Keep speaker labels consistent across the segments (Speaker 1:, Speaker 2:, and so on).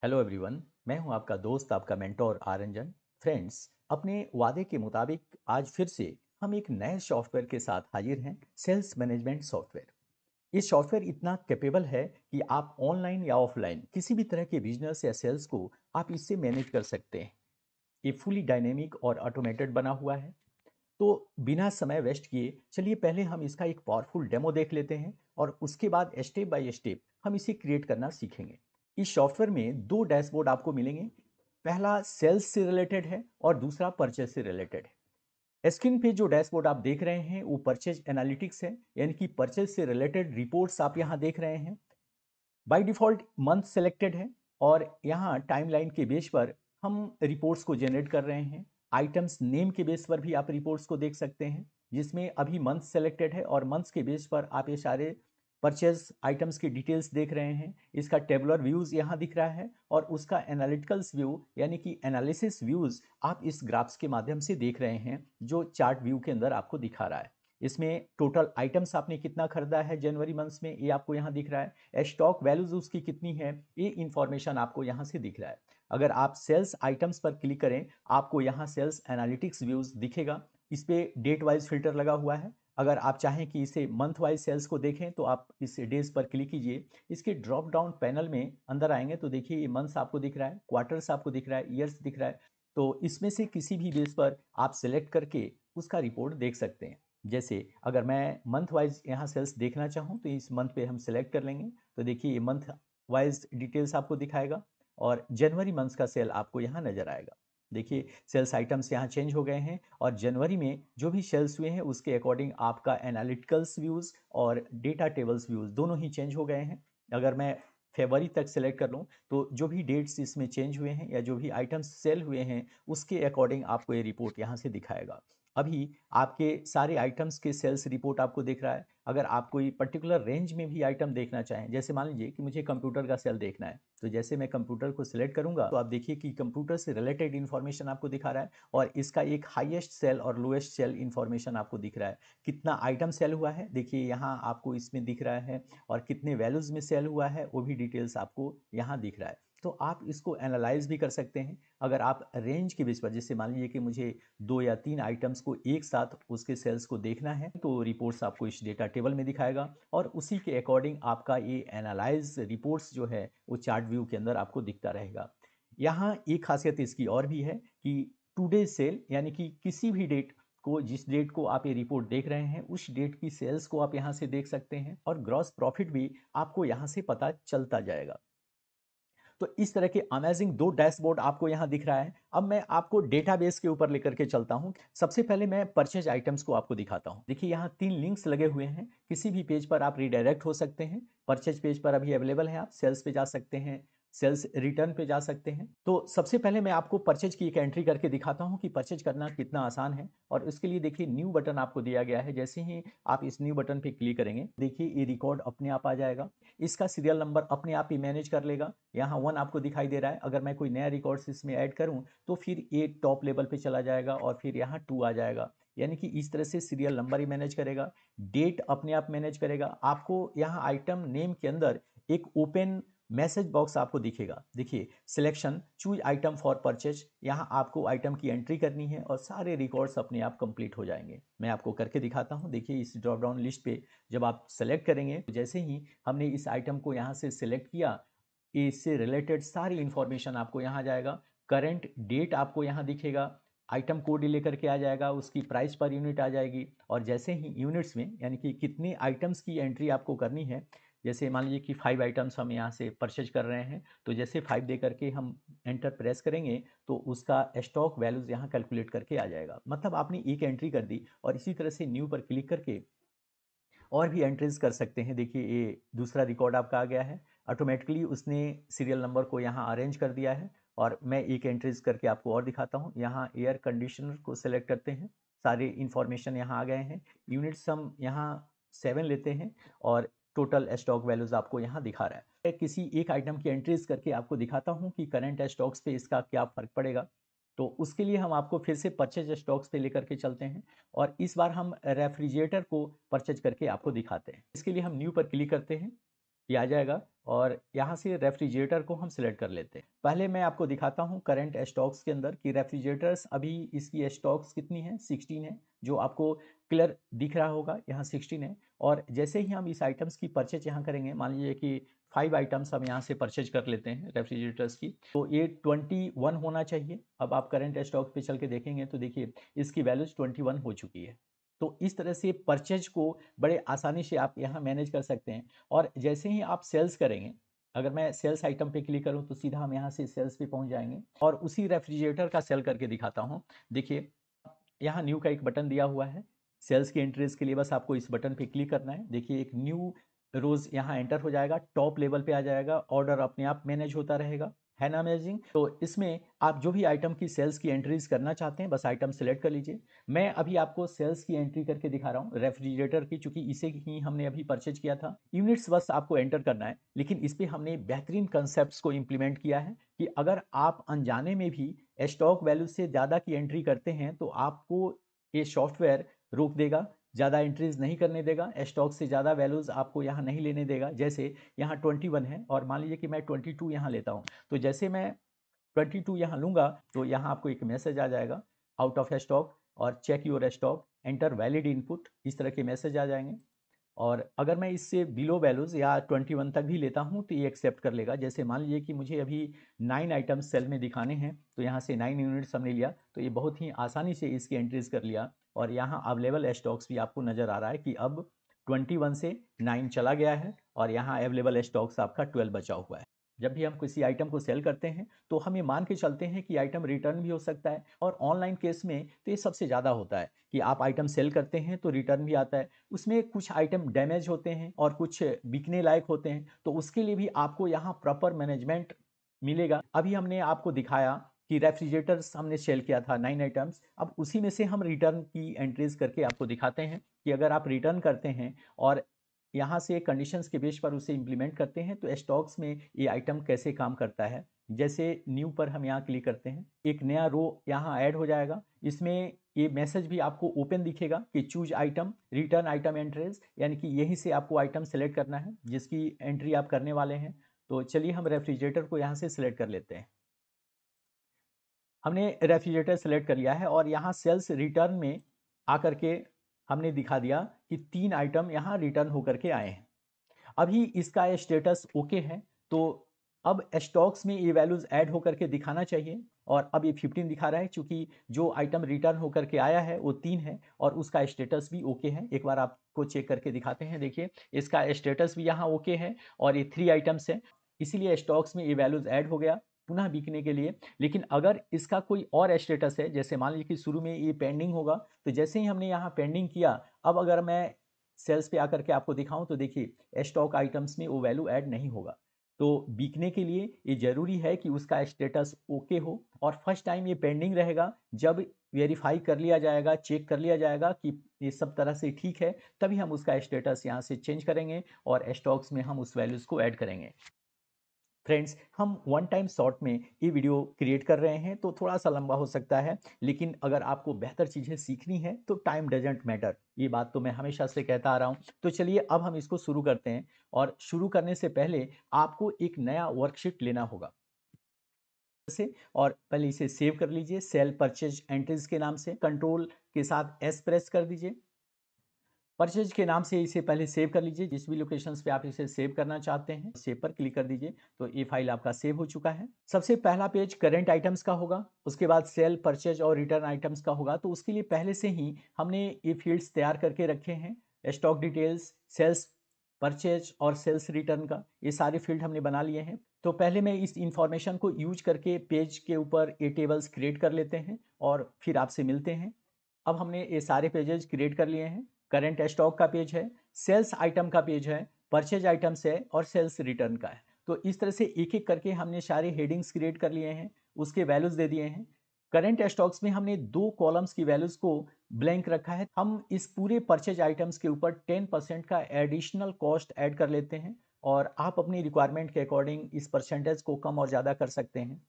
Speaker 1: Hello everyone. मैं हूं आपका दोस्त, आपका मेंटोर आरंजन। फ्रेंड्स, अपने वादे के मुताबिक आज फिर से हम एक नए सॉफ्टवेयर के साथ हाजिर हैं। Sales management software. ये सॉफ्टवेयर इतना कैपेबल है कि आप ऑनलाइन या ऑफलाइन किसी भी तरह के बिजनेस या सेल्स को आप इससे मैनेज कर सकते हैं। ये फुली डायनेमिक और ऑटोमेटेड बना हुआ है। तो बिना समय वेस्ट किए चलिए पहले हम इसका एक पावरफुल डेमो देख लेते हैं और उसके बाद स्टेप बाय स्टेप हम इसे क्रिएट करना सीखेंगे। इस सॉफ्टवेयर में दो डैशबोर्ड आपको मिलेंगे। पहला सेल्स से रिलेटेड है और दूसरा परचेज से रिलेटेड है। स्क्रीन पे जो डैशबोर्ड आप देख रहे हैं वो परचेज एनालिटिक्स है, यानी कि परचेज से रिलेटेड रिपोर्ट्स आप यहाँ देख रहे हैं। बाय डिफ़ॉल्ट मंथ सेलेक्टेड है और यहाँ टाइमलाइन के बेस पर हम रिपोर्ट्स को जनरेट कर रहे हैं। आइटम्स नेम के बेस पर भी आप रिपोर्ट्स को देख सकते हैं, जिसमें अभी मंथ सेलेक्टेड है और मंथ्स के बेस पर आप ये सारे परचेज आइटम्स की डिटेल्स देख रहे हैं। इसका टेबुलर व्यूज़ यहाँ दिख रहा है और उसका एनालिटिकल्स व्यू यानी कि एनालिसिस व्यूज़ आप इस ग्राफ्स के माध्यम से देख रहे हैं, जो चार्ट व्यू के अंदर आपको दिखा रहा है। इसमें टोटल आइटम्स आपने कितना खरीदा है जनवरी मंथ्स में, ये आपको यहाँ दिख रहा है। स्टॉक वैल्यूज उसकी कितनी है, ये इंफॉर्मेशन आपको यहाँ से दिख रहा है। अगर आप सेल्स आइटम्स पर क्लिक करें, आपको यहाँ सेल्स एनालिटिक्स व्यूज दिखेगा। इस पे डेट वाइज फिल्टर लगा हुआ है। अगर आप चाहें कि इसे मंथ वाइज सेल्स को देखें तो आप इस डेज पर क्लिक कीजिए। इसके ड्रॉप डाउन पैनल में अंदर आएंगे तो देखिए ये मंथ्स आपको दिख रहा है, क्वार्टर्स आपको दिख रहा है, ईयर्स दिख रहा है। तो इसमें से किसी भी बेस पर आप सेलेक्ट करके उसका रिपोर्ट देख सकते हैं। जैसे अगर मैं मंथ वाइज यहाँ सेल्स देखना चाहूँ तो इस मंथ पे हम सेलेक्ट कर लेंगे। तो देखिए ये मंथ वाइज डिटेल्स आपको दिखाएगा और जनवरी मंथ का सेल आपको यहाँ नजर आएगा। देखिए सेल्स आइटम्स यहाँ चेंज हो गए हैं और जनवरी में जो भी सेल्स हुए हैं उसके अकॉर्डिंग आपका एनालिटिकल्स व्यूज और डेटा टेबल्स व्यूज दोनों ही चेंज हो गए हैं। अगर मैं फरवरी तक सेलेक्ट कर लूँ तो जो भी डेट्स इसमें चेंज हुए हैं या जो भी आइटम्स सेल हुए हैं उसके अकॉर्डिंग आपको ये रिपोर्ट यहाँ से दिखाएगा। अभी आपके सारे आइटम्स के सेल्स रिपोर्ट आपको दिख रहा है। अगर आप कोई पर्टिकुलर रेंज में भी आइटम देखना चाहें, जैसे मान लीजिए कि मुझे कंप्यूटर का सेल देखना है, तो जैसे मैं कंप्यूटर को सिलेक्ट करूंगा तो आप देखिए कि कंप्यूटर से रिलेटेड इन्फॉर्मेशन आपको दिखा रहा है और इसका एक हाईएस्ट सेल और लोएस्ट सेल इन्फॉर्मेशन आपको दिख रहा है। कितना आइटम सेल हुआ है देखिए यहाँ आपको इसमें दिख रहा है और कितने वैल्यूज में सेल हुआ है वो भी डिटेल्स आपको यहाँ दिख रहा है। तो आप इसको एनालाइज भी कर सकते हैं। अगर आप रेंज के बेस पर, जैसे मान लीजिए कि मुझे 2 या 3 आइटम्स को एक साथ उसके सेल्स को देखना है, तो रिपोर्ट्स आपको इस डेटा टेबल में दिखाएगा और उसी के अकॉर्डिंग आपका ये एनालाइज रिपोर्ट्स जो है वो चार्ट व्यू के अंदर आपको दिखता रहेगा। यहाँ एक खासियत इसकी और भी है कि टुडे सेल यानी कि किसी भी डेट को, जिस डेट को आप ये रिपोर्ट देख रहे हैं उस डेट की सेल्स को आप यहाँ से देख सकते हैं और ग्रॉस प्रॉफिट भी आपको यहाँ से पता चलता जाएगा। तो इस तरह के अमेजिंग दो डैशबोर्ड आपको यहाँ दिख रहा है। अब मैं आपको डेटाबेस के ऊपर लेकर के चलता हूँ। सबसे पहले मैं परचेज आइटम्स को आपको दिखाता हूँ। देखिए यहाँ 3 लिंक्स लगे हुए हैं, किसी भी पेज पर आप रिडायरेक्ट हो सकते हैं। परचेज पेज पर अभी अवेलेबल है, आप सेल्स पे जा सकते हैं, सेल्स रिटर्न पे जा सकते हैं। तो सबसे पहले मैं आपको परचेज की एक एंट्री करके दिखाता हूँ कि परचेज करना कितना आसान है। और उसके लिए देखिए न्यू बटन आपको दिया गया है। जैसे ही आप इस न्यू बटन पे क्लिक करेंगे देखिए ये रिकॉर्ड अपने आप आ जाएगा। इसका सीरियल नंबर अपने आप ही मैनेज कर लेगा। यहाँ 1 आपको दिखाई दे रहा है। अगर मैं कोई नया रिकॉर्ड्स इसमें ऐड करूँ तो फिर ये टॉप लेवल पे चला जाएगा और फिर यहाँ 2 आ जाएगा। यानी कि इस तरह से सीरियल नंबर ही मैनेज करेगा, डेट अपने आप मैनेज करेगा। आपको यहाँ आइटम नेम के अंदर एक ओपन मैसेज बॉक्स आपको दिखेगा। देखिए selection choose item for purchase, यहाँ आपको आइटम की एंट्री करनी है और सारे रिकॉर्ड्स अपने आप कंप्लीट हो जाएंगे। मैं आपको करके दिखाता हूँ। देखिए इस ड्रॉप डाउन लिस्ट पे जब आप सेलेक्ट करेंगे तो जैसे ही हमने इस आइटम को यहाँ से सिलेक्ट किया, इससे रिलेटेड सारी इंफॉर्मेशन आपको यहाँ जाएगा। करंट डेट आपको यहाँ दिखेगा, आइटम कोड लेकर के आ जाएगा, उसकी प्राइस पर यूनिट आ जाएगी। और जैसे ही यूनिट्स में यानी कि कितने आइटम्स की एंट्री आपको करनी है, जैसे मान लीजिए कि 5 आइटम्स हम यहाँ से परचेज कर रहे हैं, तो जैसे 5 दे करके हम एंटर प्रेस करेंगे तो उसका स्टॉक वैल्यूज यहाँ कैलकुलेट करके आ जाएगा। मतलब आपने एक एंट्री कर दी और इसी तरह से न्यू पर क्लिक करके और भी एंट्रीज कर सकते हैं। देखिए ये दूसरा रिकॉर्ड आपका आ गया है। ऑटोमेटिकली उसने सीरियल नंबर को यहाँ अरेंज कर दिया है। और मैं एक एंट्रीज करके आपको और दिखाता हूँ। यहाँ एयर कंडीशनर को सिलेक्ट करते हैं, सारे इंफॉर्मेशन यहाँ आ गए हैं। यूनिट्स हम यहाँ 7 लेते हैं और टोटल स्टॉक वैल्यूज आपको यहाँ दिखा रहा है। मैं किसी एक आइटम की एंट्रीज करके आपको दिखाता हूँ कि करंट स्टॉक्स पे इसका क्या फर्क पड़ेगा। तो उसके लिए हम आपको फिर से परचेज स्टॉक्स पे लेकर के चलते हैं और इस बार हम रेफ्रिजरेटर को परचेज करके आपको दिखाते हैं। इसके लिए हम न्यू पर क्लिक करते हैं, ये आ जाएगा। और यहाँ से रेफ्रिजरेटर को हम सिलेक्ट कर लेते हैं। पहले मैं आपको दिखाता हूँ करंट स्टॉक्स के अंदर कि रेफ्रिजरेटर्स अभी इसकी स्टॉक्स कितनी है, 16 है, जो आपको क्लियर दिख रहा होगा, यहाँ 16 है। और जैसे ही हम इस आइटम्स की परचेज यहाँ करेंगे, मान लीजिए कि 5 आइटम्स हम यहाँ से परचेज कर लेते हैं रेफ्रिजरेटर्स की, तो ये 21 होना चाहिए। अब आप करंट स्टॉक पे चल के देखेंगे तो देखिए इसकी वैल्यूज 21 हो चुकी है। तो इस तरह से परचेज को बड़े आसानी से आप यहाँ मैनेज कर सकते हैं। और जैसे ही आप सेल्स करेंगे, अगर मैं सेल्स आइटम पे क्लिक करूँ तो सीधा हम यहाँ से सेल्स पे पहुँच जाएंगे और उसी रेफ्रिजरेटर का सेल करके दिखाता हूँ। देखिए यहाँ न्यू का एक बटन दिया हुआ है, सेल्स की एंट्रीज के लिए बस आपको इस बटन पे क्लिक करना है। देखिए एक न्यू रोज यहाँ एंटर हो जाएगा, टॉप लेवल पे आ जाएगा, ऑर्डर अपने आप मैनेज होता रहेगा, है ना अमेजिंग। तो इसमें आप जो भी आइटम की सेल्स की एंट्रीज करना चाहते हैं बस आइटम सेलेक्ट कर लीजिए। मैं अभी आपको सेल्स की एंट्री करके दिखा रहा हूँ रेफ्रिजरेटर की, चूंकि इसे ही हमने अभी परचेज किया था। यूनिट्स बस आपको एंटर करना है, लेकिन इस पे हमने बेहतरीन कंसेप्ट को इंप्लीमेंट किया है कि अगर आप अनजाने में भी स्टॉक वैल्यू से ज़्यादा की एंट्री करते हैं तो आपको ये सॉफ्टवेयर रोक देगा, ज़्यादा एंट्रीज नहीं करने देगा, स्टॉक से ज़्यादा वैल्यूज़ आपको यहाँ नहीं लेने देगा। जैसे यहाँ 21 है और मान लीजिए कि मैं 22 यहाँ लेता हूँ, तो जैसे मैं 22 यहाँ लूँगा तो यहाँ आपको एक मैसेज आ जाएगा, आउट ऑफ स्टॉक और check your stock, enter valid input, इस तरह के मैसेज आ जाएंगे। और अगर मैं इससे बिलो वैल्यूज़ या 21 तक भी लेता हूँ तो ये एक्सेप्ट कर लेगा। जैसे मान लीजिए कि मुझे अभी 9 आइटम्स सेल में दिखाने हैं, तो यहाँ से 9 यूनिट्स हमने लिया, तो ये बहुत ही आसानी से इसकी एंट्रीज कर लिया। और यहाँ अवेलेबल स्टॉक्स भी आपको नज़र आ रहा है कि अब 21 से 9 चला गया है और यहाँ अवेलेबल स्टॉक्स आपका 12 बचा हुआ है। जब भी हम किसी आइटम को सेल करते हैं तो हम ये मान के चलते हैं कि आइटम रिटर्न भी हो सकता है, और ऑनलाइन केस में तो ये सबसे ज़्यादा होता है कि आप आइटम सेल करते हैं तो रिटर्न भी आता है। उसमें कुछ आइटम डैमेज होते हैं और कुछ बिकने लायक होते हैं, तो उसके लिए भी आपको यहाँ प्रॉपर मैनेजमेंट मिलेगा। अभी हमने आपको दिखाया कि रेफ्रिजरेटर्स हमने सेल किया था 9 आइटम्स, अब उसी में से हम रिटर्न की एंट्रीज करके आपको दिखाते हैं कि अगर आप रिटर्न करते हैं और यहाँ से कंडीशंस के बेस पर उसे इम्प्लीमेंट करते हैं तो स्टॉक्स में ये आइटम कैसे काम करता है। जैसे न्यू पर हम यहाँ क्लिक करते हैं, एक नया रो यहाँ ऐड हो जाएगा, इसमें ये मैसेज भी आपको ओपन दिखेगा कि choose item return item entries, यानी कि यहीं से आपको आइटम सेलेक्ट करना है जिसकी एंट्री आप करने वाले हैं। तो चलिए हम रेफ्रिजरेटर को यहाँ से सिलेक्ट कर लेते हैं। हमने रेफ्रिजरेटर सेलेक्ट कर लिया है और यहाँ सेल्स रिटर्न में आकर के हमने दिखा दिया कि 3 आइटम यहाँ रिटर्न होकर के आए हैं। अभी इसका स्टेटस ओके है, तो अब स्टॉक्स में ये वैल्यूज ऐड होकर के दिखाना चाहिए और अब ये 15 दिखा रहा है, क्योंकि जो आइटम रिटर्न होकर के आया है वो 3 है और उसका स्टेटस भी ओके है। एक बार आपको चेक करके दिखाते हैं, देखिए इसका स्टेटस भी यहाँ ओके है और ये 3 आइटम्स है, इसीलिए स्टॉक्स में ये वैल्यूज ऐड हो गया पुनः बिकने के लिए। लेकिन अगर इसका कोई और स्टेटस है, जैसे मान लीजिए कि शुरू में ये पेंडिंग होगा, तो जैसे ही हमने यहाँ पेंडिंग किया, अब अगर मैं सेल्स पे आकर के आपको दिखाऊं तो देखिए स्टॉक आइटम्स में वो वैल्यू ऐड नहीं होगा। तो बिकने के लिए ये जरूरी है कि उसका स्टेटस ओके हो और फर्स्ट टाइम ये पेंडिंग रहेगा। जब वेरीफाई कर लिया जाएगा, चेक कर लिया जाएगा कि ये सब तरह से ठीक है, तभी हम उसका स्टेटस यहाँ से चेंज करेंगे और स्टॉक्स में हम उस वैल्यूज़ को ऐड करेंगे। फ्रेंड्स, हम वन टाइम शॉर्ट में ये वीडियो क्रिएट कर रहे हैं तो थोड़ा सा लंबा हो सकता है, लेकिन अगर आपको बेहतर चीज़ें सीखनी है तो टाइम डजेंट मैटर, ये बात तो मैं हमेशा से कहता आ रहा हूँ। तो चलिए अब हम इसको शुरू करते हैं, और शुरू करने से पहले आपको एक नया वर्कशीट लेना होगा से, और पहले इसे सेव कर लीजिए सेल परचेज एंट्रीज के नाम से, कंट्रोल के साथ एस प्रेस कर दीजिए। परचेज के नाम से इसे पहले सेव कर लीजिए, जिस भी लोकेशंस पे आप इसे सेव करना चाहते हैं सेव पर क्लिक कर दीजिए, तो ये फाइल आपका सेव हो चुका है। सबसे पहला पेज करंट आइटम्स का होगा, उसके बाद सेल परचेज और रिटर्न आइटम्स का होगा। तो उसके लिए पहले से ही हमने ये फील्ड्स तैयार करके रखे हैं, स्टॉक डिटेल्स, सेल्स परचेज और सेल्स रिटर्न का ये सारे फील्ड हमने बना लिए हैं। तो पहले मैं इस इंफॉर्मेशन को यूज करके पेज के ऊपर ये टेबल्स क्रिएट कर लेते हैं और फिर आपसे मिलते हैं। अब हमने ये सारे पेजेस क्रिएट कर लिए हैं। करंट स्टॉक का पेज है, सेल्स आइटम का पेज है, परचेज आइटम्स है और सेल्स रिटर्न का है। तो इस तरह से एक एक करके हमने सारे हेडिंग्स क्रिएट कर लिए हैं, उसके वैल्यूज दे दिए हैं। करंट स्टॉक्स में हमने 2 कॉलम्स की वैल्यूज को ब्लैंक रखा है। हम इस पूरे परचेज आइटम्स के ऊपर 10% का एडिशनल कॉस्ट ऐड कर लेते हैं, और आप अपनी रिक्वायरमेंट के अकॉर्डिंग इस परसेंटेज को कम और ज़्यादा कर सकते हैं।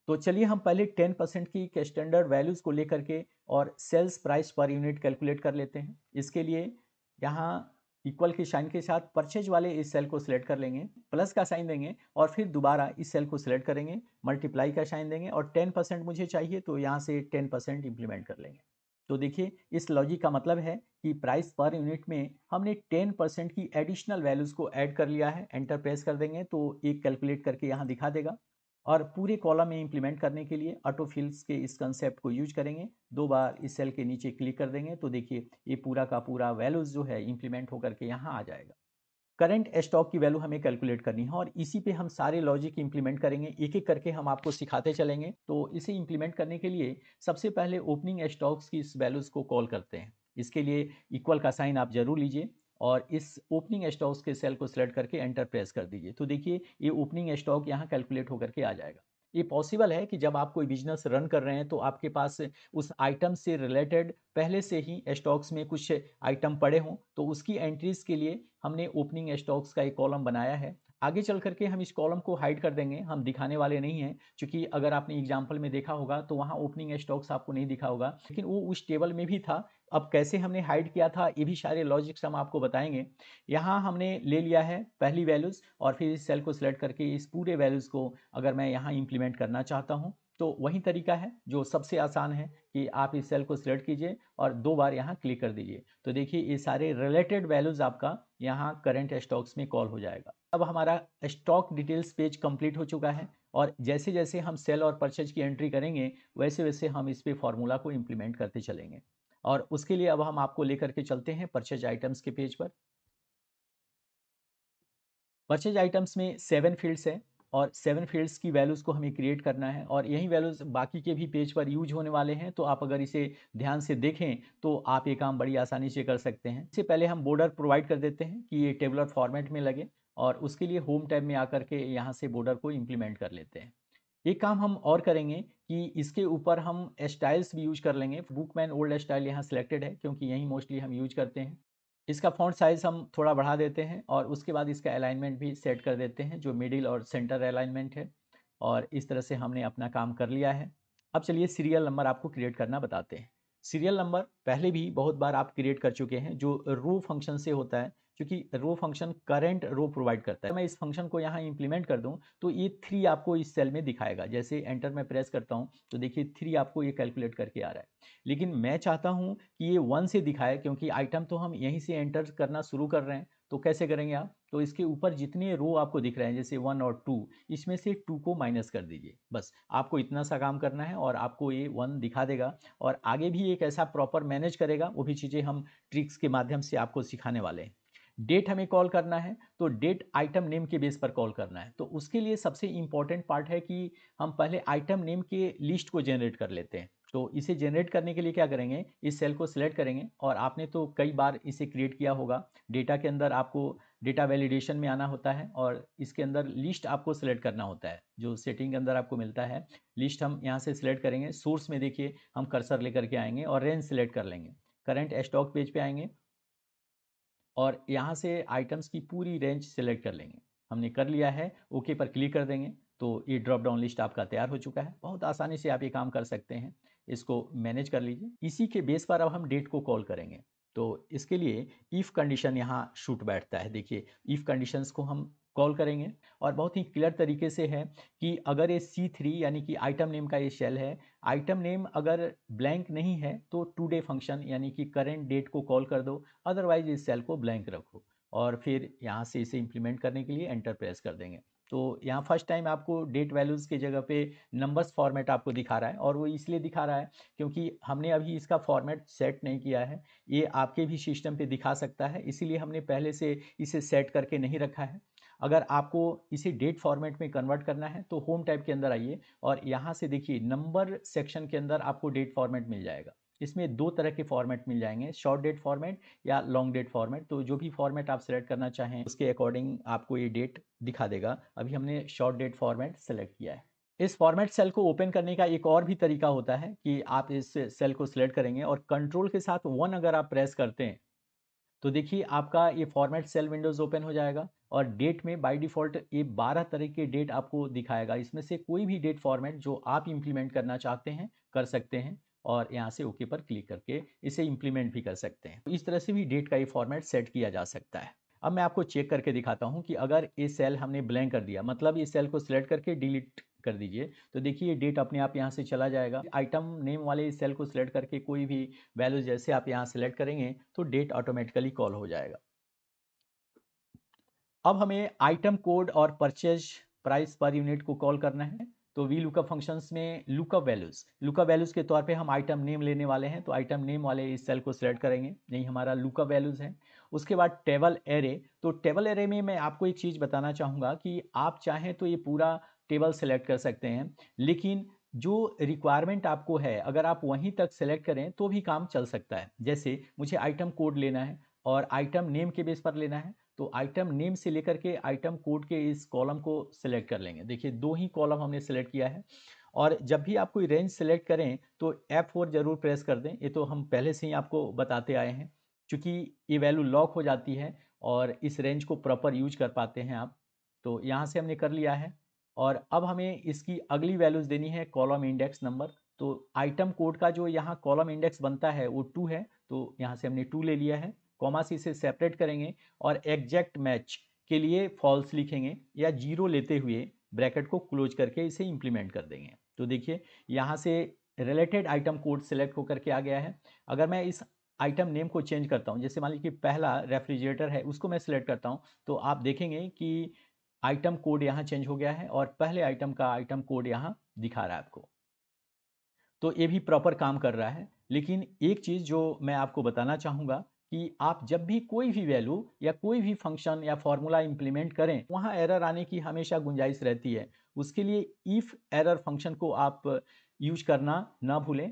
Speaker 1: तो चलिए हम पहले 10% की स्टैंडर्ड वैल्यूज़ को लेकर के और सेल्स प्राइस पर यूनिट कैलकुलेट कर लेते हैं। इसके लिए यहाँ इक्वल के साइन के साथ परचेज वाले इस सेल को सिलेक्ट कर लेंगे, प्लस का साइन देंगे और फिर दोबारा इस सेल को सिलेक्ट करेंगे, मल्टीप्लाई का साइन देंगे और 10% मुझे चाहिए तो यहाँ से 10% इंप्लीमेंट कर लेंगे। तो देखिए इस लॉजिक का मतलब है कि प्राइस पर यूनिट में हमने 10% की एडिशनल वैल्यूज़ को ऐड कर लिया है। एंटर प्रेस कर देंगे तो एक कैलकुलेट करके यहाँ दिखा देगा और पूरे कॉलम में इंप्लीमेंट करने के लिए ऑटो फिल्स के इस कंसेप्ट को यूज करेंगे। 2 बार इस सेल के नीचे क्लिक कर देंगे तो देखिए ये पूरा का पूरा वैल्यूज़ जो है इंप्लीमेंट होकर के यहाँ आ जाएगा। करंट स्टॉक की वैल्यू हमें कैलकुलेट करनी है और इसी पे हम सारे लॉजिक इंप्लीमेंट करेंगे, एक एक करके हम आपको सिखाते चलेंगे। तो इसे इंप्लीमेंट करने के लिए सबसे पहले ओपनिंग स्टॉक्स की इस वैल्यूज़ को कॉल करते हैं। इसके लिए इक्वल का साइन आप जरूर लीजिए और इस ओपनिंग स्टॉक्स के सेल को सिलेक्ट करके एंटर प्रेस कर दीजिए तो देखिए ये ओपनिंग स्टॉक यहाँ कैलकुलेट होकर के आ जाएगा। ये पॉसिबल है कि जब आप कोई बिजनेस रन कर रहे हैं तो आपके पास उस आइटम से रिलेटेड पहले से ही स्टॉक्स में कुछ आइटम पड़े हों, तो उसकी एंट्रीज के लिए हमने ओपनिंग स्टॉक्स का एक कॉलम बनाया है। आगे चल करके हम इस कॉलम को हाइड कर देंगे, हम दिखाने वाले नहीं हैं, क्योंकि अगर आपने एग्जाम्पल में देखा होगा तो वहाँ ओपनिंग स्टॉक्स आपको नहीं दिखा होगा, लेकिन वो उस टेबल में भी था। अब कैसे हमने हाइड किया था ये भी सारे लॉजिक्स हम आपको बताएंगे। यहाँ हमने ले लिया है पहली वैल्यूज़ और फिर इस सेल को सिलेक्ट करके इस पूरे वैल्यूज़ को अगर मैं यहाँ इंप्लीमेंट करना चाहता हूँ तो वही तरीका है जो सबसे आसान है कि आप इस सेल को सिलेक्ट कीजिए और 2 बार यहाँ क्लिक कर दीजिए तो देखिए ये सारे रिलेटेड वैल्यूज़ आपका यहाँ करंट स्टॉक्स में कॉल हो जाएगा। अब हमारा स्टॉक डिटेल्स पेज कंप्लीट हो चुका है और जैसे जैसे हम सेल और परचेज की एंट्री करेंगे वैसे वैसे हम इस पे फॉर्मूला को इम्प्लीमेंट करते चलेंगे और उसके लिए अब हम आपको लेकर के चलते हैं परचेज आइटम्स के पेज पर। परचेज आइटम्स में 7 फील्ड्स हैं और 7 फील्ड्स की वैल्यूज़ को हमें क्रिएट करना है और यही वैल्यूज़ बाकी के भी पेज पर यूज होने वाले हैं। तो आप अगर इसे ध्यान से देखें तो आप ये काम बड़ी आसानी से कर सकते हैं। इससे पहले हम बॉर्डर प्रोवाइड कर देते हैं कि ये टेबुलर फॉर्मेट में लगे और उसके लिए होम टैब में आकर के यहाँ से बॉर्डर को इम्प्लीमेंट कर लेते हैं। एक काम हम और करेंगे कि इसके ऊपर हम स्टाइल्स भी यूज कर लेंगे। बुकमैन ओल्ड स्टाइल यहाँ सिलेक्टेड है क्योंकि यही मोस्टली हम यूज करते हैं। इसका फ़ॉन्ट साइज़ हम थोड़ा बढ़ा देते हैं और उसके बाद इसका अलाइनमेंट भी सेट कर देते हैं जो मिडिल और सेंटर अलाइनमेंट है और इस तरह से हमने अपना काम कर लिया है। अब चलिए सीरियल नंबर आपको क्रिएट करना बताते हैं। सीरियल नंबर पहले भी बहुत बार आप क्रिएट कर चुके हैं जो रो फंक्शन से होता है, क्योंकि रो फंक्शन करंट रो प्रोवाइड करता है। मैं इस फंक्शन को यहाँ इंप्लीमेंट कर दूँ तो ये 3 आपको इस सेल में दिखाएगा। जैसे एंटर मैं प्रेस करता हूँ तो देखिए 3 आपको ये कैलकुलेट करके आ रहा है। लेकिन मैं चाहता हूँ कि ये 1 से दिखाए क्योंकि आइटम तो हम यहीं से एंटर करना शुरू कर रहे हैं। तो कैसे करेंगे आप? तो इसके ऊपर जितने रो आपको दिख रहे हैं जैसे 1 और 2, इसमें से 2 को माइनस कर दीजिए। बस आपको इतना सा काम करना है और आपको ये 1 दिखा देगा और आगे भी एक ऐसा प्रॉपर मैनेज करेगा। वो भी चीज़ें हम ट्रिक्स के माध्यम से आपको सिखाने वाले हैं। डेट हमें कॉल करना है तो डेट आइटम नेम के बेस पर कॉल करना है। तो उसके लिए सबसे इम्पॉर्टेंट पार्ट है कि हम पहले आइटम नेम के लिस्ट को जनरेट कर लेते हैं। तो इसे जनरेट करने के लिए क्या करेंगे, इस सेल को सिलेक्ट करेंगे और आपने तो कई बार इसे क्रिएट किया होगा। डेटा के अंदर आपको डेटा वैलिडेशन में आना होता है और इसके अंदर लिस्ट आपको सिलेक्ट करना होता है जो सेटिंग के अंदर आपको मिलता है। लिस्ट हम यहाँ से सिलेक्ट करेंगे। सोर्स में देखिए हम कर्सर लेकर के आएंगे और रेंज सिलेक्ट कर लेंगे। करंट स्टॉक पेज पे आएंगे और यहाँ से आइटम्स की पूरी रेंज सेलेक्ट कर लेंगे। हमने कर लिया है, ओके पर क्लिक कर देंगे तो ये ड्रॉप डाउन लिस्ट आपका तैयार हो चुका है। बहुत आसानी से आप ये काम कर सकते हैं। इसको मैनेज कर लीजिए। इसी के बेस पर अब हम डेट को कॉल करेंगे। तो इसके लिए इफ़ कंडीशन यहाँ शूट बैठता है। देखिए इफ़ कंडीशंस को हम कॉल करेंगे और बहुत ही क्लियर तरीके से है कि अगर ये C3 यानी कि आइटम नेम का ये शेल है, आइटम नेम अगर ब्लैंक नहीं है तो टुडे फंक्शन यानी कि करंट डेट को कॉल कर दो, अदरवाइज इस सेल को ब्लैंक रखो और फिर यहाँ से इसे इंप्लीमेंट करने के लिए एंटर प्रेस कर देंगे। तो यहाँ फर्स्ट टाइम आपको डेट वैल्यूज़ की जगह पे नंबर्स फॉर्मेट आपको दिखा रहा है और वो इसलिए दिखा रहा है क्योंकि हमने अभी इसका फॉर्मेट सेट नहीं किया है। ये आपके भी सिस्टम पे दिखा सकता है, इसीलिए हमने पहले से इसे सेट करके नहीं रखा है। अगर आपको इसे डेट फॉर्मेट में कन्वर्ट करना है तो होम टैब के अंदर आइए और यहाँ से देखिए नंबर सेक्शन के अंदर आपको डेट फॉर्मेट मिल जाएगा। इसमें 2 तरह के फॉर्मेट मिल जाएंगे, शॉर्ट डेट फॉर्मेट या लॉन्ग डेट फॉर्मेट। तो जो भी फॉर्मेट आप सेलेक्ट करना चाहें उसके अकॉर्डिंग आपको ये डेट दिखा देगा। अभी हमने शॉर्ट डेट फॉर्मेट सेलेक्ट किया है। इस फॉर्मेट सेल को ओपन करने का एक और भी तरीका होता है कि आप इस सेल को सिलेक्ट करेंगे और कंट्रोल के साथ 1 अगर आप प्रेस करते हैं तो देखिए आपका ये फॉर्मेट सेल विंडोज़ ओपन हो जाएगा और डेट में बाय डिफ़ॉल्ट ये 12 तरह के डेट आपको दिखाएगा। इसमें से कोई भी डेट फॉर्मेट जो आप इम्प्लीमेंट करना चाहते हैं, कर सकते हैं और यहाँ से ओके पर क्लिक करके इसे इम्प्लीमेंट भी कर सकते हैं। तो इस तरह से भी डेट का ये फॉर्मेट सेट किया जा सकता है। अब मैं आपको चेक करके दिखाता हूँ कि अगर ये सेल हमने ब्लैंक कर दिया, मतलब ये सेल को सिलेक्ट करके डिलीट कर दीजिए, तो देखिए डेट अपने आप यहाँ से चला जाएगा। आइटम नेम वाले इस सेल को सिलेक्ट करके कोई भी वैल्यू जैसे आप यहाँ सेलेक्ट करेंगे तो डेट ऑटोमेटिकली कॉल हो जाएगा। अब हमें आइटम कोड और परचेज प्राइस पर यूनिट को कॉल करना है। तो वी लुकअप फंक्शंस में लुकअप वैल्यूज के तौर पे हम आइटम नेम लेने वाले हैं। तो आइटम नेम वाले इस सेल को सिलेक्ट करेंगे, यही हमारा लुकअप वैल्यूज है। उसके बाद टेबल एरे, तो टेबल एरे में मैं आपको एक चीज़ बताना चाहूँगा कि आप चाहें तो ये पूरा टेबल सेलेक्ट कर सकते हैं, लेकिन जो रिक्वायरमेंट आपको है अगर आप वहीं तक सेलेक्ट करें तो भी काम चल सकता है। जैसे मुझे आइटम कोड लेना है और आइटम नेम के बेस पर लेना है, तो आइटम नेम से लेकर के आइटम कोड के इस कॉलम को सिलेक्ट कर लेंगे। देखिए दो ही कॉलम हमने सेलेक्ट किया है। और जब भी आप कोई रेंज सेलेक्ट करें तो F4 जरूर प्रेस कर दें, ये तो हम पहले से ही आपको बताते आए हैं। क्योंकि ये वैल्यू लॉक हो जाती है और इस रेंज को प्रॉपर यूज कर पाते हैं आप। तो यहाँ से हमने कर लिया है और अब हमें इसकी अगली वैल्यूज देनी है कॉलम इंडेक्स नंबर। तो आइटम कोड का जो यहाँ कॉलम इंडेक्स बनता है वो 2 है, तो यहाँ से हमने 2 ले लिया है। कॉमा से इसे सेपरेट करेंगे और एग्जैक्ट मैच के लिए फॉल्स लिखेंगे या जीरो लेते हुए ब्रैकेट को क्लोज करके इसे इंप्लीमेंट कर देंगे। तो देखिए यहाँ से रिलेटेड आइटम कोड सेलेक्ट होकर के आ गया है। अगर मैं इस आइटम नेम को चेंज करता हूँ, जैसे मान लीजिए कि पहला रेफ्रिजरेटर है उसको मैं सिलेक्ट करता हूँ, तो आप देखेंगे कि आइटम कोड यहाँ चेंज हो गया है और पहले आइटम का आइटम कोड यहाँ दिखा रहा है आपको। तो ये भी प्रॉपर काम कर रहा है। लेकिन एक चीज़ जो मैं आपको बताना चाहूँगा कि आप जब भी कोई भी वैल्यू या कोई भी फंक्शन या फॉर्मूला इंप्लीमेंट करें, वहाँ एरर आने की हमेशा गुंजाइश रहती है। उसके लिए इफ़ एरर फंक्शन को आप यूज करना ना भूलें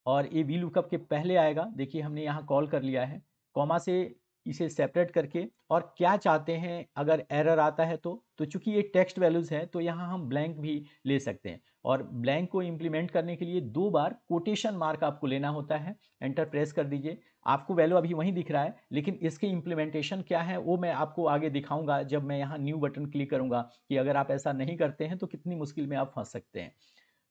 Speaker 1: और ये वी लुकअप के पहले आएगा। देखिए हमने यहाँ कॉल कर लिया है, कॉमा से इसे सेपरेट करके और क्या चाहते हैं अगर एरर आता है तो चूंकि ये टेक्स्ट वैल्यूज़ है तो यहाँ हम ब्लैंक भी ले सकते हैं। और ब्लैंक को इम्प्लीमेंट करने के लिए 2 बार कोटेशन मार्क आपको लेना होता है। एंटर प्रेस कर दीजिए। आपको वैल्यू अभी वहीं दिख रहा है, लेकिन इसके इम्प्लीमेंटेशन क्या है वो मैं आपको आगे दिखाऊंगा जब मैं यहाँ न्यू बटन क्लिक करूंगा कि अगर आप ऐसा नहीं करते हैं तो कितनी मुश्किल में आप फंस सकते हैं।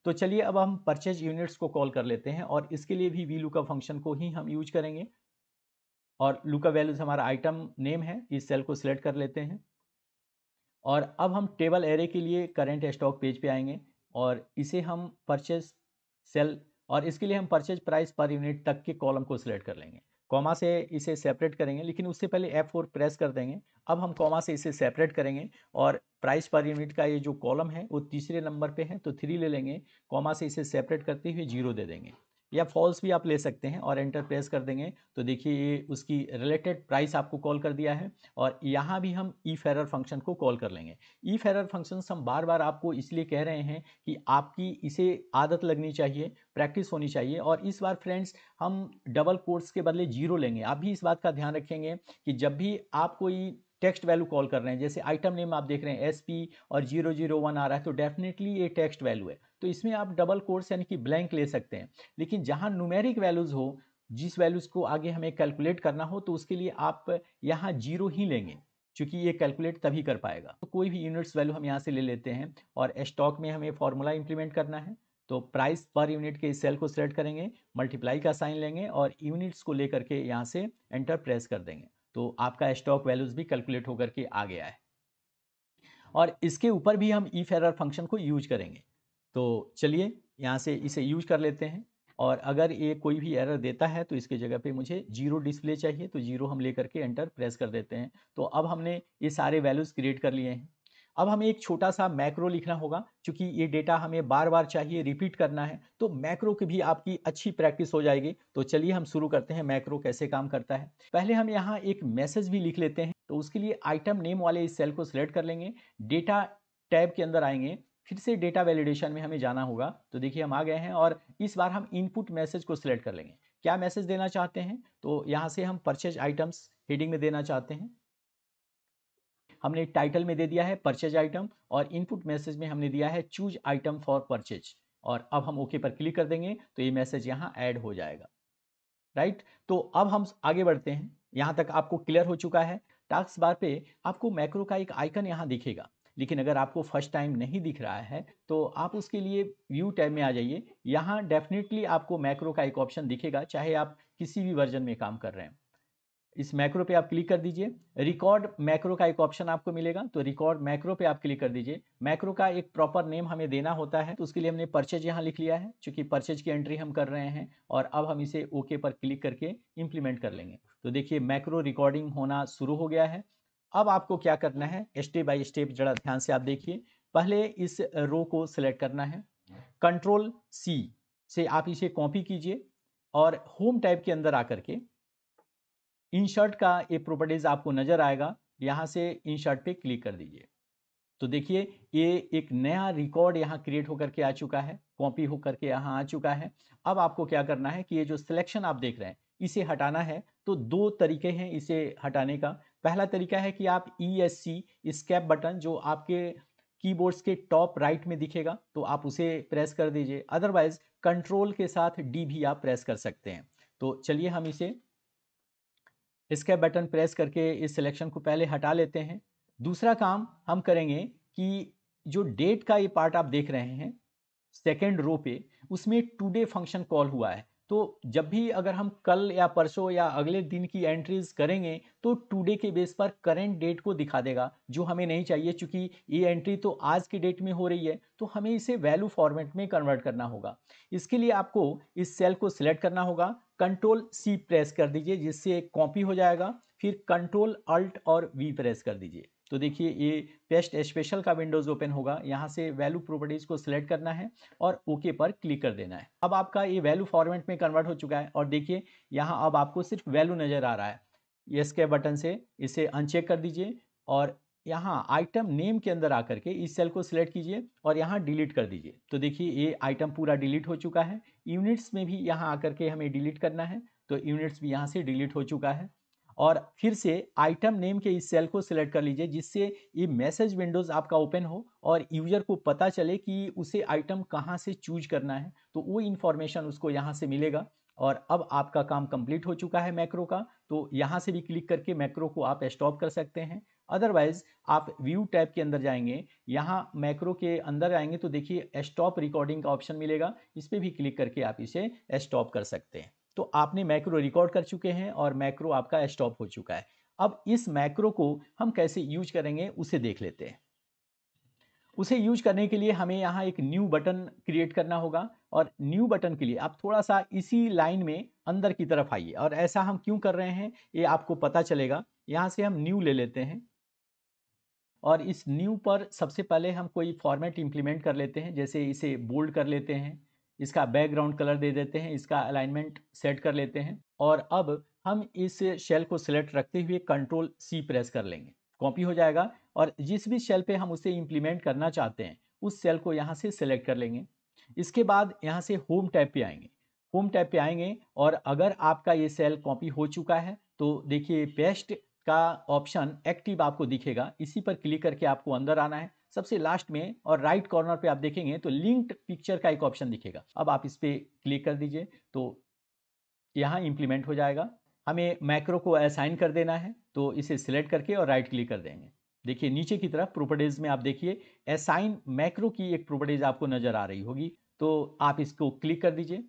Speaker 1: तो चलिए अब हम परचेज यूनिट्स को कॉल कर लेते हैं और इसके लिए भी वी लुकअप फंक्शन को ही हम यूज करेंगे। और लुकअप वैल्यूज हमारा आइटम नेम है, इस सेल को सिलेक्ट कर लेते हैं और अब हम टेबल एरे के लिए करंट स्टॉक पेज पे आएंगे और इसे हम परचेज सेल और इसके लिए हम परचेज प्राइस पर यूनिट तक के कॉलम को सिलेक्ट कर लेंगे। कॉमा से इसे सेपरेट करेंगे, लेकिन उससे पहले F4 प्रेस कर देंगे। अब हम कॉमा से इसे सेपरेट करेंगे और प्राइस पर यूनिट का ये जो कॉलम है वो तीसरे नंबर पे है, तो 3 ले लेंगे। कॉमा से इसे सेपरेट करते हुए 0 दे देंगे या फॉल्स भी आप ले सकते हैं और एंटर प्रेस कर देंगे। तो देखिए ये उसकी रिलेटेड प्राइस आपको कॉल कर दिया है और यहाँ भी हम इफ एरर फंक्शन को कॉल कर लेंगे। इफ एरर फंक्शन हम बार बार आपको इसलिए कह रहे हैं कि आपकी इसे आदत लगनी चाहिए, प्रैक्टिस होनी चाहिए। और इस बार फ्रेंड्स हम डबल कोट्स के बदले 0 लेंगे। आप भी इस बात का ध्यान रखेंगे कि जब भी आप कोई टेक्स्ट वैल्यू कॉल कर रहे हैं, जैसे आइटम नेम आप देख रहे हैं SP और 001 आ रहा है, तो डेफिनेटली ये टेक्स्ट वैल्यू है, तो इसमें आप डबल कोट्स यानी कि ब्लैंक ले सकते हैं। लेकिन जहां न्यूमेरिक वैल्यूज हो, जिस वैल्यूज को आगे हमें कैलकुलेट करना हो, तो उसके लिए आप यहाँ 0 ही लेंगे, क्योंकि ये कैलकुलेट तभी कर पाएगा। तो कोई भी यूनिट्स वैल्यू हम यहाँ से ले लेते हैं और स्टॉक में हमें फॉर्मूला इंप्लीमेंट करना है। तो प्राइस पर यूनिट के इस सेल को सिलेक्ट करेंगे, मल्टीप्लाई का साइन लेंगे और यूनिट्स को लेकर के यहाँ से एंटर प्रेस कर देंगे। तो आपका स्टॉक वैल्यूज भी कैलकुलेट होकर के आ गया है और इसके ऊपर भी हम इफ एरर फंक्शन को यूज करेंगे। तो चलिए यहाँ से इसे यूज कर लेते हैं और अगर ये कोई भी एरर देता है तो इसके जगह पे मुझे 0 डिस्प्ले चाहिए, तो 0 हम लेकर के एंटर प्रेस कर देते हैं। तो अब हमने ये सारे वैल्यूज़ क्रिएट कर लिए हैं। अब हमें एक छोटा सा मैक्रो लिखना होगा, क्योंकि ये डेटा हमें बार बार चाहिए, रिपीट करना है, तो मैक्रो की भी आपकी अच्छी प्रैक्टिस हो जाएगी। तो चलिए हम शुरू करते हैं मैक्रो कैसे काम करता है। पहले हम यहाँ एक मैसेज भी लिख लेते हैं। तो उसके लिए आइटम नेम वाले इस सेल को सिलेक्ट कर लेंगे, डेटा टैब के अंदर आएंगे, फिर से डेटा वैलिडेशन में हमें जाना होगा। तो देखिए हम आ गए हैं और इस बार हम इनपुट मैसेज को सिलेक्ट कर लेंगे। क्या मैसेज देना चाहते हैं, तो यहाँ से हम परचेज आइटम्स हेडिंग में देना चाहते हैं। हमने टाइटल में दे दिया है परचेज आइटम और इनपुट मैसेज में हमने दिया है चूज आइटम फॉर परचेज। और अब हम ओके पर क्लिक कर देंगे तो ये मैसेज यहाँ ऐड हो जाएगा। राइट, तो अब हम आगे बढ़ते हैं। यहाँ तक आपको क्लियर हो चुका है। टास्क बार पे आपको मैक्रो का एक आइकन यहाँ दिखेगा, लेकिन अगर आपको फर्स्ट टाइम नहीं दिख रहा है तो आप उसके लिए व्यू टैब में आ जाइए। यहाँ डेफिनेटली आपको मैक्रो का एक ऑप्शन दिखेगा, चाहे आप किसी भी वर्जन में काम कर रहे हैं। इस मैक्रो पे आप क्लिक कर दीजिए। रिकॉर्ड मैक्रो का एक ऑप्शन आपको मिलेगा, तो रिकॉर्ड मैक्रो पे आप क्लिक कर दीजिए। मैक्रो का एक प्रॉपर नेम हमें देना होता है, तो उसके लिए हमने परचेज यहाँ लिख लिया है, क्योंकि परचेज की एंट्री हम कर रहे हैं। और अब हम इसे ओके पर क्लिक करके इंप्लीमेंट कर लेंगे। तो देखिए मैक्रो रिकॉर्डिंग होना शुरू हो गया है। अब आपको क्या करना है, स्टेप बाय स्टेप जरा ध्यान से आप देखिए। पहले इस रो को सिलेक्ट करना है, कंट्रोल सी से आप इसे कॉपी कीजिए और होम टैब के अंदर आकर के इंसर्ट का ये प्रॉपर्टीज आपको नजर आएगा, यहाँ से इंसर्ट पे क्लिक कर दीजिए। तो देखिए ये एक नया रिकॉर्ड यहाँ क्रिएट होकर के आ चुका है, कॉपी होकर के यहाँ आ चुका है। अब आपको क्या करना है कि ये जो सिलेक्शन आप देख रहे हैं इसे हटाना है। तो दो तरीके हैं इसे हटाने का। पहला तरीका है कि आप ESC स्केप बटन जो आपके कीबोर्ड्स के टॉप राइट में दिखेगा तो आप उसे प्रेस कर दीजिए, अदरवाइज कंट्रोल के साथ D भी आप प्रेस कर सकते हैं। तो चलिए हम इसे इसका बटन प्रेस करके इस सिलेक्शन को पहले हटा लेते हैं। दूसरा काम हम करेंगे कि जो डेट का ये पार्ट आप देख रहे हैं सेकेंड रो पे, उसमें टुडे फंक्शन कॉल हुआ है। तो जब भी अगर हम कल या परसों या अगले दिन की एंट्रीज करेंगे तो टुडे के बेस पर करंट डेट को दिखा देगा, जो हमें नहीं चाहिए। चूंकि ये एंट्री तो आज की डेट में हो रही है तो हमें इसे वैल्यू फॉर्मेट में कन्वर्ट करना होगा। इसके लिए आपको इस सेल को सिलेक्ट करना होगा, कंट्रोल सी प्रेस कर दीजिए जिससे कॉपी हो जाएगा, फिर कंट्रोल अल्ट और वी प्रेस कर दीजिए। तो देखिए ये पेस्ट स्पेशल का विंडोज ओपन होगा, यहाँ से वैल्यू प्रॉपर्टीज को सिलेक्ट करना है और ओके पर क्लिक कर देना है। अब आपका ये वैल्यू फॉर्मेट में कन्वर्ट हो चुका है और देखिए यहाँ अब आपको सिर्फ वैल्यू नजर आ रहा है। यस के बटन से इसे अनचेक कर दीजिए और यहाँ आइटम नेम के अंदर आकर के इस सेल को सिलेक्ट कीजिए और यहाँ डिलीट कर दीजिए। तो देखिए ये आइटम पूरा डिलीट हो चुका है। यूनिट्स में भी यहाँ आकर के हमें डिलीट करना है, तो यूनिट्स भी यहाँ से डिलीट हो चुका है। और फिर से आइटम नेम के इस सेल को सिलेक्ट कर लीजिए जिससे ये मैसेज विंडोज आपका ओपन हो और यूजर को पता चले कि उसे आइटम कहाँ से चूज करना है, तो वो इंफॉर्मेशन उसको यहाँ से मिलेगा। और अब आपका काम कंप्लीट हो चुका है मैक्रो का, तो यहाँ से भी क्लिक करके मैक्रो को आप स्टॉप कर सकते हैं। अदरवाइज आप व्यू टैब के अंदर जाएंगे, यहाँ मैक्रो के अंदर आएंगे तो देखिए स्टॉप रिकॉर्डिंग का ऑप्शन मिलेगा, इस पर भी क्लिक करके आप इसे स्टॉप कर सकते हैं। तो आपने मैक्रो रिकॉर्ड कर चुके हैं और मैक्रो आपका स्टॉप हो चुका है। अब इस मैक्रो को हम कैसे यूज करेंगे उसे देख लेते हैं। उसे यूज करने के लिए हमें यहाँ एक न्यू बटन क्रिएट करना होगा और न्यू बटन के लिए आप थोड़ा सा इसी लाइन में अंदर की तरफ आइए। और ऐसा हम क्यों कर रहे हैं ये आपको पता चलेगा। यहाँ से हम न्यू ले लेते हैं और इस न्यू पर सबसे पहले हम कोई फॉर्मेट इंप्लीमेंट कर लेते हैं, जैसे इसे बोल्ड कर लेते हैं, इसका बैकग्राउंड कलर दे देते हैं, इसका अलाइनमेंट सेट कर लेते हैं। और अब हम इस शेल को सिलेक्ट रखते हुए कंट्रोल सी प्रेस कर लेंगे, कॉपी हो जाएगा। और जिस भी शेल पे हम उसे इंप्लीमेंट करना चाहते हैं उस सेल को यहाँ से सिलेक्ट कर लेंगे। इसके बाद यहाँ से होम टैब पे आएंगे। होम टैब पे आएंगे और अगर आपका ये सेल कॉपी हो चुका है तो देखिए पेस्ट का ऑप्शन एक्टिव आपको दिखेगा, इसी पर क्लिक करके आपको अंदर आना है। सबसे लास्ट में और राइट कॉर्नर पे आप देखेंगे तो लिंक्ड पिक्चर का एक ऑप्शन दिखेगा, अब आप इस पे क्लिक कर दीजिए तो यहाँ इंप्लीमेंट हो जाएगा। हमें मैक्रो को असाइन कर देना है तो इसे सिलेक्ट करके और राइट क्लिक कर देंगे। देखिए नीचे की तरफ प्रॉपर्टीज में आप देखिए असाइन मैक्रो की एक प्रॉपर्टीज आपको नजर आ रही होगी, तो आप इसको क्लिक कर दीजिए।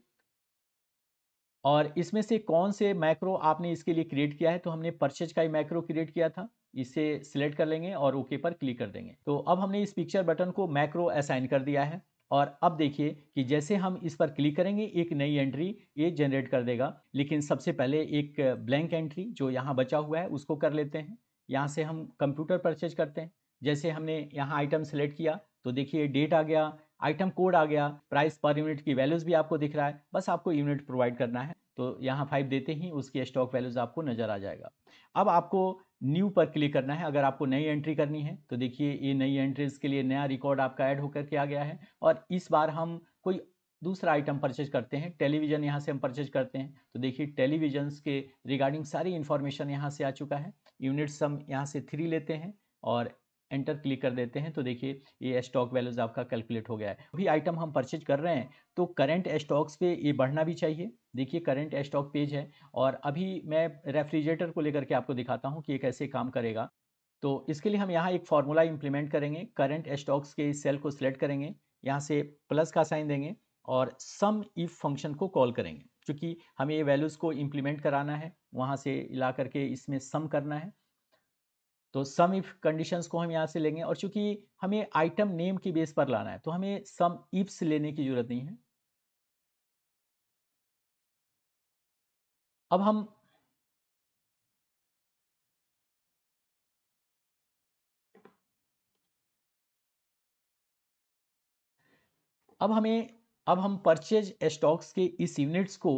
Speaker 1: और इसमें से कौन से मैक्रो आपने इसके लिए क्रिएट किया है, तो हमने परचेज का ही मैक्रो क्रिएट किया था। इसे सिलेक्ट कर लेंगे और ओके पर क्लिक कर देंगे। तो अब हमने इस पिक्चर बटन को मैक्रो असाइन कर दिया है। और अब देखिए कि जैसे हम इस पर क्लिक करेंगे एक नई एंट्री ये जनरेट कर देगा, लेकिन सबसे पहले एक ब्लैंक एंट्री जो यहाँ बचा हुआ है उसको कर लेते हैं। यहाँ से हम कंप्यूटर परचेज करते हैं। जैसे हमने यहाँ आइटम सेलेक्ट किया तो देखिए डेट आ गया, आइटम कोड आ गया, प्राइस पर यूनिट की वैल्यूज भी आपको दिख रहा है, बस आपको यूनिट प्रोवाइड करना है। तो यहाँ 5 देते ही उसकी स्टॉक वैल्यूज आपको नजर आ जाएगा। अब आपको न्यू पर क्लिक करना है अगर आपको नई एंट्री करनी है। तो देखिए ये नई एंट्रीज के लिए नया रिकॉर्ड आपका ऐड होकर के आ गया है। और इस बार हम कोई दूसरा आइटम परचेज करते हैं, टेलीविजन यहाँ से हम परचेज करते हैं। तो देखिए टेलीविजन के रिगार्डिंग सारी इंफॉर्मेशन यहाँ से आ चुका है। यूनिट्स हम यहाँ से 3 लेते हैं और एंटर क्लिक कर देते हैं तो देखिए ये स्टॉक वैल्यूज आपका कैलकुलेट हो गया है। अभी आइटम हम परचेज कर रहे हैं तो करंट स्टॉक्स पे ये बढ़ना भी चाहिए। देखिए करंट स्टॉक पेज है और अभी मैं रेफ्रिजरेटर को लेकर के आपको दिखाता हूँ कि ये कैसे काम करेगा। तो इसके लिए हम यहाँ एक फॉर्मूला इंप्लीमेंट करेंगे। करंट स्टॉक्स के इस सेल को सिलेक्ट करेंगे, यहाँ से प्लस का साइन देंगे और सम इफ फंक्शन को कॉल करेंगे। क्योंकि हमें ये वैल्यूज़ को इंप्लीमेंट कराना है, वहाँ से ला करके इसमें सम करना है, तो सम इफ कंडीशंस को हम यहाँ से लेंगे। और चूंकि हमें आइटम नेम की बेस पर लाना है तो हमें सम इफ्स लेने की जरूरत नहीं है। अब हम अब हमें अब हम परचेज स्टॉक्स के इस यूनिट्स को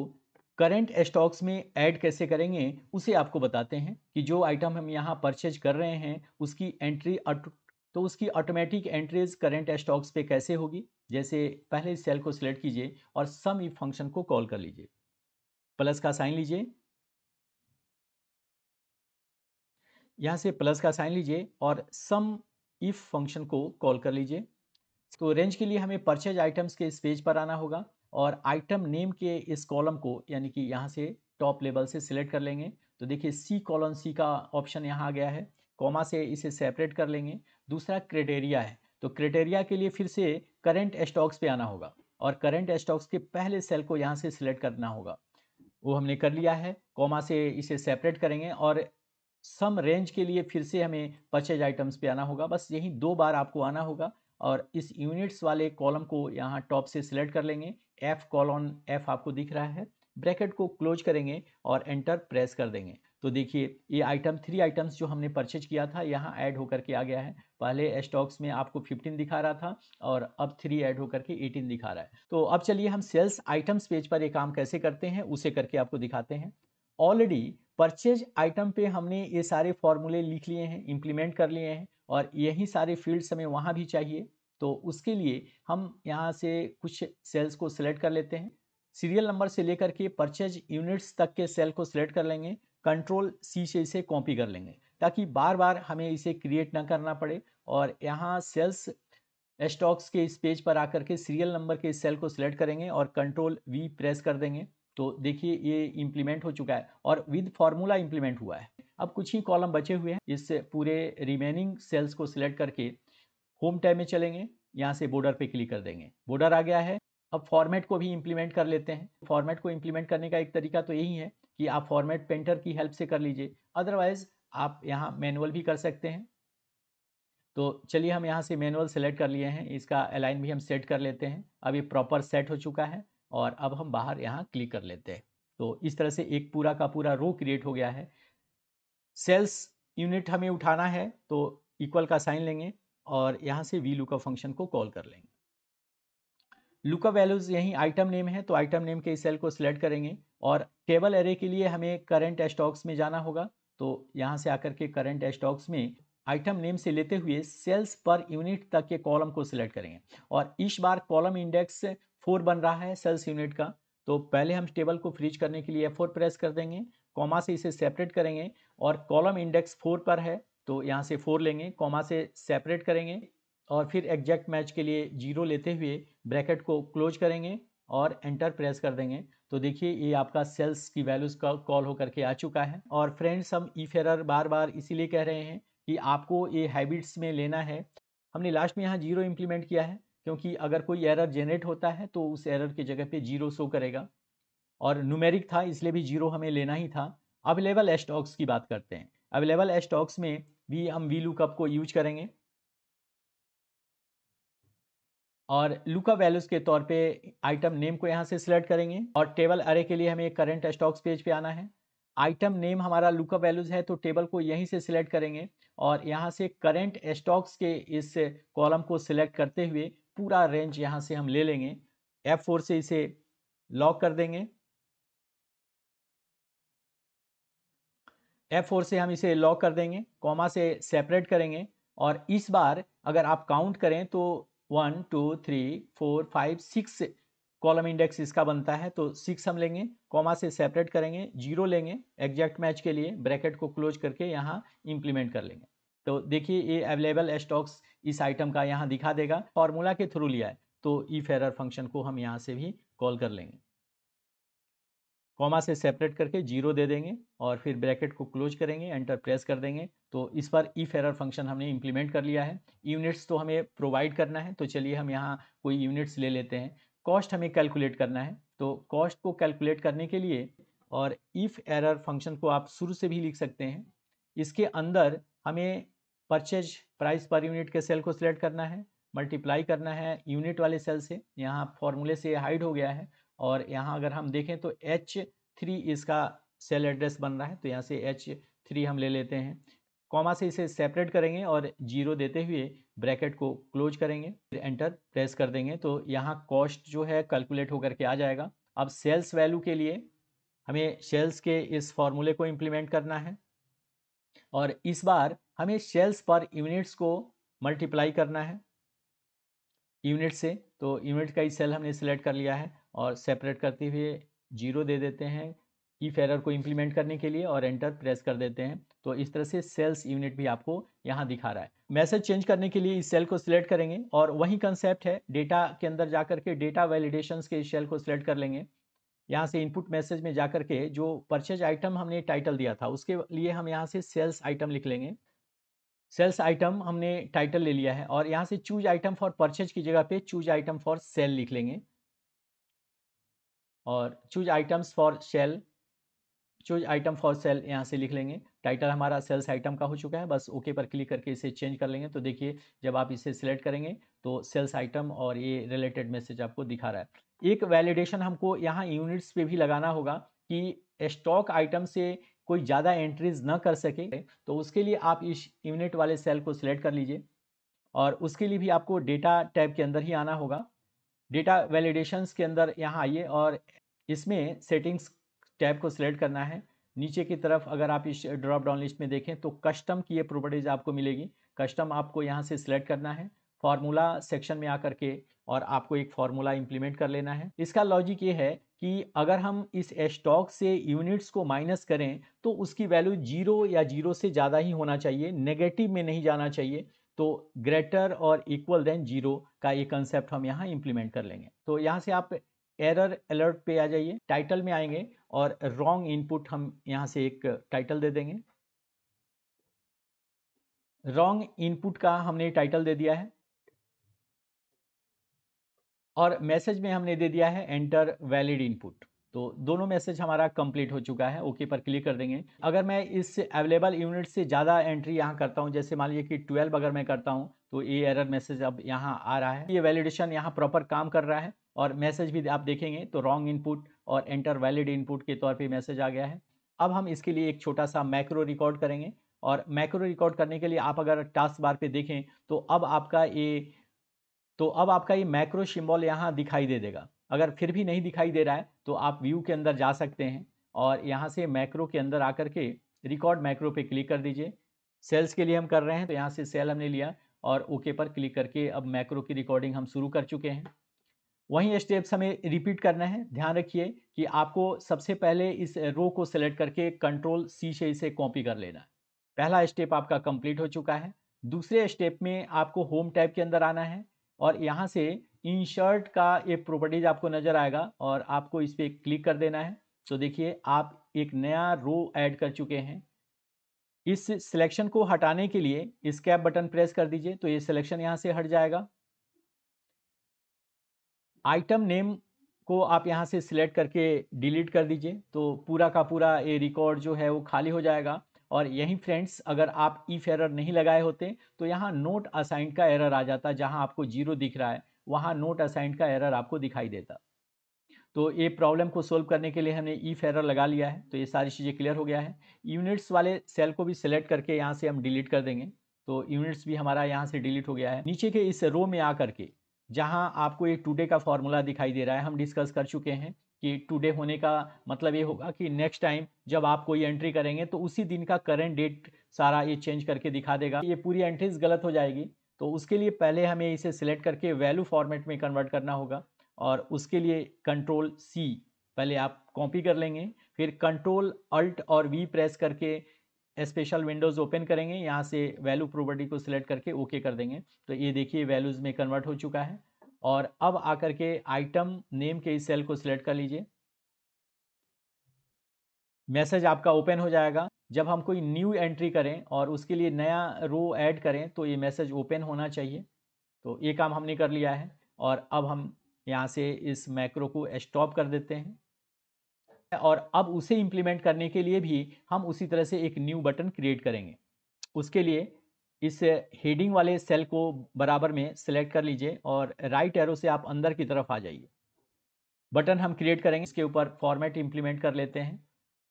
Speaker 1: करंट स्टॉक्स में ऐड कैसे करेंगे उसे आपको बताते हैं कि जो आइटम हम यहाँ परचेज कर रहे हैं उसकी एंट्री तो उसकी ऑटोमेटिक एंट्रीज करंट स्टॉक्स पे कैसे होगी। जैसे पहले इस सेल को सिलेक्ट कीजिए और सम इफ फंक्शन को कॉल कर लीजिए, प्लस का साइन लीजिए, यहाँ से प्लस का साइन लीजिए और सम इफ फंक्शन को कॉल कर लीजिए। तो रेंज के लिए हमें परचेज आइटम्स के इस पेज पर आना होगा और आइटम नेम के इस कॉलम को यानी कि यहाँ से टॉप लेवल से सिलेक्ट कर लेंगे। तो देखिए सी कॉलन सी का ऑप्शन यहाँ आ गया है, कॉमा से इसे सेपरेट कर लेंगे। दूसरा क्राइटेरिया है, तो क्राइटेरिया के लिए फिर से करंट स्टॉक्स पे आना होगा और करंट स्टॉक्स के पहले सेल को यहाँ से सिलेक्ट करना होगा, वो हमने कर लिया है। कॉमा से इसे सेपरेट करेंगे और सम रेंज के लिए फिर से हमें परचेज आइटम्स पे आना होगा। बस यही 2 बार आपको आना होगा और इस यूनिट्स वाले कॉलम को यहाँ टॉप से सिलेक्ट कर लेंगे। एफ कॉलन एफ आपको दिख रहा है, ब्रैकेट को क्लोज करेंगे और एंटर प्रेस कर देंगे। तो देखिए ये आइटम 3 आइटम्स जो हमने परचेज किया था यहाँ ऐड होकर के आ गया है। पहले स्टॉक्स में आपको 15 दिखा रहा था और अब 3 ऐड होकर के 18 दिखा रहा है। तो अब चलिए हम सेल्स आइटम्स पेज पर ये काम कैसे करते हैं उसे करके आपको दिखाते हैं। ऑलरेडी परचेज आइटम पे हमने ये सारे फॉर्मूले लिख लिए हैं, इम्प्लीमेंट कर लिए हैं और यही सारे फील्ड्स हमें वहाँ भी चाहिए। तो उसके लिए हम यहाँ से कुछ सेल्स को सिलेक्ट कर लेते हैं। सीरियल नंबर से लेकर के परचेज यूनिट्स तक के सेल को सिलेक्ट कर लेंगे, कंट्रोल सी से इसे कॉपी कर लेंगे ताकि बार बार हमें इसे क्रिएट ना करना पड़े। और यहाँ सेल्स स्टॉक्स के इस पेज पर आकर के सीरियल नंबर के इस सेल को सिलेक्ट करेंगे और कंट्रोल वी प्रेस कर देंगे। तो देखिए ये इंप्लीमेंट हो चुका है और विद फार्मूला इंप्लीमेंट हुआ है। अब कुछ ही कॉलम बचे हुए हैं, इस पूरे रिमेनिंग सेल्स को सिलेक्ट करके होम टैब में चलेंगे, यहाँ से बॉर्डर पे क्लिक कर देंगे, बॉर्डर आ गया है। अब फॉर्मेट को भी इंप्लीमेंट कर लेते हैं। फॉर्मेट को इंप्लीमेंट करने का एक तरीका तो यही है कि आप फॉर्मेट पेंटर की हेल्प से कर लीजिए, अदरवाइज आप यहाँ मैनुअल भी कर सकते हैं। तो चलिए हम यहाँ से मैनुअल सेलेक्ट कर लिए हैं, इसका अलाइन भी हम सेट कर लेते हैं। अब ये प्रॉपर सेट हो चुका है और अब हम बाहर यहाँ क्लिक कर लेते हैं। तो इस तरह से एक पूरा का पूरा रो क्रिएट हो गया है। सेल्स यूनिट हमें उठाना है तो इक्वल का साइन लेंगे और यहाँ से वी लुकअप फंक्शन को कॉल कर लेंगे। लुकअप वैल्यूज यही आइटम नेम है तो आइटम नेम के इस सेल को सिलेक्ट करेंगे और टेबल एरे के लिए हमें करंट स्टॉक्स में जाना होगा। तो यहाँ से आकर के करंट स्टॉक्स में आइटम नेम से लेते हुए सेल्स पर यूनिट तक के कॉलम को सिलेक्ट करेंगे और इस बार कॉलम इंडेक्स 4 बन रहा है सेल्स यूनिट का। तो पहले हम टेबल को फ्रीज करने के लिए F4 प्रेस कर देंगे, कॉमा से इसे सेपरेट करेंगे और कॉलम इंडेक्स 4 पर है तो यहाँ से 4 लेंगे, कॉमा से सेपरेट करेंगे और फिर एग्जैक्ट मैच के लिए 0 लेते हुए ब्रैकेट को क्लोज करेंगे और एंटर प्रेस कर देंगे। तो देखिए ये आपका सेल्स की वैल्यूज़ का कॉल होकर के आ चुका है। और फ्रेंड्स हम इफ एरर बार बार इसीलिए कह रहे हैं कि आपको ये हैबिट्स में लेना है। हमने लास्ट में यहाँ 0 इम्प्लीमेंट किया है क्योंकि अगर कोई एरर जनरेट होता है तो उस एरर की जगह पे 0 शो करेगा और न्यूमेरिक था इसलिए भी 0 हमें लेना ही था। अवेलेबल स्टॉक्स की बात करते हैं। अवेलेबल स्टॉक्स में भी हम वी लुकअप को यूज करेंगे और लुकअप वैल्यूज के तौर पे आइटम नेम को यहाँ से सिलेक्ट करेंगे और टेबल अरे के लिए हमें करंट स्टॉक्स पेज पे आना है। आइटम नेम हमारा लुकअप वैल्यूज है तो टेबल को यहीं से सिलेक्ट करेंगे और यहाँ से करंट स्टॉक्स के इस कॉलम को सिलेक्ट करते हुए पूरा रेंज यहाँ से हम ले लेंगे। F4 से इसे लॉक कर देंगे, F4 से हम इसे लॉक कर देंगे, कॉमा से सेपरेट करेंगे और इस बार अगर आप काउंट करें तो 1 2 3 4 5 6 कॉलम इंडेक्स इसका बनता है तो 6 हम लेंगे, कॉमा से सेपरेट करेंगे, 0 लेंगे एग्जैक्ट मैच के लिए, ब्रैकेट को क्लोज करके यहाँ इंप्लीमेंट कर लेंगे। तो देखिए ये अवेलेबल स्टॉक्स इस आइटम का यहाँ दिखा देगा, फॉर्मूला के थ्रू लिया है तो इफ एरर फंक्शन को हम यहाँ से भी कॉल कर लेंगे, कॉमा से सेपरेट करके 0 दे देंगे और फिर ब्रैकेट को क्लोज करेंगे, एंटर प्रेस कर देंगे। तो इस पर इफ एरर फंक्शन हमने इंप्लीमेंट कर लिया है। यूनिट्स तो हमें प्रोवाइड करना है, तो चलिए हम यहाँ कोई यूनिट्स ले लेते हैं। कॉस्ट हमें कैलकुलेट करना है, तो कॉस्ट को कैलकुलेट करने के लिए और इफ एरर फंक्शन को आप शुरू से भी लिख सकते हैं। इसके अंदर हमें परचेज प्राइस पर यूनिट के सेल को सिलेक्ट करना है, मल्टीप्लाई करना है यूनिट वाले सेल से। यहाँ फॉर्मूले से हाइड हो गया है और यहाँ अगर हम देखें तो H3 इसका सेल एड्रेस बन रहा है, तो यहाँ से H3 हम ले लेते हैं। कॉमा से इसे सेपरेट करेंगे और 0 देते हुए ब्रैकेट को क्लोज करेंगे, फिर एंटर प्रेस कर देंगे, तो यहाँ कॉस्ट जो है कैलकुलेट होकर के आ जाएगा। अब सेल्स वैल्यू के लिए हमें सेल्स के इस फॉर्मूले को इम्प्लीमेंट करना है और इस बार हमें सेल्स पर यूनिट्स को मल्टीप्लाई करना है यूनिट से। तो यूनिट का ही सेल हमने सिलेक्ट कर लिया है और सेपरेट करते हुए 0 दे देते हैं इफ एरर को इंप्लीमेंट करने के लिए और एंटर प्रेस कर देते हैं। तो इस तरह से सेल्स यूनिट भी आपको यहाँ दिखा रहा है। मैसेज चेंज करने के लिए इस सेल को सिलेक्ट करेंगे और वही कंसेप्ट है, डेटा के अंदर जाकर के डेटा वैलिडेशंस के इस सेल को सिलेक्ट कर लेंगे। यहाँ से इनपुट मैसेज में जाकर के जो परचेज आइटम हमने टाइटल दिया था उसके लिए हम यहाँ से सेल्स आइटम लिख लेंगे। सेल्स आइटम हमने टाइटल ले लिया है और यहाँ से चूज आइटम फॉर परचेज की जगह पे चूज आइटम फॉर सेल लिख लेंगे और choose items for sale, choose item for sale यहाँ से लिख लेंगे। टाइटल हमारा सेल्स आइटम का हो चुका है, बस ओके पर क्लिक करके इसे चेंज कर लेंगे। तो देखिए जब आप इसे सिलेक्ट करेंगे तो सेल्स आइटम और ये रिलेटेड मैसेज आपको दिखा रहा है। एक वैलिडेशन हमको यहाँ यूनिट्स पे भी लगाना होगा कि स्टॉक आइटम से कोई ज़्यादा एंट्रीज ना कर सके, तो उसके लिए आप इस यूनिट वाले सेल को सिलेक्ट कर लीजिए और उसके लिए भी आपको डेटा टैब के अंदर ही आना होगा। डेटा वैलिडेशंस के अंदर यहाँ आइए और इसमें सेटिंग्स टैब को सिलेक्ट करना है। नीचे की तरफ अगर आप इस ड्रॉप डाउन लिस्ट में देखें तो कस्टम की ये प्रॉपर्टीज आपको मिलेगी। कस्टम आपको यहाँ से सिलेक्ट करना है, फार्मूला सेक्शन में आकर के और आपको एक फार्मूला इंप्लीमेंट कर लेना है। इसका लॉजिक ये है कि अगर हम इस स्टॉक से यूनिट्स को माइनस करें तो उसकी वैल्यू 0 या 0 से ज़्यादा ही होना चाहिए, नेगेटिव में नहीं जाना चाहिए। तो ग्रेटर और इक्वल देन 0 का ये कंसेप्ट हम यहाँ इंप्लीमेंट कर लेंगे। तो यहाँ से आप एरर अलर्ट पे आ जाइए, टाइटल में आएंगे और रॉन्ग इनपुट हम यहाँ से एक टाइटल दे देंगे। रॉन्ग इनपुट का हमने टाइटल दे दिया है और मैसेज में हमने दे दिया है एंटर वैलिड इनपुट। तो दोनों मैसेज हमारा कंप्लीट हो चुका है, ओके पर क्लिक कर देंगे। अगर मैं इस अवेलेबल यूनिट से ज़्यादा एंट्री यहाँ करता हूँ, जैसे मान लीजिए कि 12 अगर मैं करता हूँ, तो ये एरर मैसेज अब यहाँ आ रहा है। ये वैलिडेशन यहाँ प्रॉपर काम कर रहा है और मैसेज भी आप देखेंगे तो रॉन्ग इनपुट और एंटर वैलिड इनपुट के तौर पर मैसेज आ गया है। अब हम इसके लिए एक छोटा सा मैक्रो रिकॉर्ड करेंगे और मैक्रो रिकॉर्ड करने के लिए आप अगर टास्क बार पे देखें तो अब आपका ये मैक्रो सिंबल यहाँ दिखाई दे देगा। अगर फिर भी नहीं दिखाई दे रहा है तो आप व्यू के अंदर जा सकते हैं और यहाँ से मैक्रो के अंदर आकर के रिकॉर्ड मैक्रो पे क्लिक कर दीजिए। सेल्स के लिए हम कर रहे हैं तो यहाँ से सेल हमने लिया और ओके पर क्लिक करके अब मैक्रो की रिकॉर्डिंग हम शुरू कर चुके हैं। वहीं स्टेप्स हमें रिपीट करना है। ध्यान रखिए कि आपको सबसे पहले इस रो को सिलेक्ट करके कंट्रोल सी से इसे कॉपी कर लेना है। पहला स्टेप आपका कंप्लीट हो चुका है। दूसरे स्टेप में आपको होम टैब के अंदर आना है और यहाँ से इंसर्ट का एक प्रॉपर्टीज आपको नजर आएगा और आपको इस पर क्लिक कर देना है। तो देखिए आप एक नया रो ऐड कर चुके हैं। इस सिलेक्शन को हटाने के लिए एस्केप बटन प्रेस कर दीजिए तो ये सिलेक्शन यहाँ से हट जाएगा। आइटम नेम को आप यहाँ से सिलेक्ट करके डिलीट कर दीजिए तो पूरा का पूरा ये रिकॉर्ड जो है वो खाली हो जाएगा। और यहीं फ्रेंड्स अगर आप इफ एरर नहीं लगाए होते तो यहाँ नोट असाइंड का एरर आ जाता, जहाँ आपको 0 दिख रहा है वहाँ नोट असाइंड का एरर आपको दिखाई देता। तो ये प्रॉब्लम को सोल्व करने के लिए हमने इफ एरर लगा लिया है, तो ये सारी चीज़ें क्लियर हो गया है। यूनिट्स वाले सेल को भी सिलेक्ट करके यहाँ से हम डिलीट कर देंगे, तो यूनिट्स भी हमारा यहाँ से डिलीट हो गया है। नीचे के इस रो में आकर के जहाँ आपको एक टुडे का फॉर्मूला दिखाई दे रहा है, हम डिस्कस कर चुके हैं कि टुडे होने का मतलब ये होगा कि नेक्स्ट टाइम जब आप कोई एंट्री करेंगे तो उसी दिन का करंट डेट सारा ये चेंज करके दिखा देगा। ये पूरी एंट्रीज गलत हो जाएगी, तो उसके लिए पहले हमें इसे सिलेक्ट करके वैल्यू फॉर्मेट में कन्वर्ट करना होगा और उसके लिए कंट्रोल सी पहले आप कॉपी कर लेंगे, फिर कंट्रोल अल्ट और वी प्रेस करके स्पेशल विंडोज़ ओपन करेंगे। यहाँ से वैल्यू प्रॉपर्टी को सिलेक्ट करके ओके कर देंगे तो ये देखिए वैल्यूज़ में कन्वर्ट हो चुका है। और अब आकर के आइटम नेम के इस सेल को सिलेक्ट कर लीजिए, मैसेज आपका ओपन हो जाएगा। जब हम कोई न्यू एंट्री करें और उसके लिए नया रो ऐड करें तो ये मैसेज ओपन होना चाहिए। तो ये काम हमने कर लिया है और अब हम यहाँ से इस मैक्रो को स्टॉप कर देते हैं और अब उसे इम्प्लीमेंट करने के लिए भी हम उसी तरह से एक न्यू बटन क्रिएट करेंगे। उसके लिए इस हेडिंग वाले सेल को बराबर में सेलेक्ट कर लीजिए और राइट एरो से आप अंदर की तरफ आ जाइए। बटन हम क्रिएट करेंगे, इसके ऊपर फॉर्मेट इम्प्लीमेंट कर लेते हैं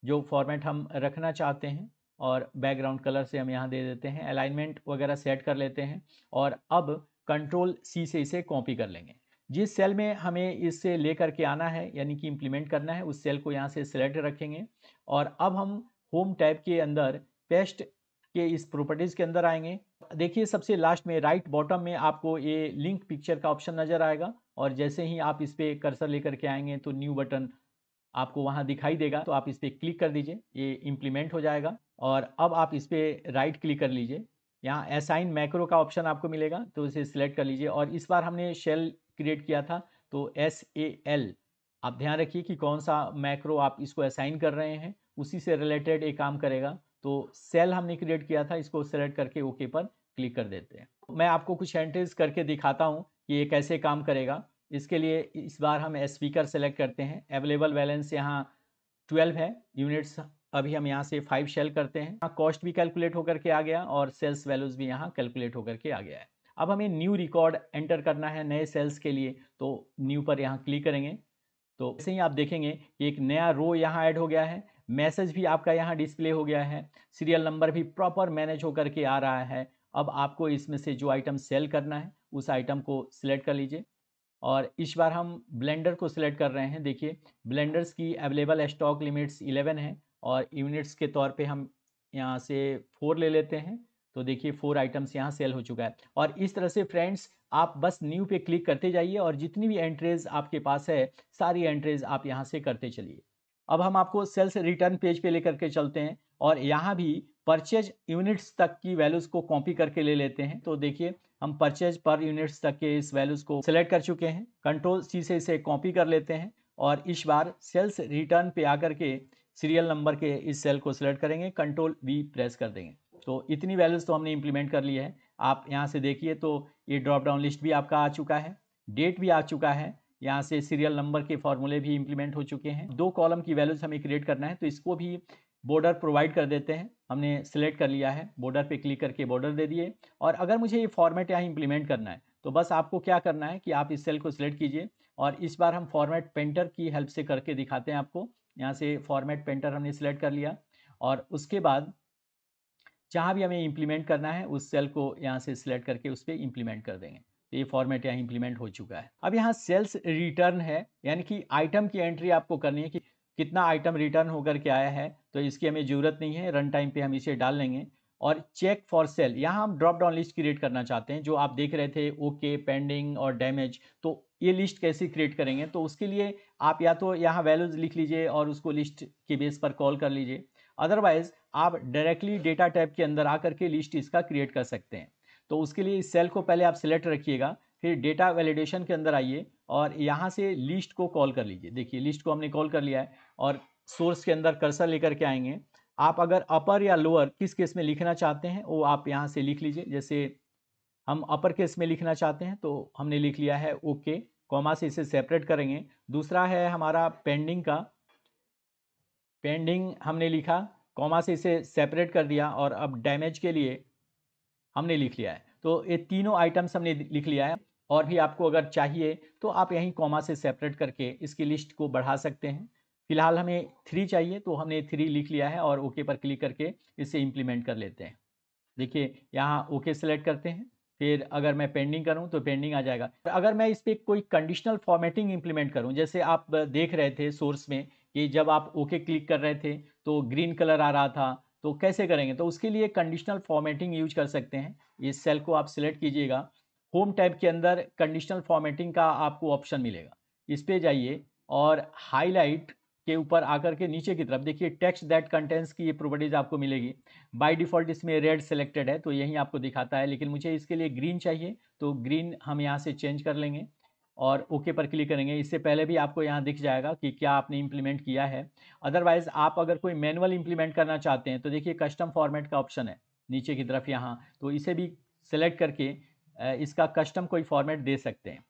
Speaker 1: जो फॉर्मेट हम रखना चाहते हैं और बैकग्राउंड कलर से हम यहाँ दे देते हैं, अलाइनमेंट वगैरह सेट कर लेते हैं और अब कंट्रोल सी से इसे कॉपी कर लेंगे। जिस सेल में हमें इससे लेकर के आना है यानी कि इम्प्लीमेंट करना है उस सेल को यहाँ से सिलेक्ट रखेंगे और अब हम होम टैब के अंदर पेस्ट के इस प्रॉपर्टीज़ के अंदर आएंगे। देखिए सबसे लास्ट में राइट बॉटम में आपको ये लिंक पिक्चर का ऑप्शन नज़र आएगा और जैसे ही आप इस पर कर्सर लेकर के आएंगे तो न्यू बटन आपको वहाँ दिखाई देगा, तो आप इस पर क्लिक कर दीजिए, ये इम्प्लीमेंट हो जाएगा। और अब आप इस पर राइट क्लिक कर लीजिए, यहाँ असाइन मैक्रो का ऑप्शन आपको मिलेगा तो इसे सिलेक्ट कर लीजिए और इस बार हमने शेल क्रिएट किया था तो SAL आप ध्यान रखिए कि कौन सा मैक्रो आप इसको असाइन कर रहे हैं, उसी से रिलेटेड एक काम करेगा। तो सेल हमने क्रिएट किया था, इसको सेलेक्ट करके ओके पर क्लिक कर देते हैं। मैं आपको कुछ एंट्रीज करके दिखाता हूँ कि ये कैसे काम करेगा। इसके लिए इस बार हम स्पीकर सेलेक्ट करते हैं, अवेलेबल बैलेंस यहाँ 12 है, यूनिट्स अभी हम यहाँ से 5 शेल करते हैं। यहाँ कॉस्ट भी कैलकुलेट होकर के आ गया और सेल्स वैल्यूज भी यहाँ कैलकुलेट होकर के आ गया है। अब हमें न्यू रिकॉर्ड एंटर करना है नए सेल्स के लिए, तो न्यू पर यहाँ क्लिक करेंगे तो ऐसे ही आप देखेंगे कि एक नया रो यहाँ ऐड हो गया है, मैसेज भी आपका यहाँ डिस्प्ले हो गया है, सीरियल नंबर भी प्रॉपर मैनेज होकर के आ रहा है। अब आपको इसमें से जो आइटम सेल करना है उस आइटम को सिलेक्ट कर लीजिए और इस बार हम ब्लेंडर को सिलेक्ट कर रहे हैं। देखिए ब्लेंडर्स की अवेलेबल स्टॉक लिमिट्स 11 है और यूनिट्स के तौर पे हम यहाँ से 4 ले लेते हैं। तो देखिए 4 आइटम्स यहाँ सेल हो चुका है और इस तरह से फ्रेंड्स आप बस न्यू पे क्लिक करते जाइए और जितनी भी एंट्रीज आपके पास है सारी एंट्रीज आप यहाँ से करते चलिए। अब हम आपको सेल्स रिटर्न पेज पे लेकर के चलते हैं और यहाँ भी परचेज यूनिट्स तक की वैल्यूज़ को कॉपी करके ले लेते हैं। तो देखिए हम परचेज पर यूनिट्स तक के इस वैल्यूज़ को सिलेक्ट कर चुके हैं, कंट्रोल सी से इसे कॉपी कर लेते हैं और इस बार सेल्स रिटर्न पे आकर के सीरियल नंबर के इस सेल को सिलेक्ट करेंगे, कंट्रोल V प्रेस कर देंगे। तो इतनी वैल्यूज़ तो हमने इंप्लीमेंट कर ली है। आप यहाँ से देखिए तो ये ड्रॉप डाउन लिस्ट भी आपका आ चुका है, डेट भी आ चुका है, यहाँ से सीरियल नंबर के फॉर्मूले भी इंप्लीमेंट हो चुके हैं। 2 कॉलम की वैल्यूज़ हमें क्रिएट करना है तो इसको भी बॉर्डर प्रोवाइड कर देते हैं। हमने सेलेक्ट कर लिया है, बॉर्डर पे क्लिक करके बॉर्डर दे दिए और अगर मुझे ये फॉर्मेट यहाँ इंप्लीमेंट करना है तो बस आपको क्या करना है कि आप इस सेल को सिलेक्ट कीजिए और इस बार हम फॉर्मेट पेंटर की हेल्प से करके दिखाते हैं आपको। यहाँ से फॉर्मेट पेंटर हमने सिलेक्ट कर लिया और उसके बाद जहाँ भी हमें इंप्लीमेंट करना है उस सेल को यहाँ से सिलेक्ट करके उस पर इंप्लीमेंट कर देंगे। तो ये फॉर्मेट यहाँ इंप्लीमेंट हो चुका है। अब यहाँ सेल्स रिटर्न है यानी कि आइटम की एंट्री आपको करनी है कि कितना आइटम रिटर्न होकर के आया है, तो इसकी हमें ज़रूरत नहीं है, रन टाइम पे हम इसे डाल लेंगे। और चेक फॉर सेल, यहाँ हम ड्रॉप डाउन लिस्ट क्रिएट करना चाहते हैं जो आप देख रहे थे ओके, पेंडिंग और डैमेज। तो ये लिस्ट कैसे क्रिएट करेंगे, तो उसके लिए आप या तो यहाँ वैल्यूज़ लिख लीजिए और उसको लिस्ट के बेस पर कॉल कर लीजिए, अदरवाइज आप डायरेक्टली डेटा टैब के अंदर आकर के लिस्ट इसका क्रिएट कर सकते हैं। तो उसके लिए इस सेल को पहले आप सिलेक्ट रखिएगा, फिर डेटा वैलिडेशन के अंदर आइए और यहाँ से लिस्ट को कॉल कर लीजिए। देखिए लिस्ट को हमने कॉल कर लिया है और सोर्स के अंदर कर्सर लेकर के आएंगे। आप अगर अपर या लोअर किस केस में लिखना चाहते हैं वो आप यहाँ से लिख लीजिए। जैसे हम अपर केस में लिखना चाहते हैं तो हमने लिख लिया है ओके, कॉमा से इसे सेपरेट करेंगे। दूसरा है हमारा पेंडिंग का, पेंडिंग हमने लिखा, कॉमा से इसे सेपरेट कर दिया और अब डैमेज के लिए हमने लिख लिया है। तो ये तीनों आइटम्स हमने लिख लिया है और भी आपको अगर चाहिए तो आप यहीं कॉमा से सेपरेट करके इसकी लिस्ट को बढ़ा सकते हैं। फिलहाल हमें 3 चाहिए तो हमने 3 लिख लिया है और ओके पर क्लिक करके इसे इम्प्लीमेंट कर लेते हैं। देखिए यहाँ ओके सेलेक्ट करते हैं, फिर अगर मैं पेंडिंग करूँ तो पेंडिंग आ जाएगा। अगर मैं इस पर कोई कंडीशनल फॉर्मेटिंग इंप्लीमेंट करूँ, जैसे आप देख रहे थे सोर्स में कि जब आप ओके क्लिक कर रहे थे तो ग्रीन कलर आ रहा था, तो कैसे करेंगे, तो उसके लिए कंडीशनल फॉर्मेटिंग यूज कर सकते हैं। इस सेल को आप सिलेक्ट कीजिएगा, होम टैब के अंदर कंडीशनल फॉर्मेटिंग का आपको ऑप्शन मिलेगा, इस पर जाइए और हाईलाइट के ऊपर आकर के नीचे की तरफ देखिए टेक्स्ट दैट कंटेंट्स की ये प्रॉपर्टीज आपको मिलेगी। बाय डिफ़ॉल्ट इसमें रेड सेलेक्टेड है तो यही आपको दिखाता है, लेकिन मुझे इसके लिए ग्रीन चाहिए तो ग्रीन हम यहाँ से चेंज कर लेंगे। और ओके पर क्लिक करेंगे। इससे पहले भी आपको यहाँ दिख जाएगा कि क्या आपने इम्प्लीमेंट किया है। अदरवाइज़ आप अगर कोई मैनुअल इम्प्लीमेंट करना चाहते हैं तो देखिए कस्टम फॉर्मेट का ऑप्शन है नीचे की तरफ यहाँ, तो इसे भी सेलेक्ट करके इसका कस्टम कोई फॉर्मेट दे सकते हैं।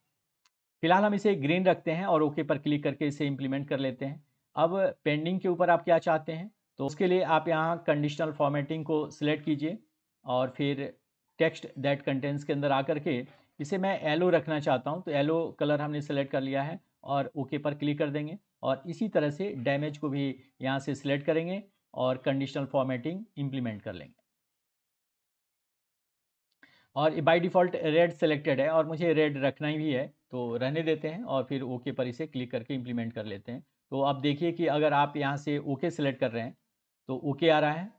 Speaker 1: फिलहाल हम इसे ग्रीन रखते हैं और ओके पर क्लिक करके इसे इम्प्लीमेंट कर लेते हैं। अब पेंडिंग के ऊपर आप क्या चाहते हैं, तो उसके लिए आप यहाँ कंडीशनल फॉर्मेटिंग को सिलेक्ट कीजिए और फिर टेक्स्ट दैट कंटेंट्स के अंदर आकर के इसे मैं येलो रखना चाहता हूँ, तो येलो कलर हमने सेलेक्ट कर लिया है और ओके पर क्लिक कर देंगे। और इसी तरह से डैमेज को भी यहाँ से सिलेक्ट करेंगे और कंडीशनल फॉर्मेटिंग इम्प्लीमेंट कर लेंगे। और बाय डिफ़ॉल्ट रेड सेलेक्टेड है और मुझे रेड रखना ही भी है, तो रहने देते हैं और फिर ओके पर इसे क्लिक करके इम्प्लीमेंट कर लेते हैं। तो अब देखिए कि अगर आप यहाँ से ओके सेलेक्ट कर रहे हैं तो ओके आ रहा है,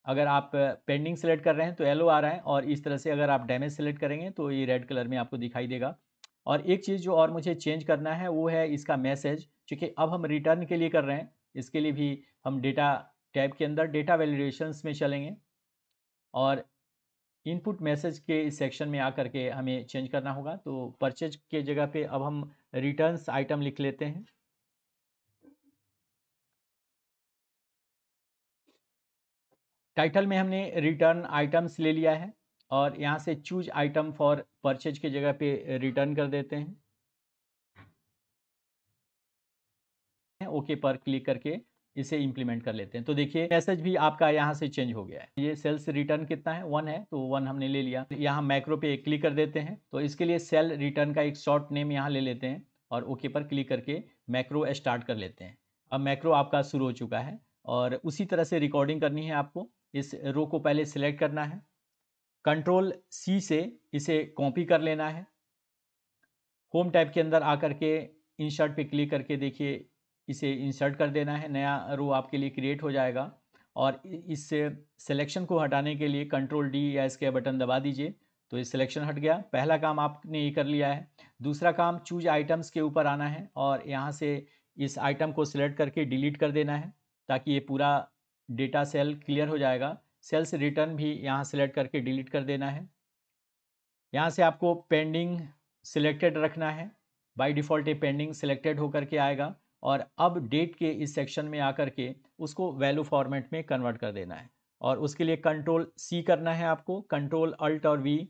Speaker 1: अगर आप पेंडिंग सेलेक्ट कर रहे हैं तो येलो आ रहा है, और इस तरह से अगर आप डैमेज सेलेक्ट करेंगे तो ये रेड कलर में आपको दिखाई देगा। और एक चीज़ जो और मुझे चेंज करना है वो है इसका मैसेज, क्योंकि अब हम रिटर्न के लिए कर रहे हैं, इसके लिए भी हम डेटा टैब के अंदर डेटा वैलिडेशंस में चलेंगे और इनपुट मैसेज के इस सेक्शन में आकर के हमें चेंज करना होगा। तो परचेज के जगह पे अब हम रिटर्न्स आइटम लिख लेते हैं। टाइटल में हमने रिटर्न आइटम्स ले लिया है और यहाँ से चूज आइटम फॉर परचेज के जगह पे रिटर्न कर देते हैं। ओके पर क्लिक करके इसे इम्प्लीमेंट कर लेते हैं। तो देखिए मैसेज भी आपका यहाँ से चेंज हो गया है। ये सेल्स रिटर्न कितना है, 1 है, तो 1 हमने ले लिया। यहाँ मैक्रो पे क्लिक कर देते हैं, तो इसके लिए सेल रिटर्न का एक शॉर्ट नेम यहाँ ले लेते हैं और ओके पर क्लिक करके मैक्रो स्टार्ट कर लेते हैं। अब मैक्रो आपका शुरू हो चुका है और उसी तरह से रिकॉर्डिंग करनी है आपको। इस रो को पहले सिलेक्ट करना है, कंट्रोल सी से इसे कॉपी कर लेना है, होम टैब के अंदर आकर के इंसर्ट पे क्लिक करके देखिए इसे इंसर्ट कर देना है, नया रो आपके लिए क्रिएट हो जाएगा। और इस सिलेक्शन को हटाने के लिए कंट्रोल डी या इसके बटन दबा दीजिए, तो ये सिलेक्शन हट गया। पहला काम आपने ये कर लिया है। दूसरा काम चूज आइटम्स के ऊपर आना है और यहाँ से इस आइटम को सिलेक्ट करके डिलीट कर देना है, ताकि ये पूरा डेटा सेल क्लियर हो जाएगा। सेल्स रिटर्न भी यहाँ सेलेक्ट करके डिलीट कर देना है। यहाँ से आपको पेंडिंग सिलेक्टेड रखना है, बाय डिफ़ॉल्ट ये पेंडिंग सिलेक्टेड होकर के आएगा। और अब डेट के इस सेक्शन में आकर के उसको वैल्यू फॉर्मेट में कन्वर्ट कर देना है, और उसके लिए कंट्रोल सी करना है आपको, कंट्रोल अल्ट और वी,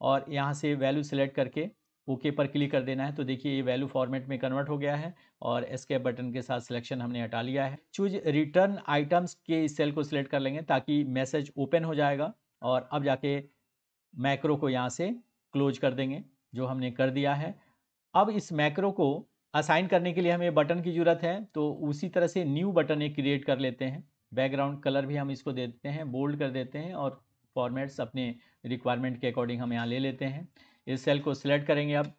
Speaker 1: और यहाँ से वैल्यू सिलेक्ट करके ओके पर क्लिक कर देना है। तो देखिए ये वैल्यू फॉर्मेट में कन्वर्ट हो गया है और एस्केप बटन के साथ सिलेक्शन हमने हटा लिया है। चूज रिटर्न आइटम्स के इस सेल को सिलेक्ट कर लेंगे ताकि मैसेज ओपन हो जाएगा, और अब जाके मैक्रो को यहाँ से क्लोज कर देंगे, जो हमने कर दिया है। अब इस मैक्रो को असाइन करने के लिए हमें बटन की ज़रूरत है, तो उसी तरह से न्यू बटन एक क्रिएट कर लेते हैं। बैकग्राउंड कलर भी हम इसको दे देते हैं, बोल्ड कर देते हैं, और फॉर्मेट्स अपने रिक्वायरमेंट के अकॉर्डिंग हम यहाँ ले लेते हैं। इस सेल को सिलेक्ट करेंगे, अब